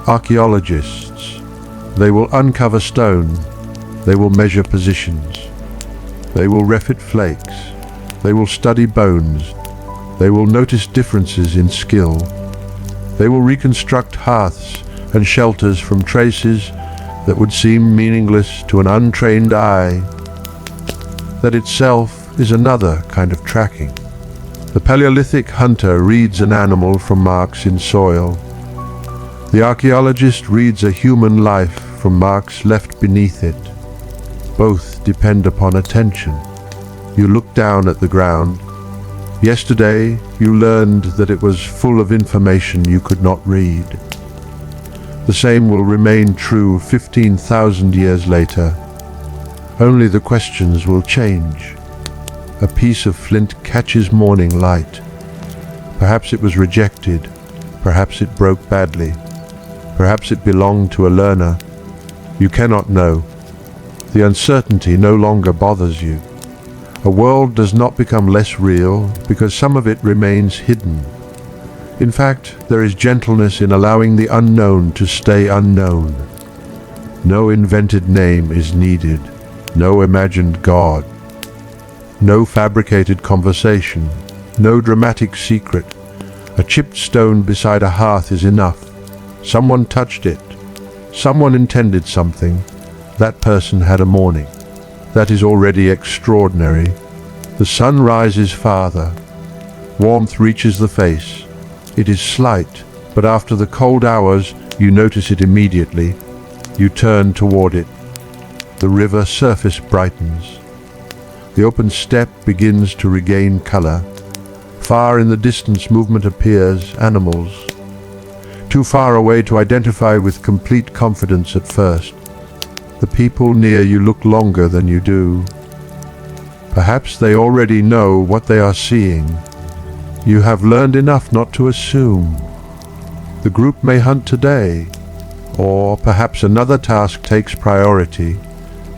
archaeologists. They will uncover stone. They will measure positions. They will refit flakes. They will study bones. They will notice differences in skill. They will reconstruct hearths and shelters from traces that would seem meaningless to an untrained eye. That itself is another kind of tracking. The Paleolithic hunter reads an animal from marks in soil. The archaeologist reads a human life from marks left beneath it. Both depend upon attention. You look down at the ground. Yesterday you learned that it was full of information you could not read. The same will remain true 15,000 years later. Only the questions will change. A piece of flint catches morning light. Perhaps it was rejected. Perhaps it broke badly. Perhaps it belonged to a learner. You cannot know. The uncertainty no longer bothers you. A world does not become less real because some of it remains hidden. In fact, there is gentleness in allowing the unknown to stay unknown. No invented name is needed, no imagined God, no fabricated conversation, no dramatic secret. A chipped stone beside a hearth is enough. Someone touched it. Someone intended something. That person had a morning. That is already extraordinary. The sun rises farther. Warmth reaches the face. It is slight, but after the cold hours you notice it immediately. You turn toward it. The river surface brightens. The open steppe begins to regain color. Far in the distance movement appears, animals. Too far away to identify with complete confidence at first. The people near you look longer than you do. Perhaps they already know what they are seeing. You have learned enough not to assume. The group may hunt today, or perhaps another task takes priority.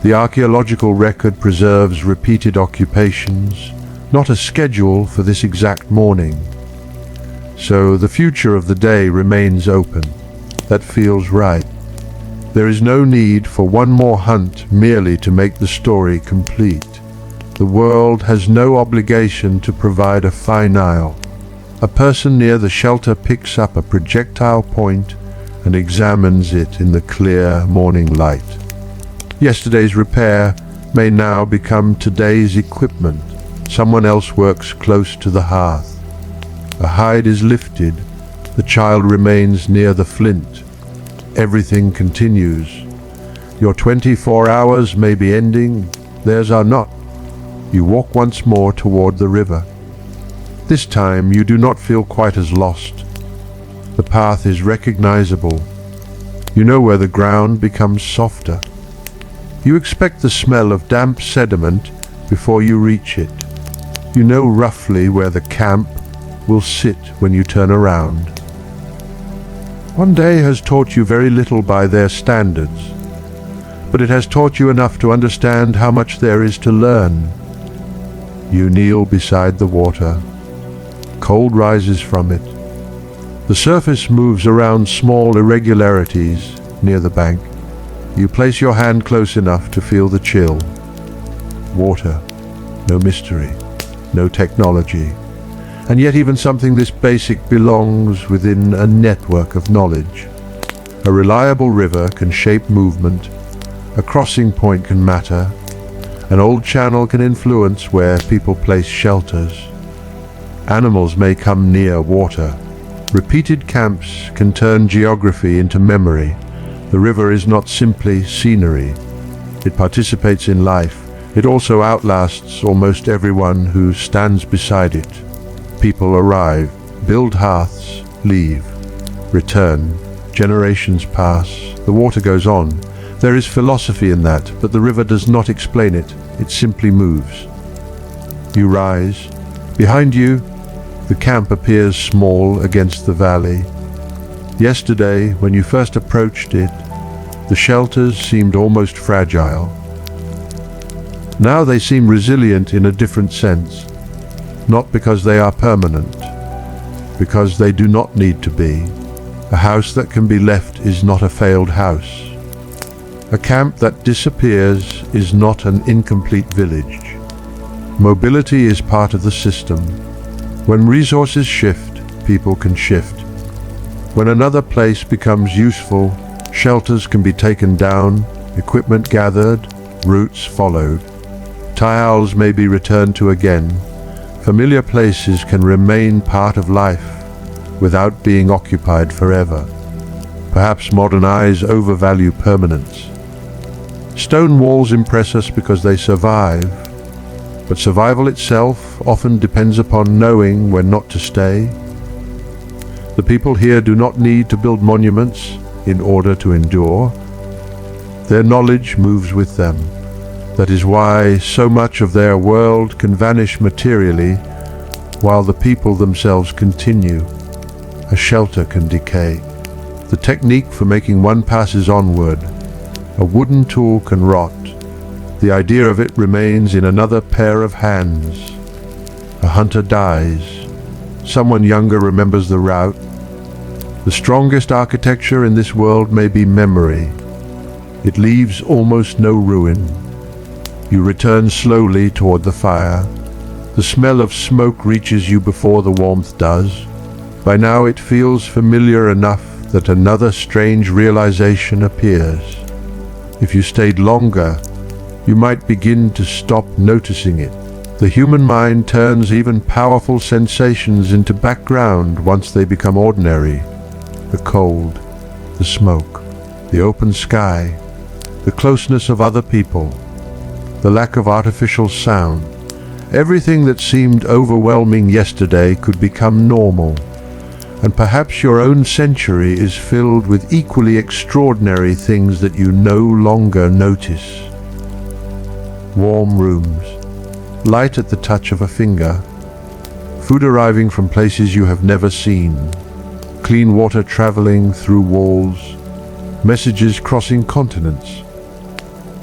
The archaeological record preserves repeated occupations, not a schedule for this exact morning. So the future of the day remains open. That feels right. There is no need for one more hunt merely to make the story complete. The world has no obligation to provide a finale. A person near the shelter picks up a projectile point and examines it in the clear morning light. Yesterday's repair may now become today's equipment. Someone else works close to the hearth. A hide is lifted. The child remains near the flint. Everything continues. Your 24 hours may be ending, theirs are not. You walk once more toward the river. This time you do not feel quite as lost. The path is recognizable. You know where the ground becomes softer. You expect the smell of damp sediment before you reach it. You know roughly where the camp will sit when you turn around. One day has taught you very little by their standards, but it has taught you enough to understand how much there is to learn. You kneel beside the water. Cold rises from it. The surface moves around small irregularities near the bank. You place your hand close enough to feel the chill. Water, no mystery, no technology. And yet even something this basic belongs within a network of knowledge. A reliable river can shape movement. A crossing point can matter. An old channel can influence where people place shelters. Animals may come near water. Repeated camps can turn geography into memory. The river is not simply scenery. It participates in life. It also outlasts almost everyone who stands beside it. People arrive, build hearths, leave, return. Generations pass. The water goes on. There is philosophy in that, but the river does not explain it. It simply moves. You rise. Behind you, the camp appears small against the valley. Yesterday, when you first approached it, the shelters seemed almost fragile. Now they seem resilient in a different sense. Not because they are permanent, because they do not need to be. A house that can be left is not a failed house. A camp that disappears is not an incomplete village. Mobility is part of the system. When resources shift, people can shift. When another place becomes useful, shelters can be taken down, equipment gathered, routes followed. Tiles may be returned to again. Familiar places can remain part of life without being occupied forever. Perhaps modern eyes overvalue permanence. Stone walls impress us because they survive, but survival itself often depends upon knowing when not to stay. The people here do not need to build monuments in order to endure. Their knowledge moves with them. That is why so much of their world can vanish materially, while the people themselves continue. A shelter can decay. The technique for making one passes onward. A wooden tool can rot. The idea of it remains in another pair of hands. A hunter dies. Someone younger remembers the route. The strongest architecture in this world may be memory. It leaves almost no ruin. You return slowly toward the fire. The smell of smoke reaches you before the warmth does. By now it feels familiar enough that another strange realization appears. If you stayed longer, you might begin to stop noticing it. The human mind turns even powerful sensations into background once they become ordinary. The cold, the smoke, the open sky, the closeness of other people, the lack of artificial sound. Everything that seemed overwhelming yesterday could become normal. And perhaps your own century is filled with equally extraordinary things that you no longer notice. Warm rooms, light at the touch of a finger, food arriving from places you have never seen, clean water traveling through walls, messages crossing continents,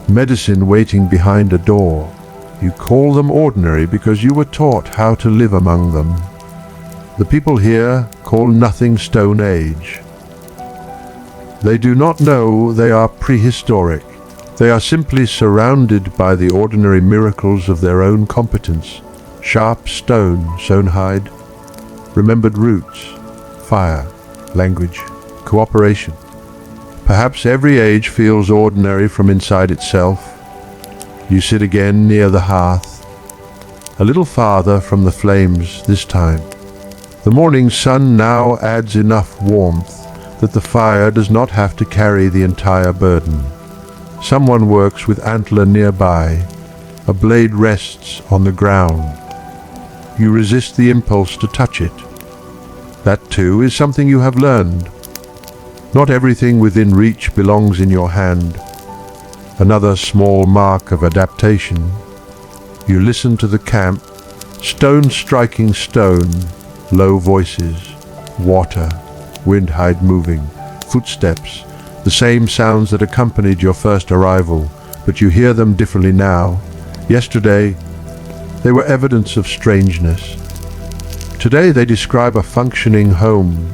medicine waiting behind a door. You call them ordinary because you were taught how to live among them. The people here call nothing Stone Age. They do not know they are prehistoric. They are simply surrounded by the ordinary miracles of their own competence. Sharp stone sewn hide, remembered roots, fire, language, cooperation. Perhaps every age feels ordinary from inside itself. You sit again near the hearth, a little farther from the flames this time. The morning sun now adds enough warmth that the fire does not have to carry the entire burden. Someone works with antler nearby. A blade rests on the ground. You resist the impulse to touch it. That too is something you have learned. Not everything within reach belongs in your hand. Another small mark of adaptation. You listen to the camp, stone striking stone, low voices, water, wind hide moving, footsteps, the same sounds that accompanied your first arrival, but you hear them differently now. Yesterday, they were evidence of strangeness. Today they describe a functioning home.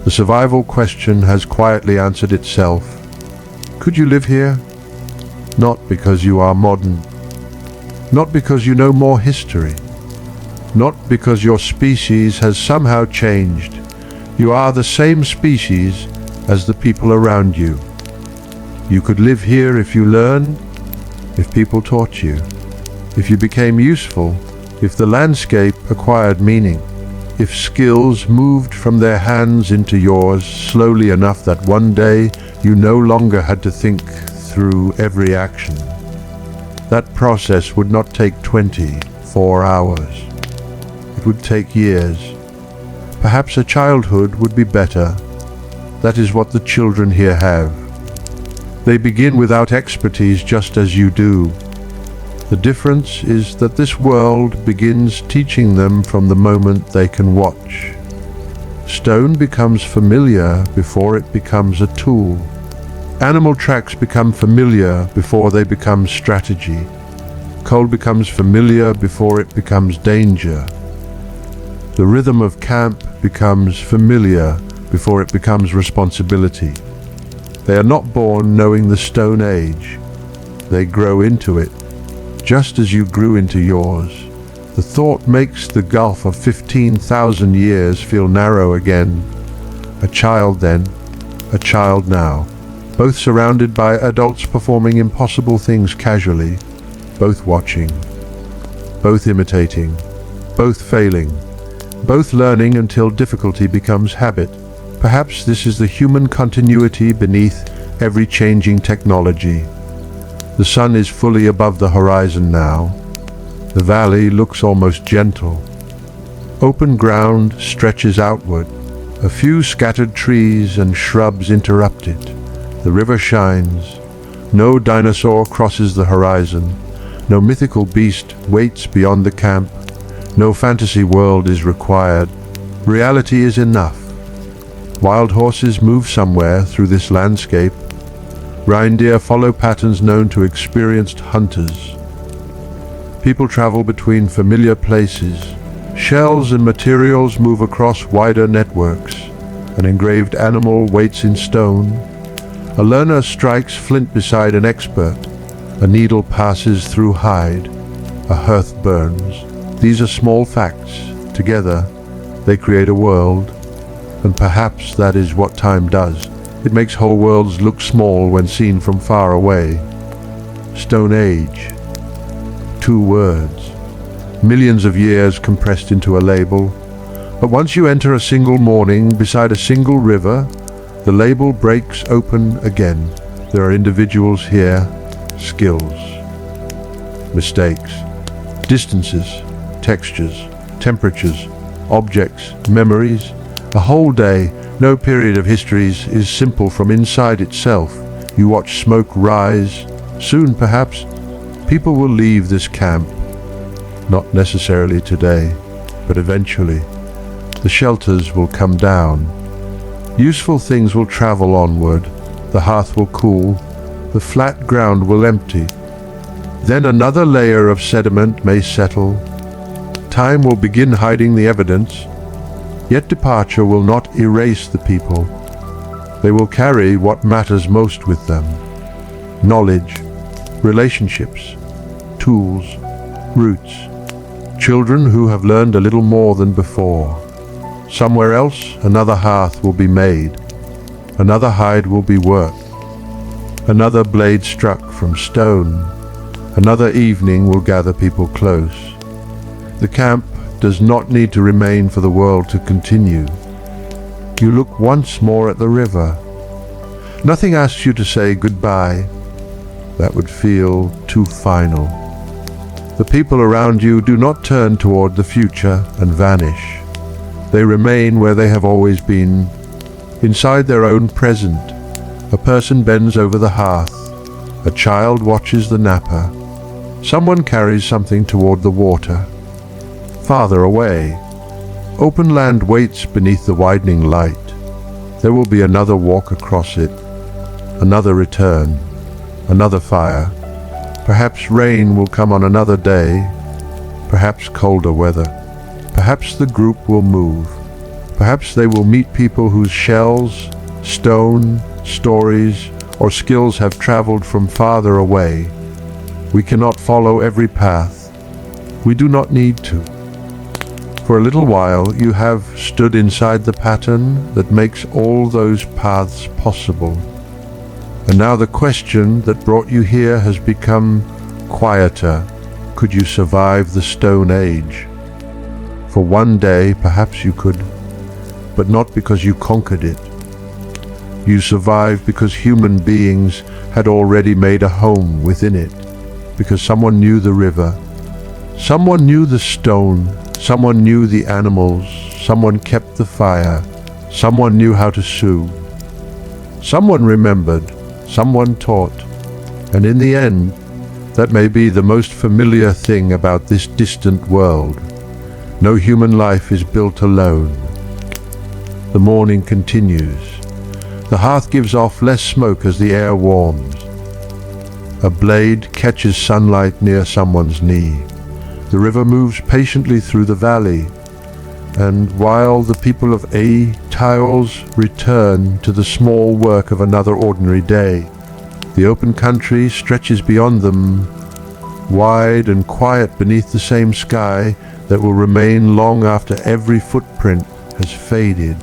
The survival question has quietly answered itself. Could you live here? Not because you are modern. Not because you know more history. Not because your species has somehow changed. You are the same species as the people around you. You could live here if you learned, if people taught you, if you became useful, if the landscape acquired meaning, if skills moved from their hands into yours slowly enough that one day you no longer had to think through every action. That process would not take 24 hours. It would take years. Perhaps a childhood would be better. That is what the children here have. They begin without expertise just as you do. The difference is that this world begins teaching them from the moment they can watch. Stone becomes familiar before it becomes a tool. Animal tracks become familiar before they become strategy. Cold becomes familiar before it becomes danger. The rhythm of camp becomes familiar before it becomes responsibility. They are not born knowing the Stone Age. They grow into it, just as you grew into yours. The thought makes the gulf of 15,000 years feel narrow again. A child then, a child now, both surrounded by adults performing impossible things casually, both watching, both imitating, both failing, both learning until difficulty becomes habit. Perhaps this is the human continuity beneath every changing technology. The sun is fully above the horizon now. The valley looks almost gentle. Open ground stretches outward. A few scattered trees and shrubs interrupt it. The river shines. No dinosaur crosses the horizon. No mythical beast waits beyond the camp. No fantasy world is required. Reality is enough. Wild horses move somewhere through this landscape. Reindeer follow patterns known to experienced hunters. People travel between familiar places. Shells and materials move across wider networks. An engraved animal waits in stone. A learner strikes flint beside an expert. A needle passes through hide. A hearth burns. These are small facts. Together, they create a world. And perhaps that is what time does. It makes whole worlds look small when seen from far away. Stone Age. 2 words. Millions of years compressed into a label. But once you enter a single morning beside a single river, the label breaks open again. There are individuals here, skills, mistakes, distances, textures, temperatures, objects, memories. A whole day, no period of histories is simple from inside itself. You watch smoke rise. Soon, perhaps, people will leave this camp. Not necessarily today, but eventually. The shelters will come down. Useful things will travel onward. The hearth will cool. The flat ground will empty. Then another layer of sediment may settle. Time will begin hiding the evidence. Yet departure will not erase the people. They will carry what matters most with them. Knowledge, relationships, tools, roots. Children who have learned a little more than before. Somewhere else, another hearth will be made. Another hide will be worked. Another blade struck from stone. Another evening will gather people close. The camp does not need to remain for the world to continue. You look once more at the river. Nothing asks you to say goodbye. That would feel too final. The people around you do not turn toward the future and vanish. They remain where they have always been, inside their own present. A person bends over the hearth. A child watches the napper. Someone carries something toward the water. Farther away, open land waits beneath the widening light. There will be another walk across it, another return, another fire. Perhaps rain will come on another day, perhaps colder weather. Perhaps the group will move. Perhaps they will meet people whose shells, stone, stories, or skills have traveled from farther away. We cannot follow every path. We do not need to. For a little while you have stood inside the pattern that makes all those paths possible. And now the question that brought you here has become quieter. Could you survive the Stone Age? For one day perhaps you could, but not because you conquered it. You survived because human beings had already made a home within it, because someone knew the river, someone knew the stone, someone knew the animals, someone kept the fire, someone knew how to sew. Someone remembered, someone taught, and in the end, that may be the most familiar thing about this distant world. No human life is built alone. The morning continues. The hearth gives off less smoke as the air warms. A blade catches sunlight near someone's knee. The river moves patiently through the valley, and while the people of Étiolles return to the small work of another ordinary day, the open country stretches beyond them, wide and quiet beneath the same sky that will remain long after every footprint has faded.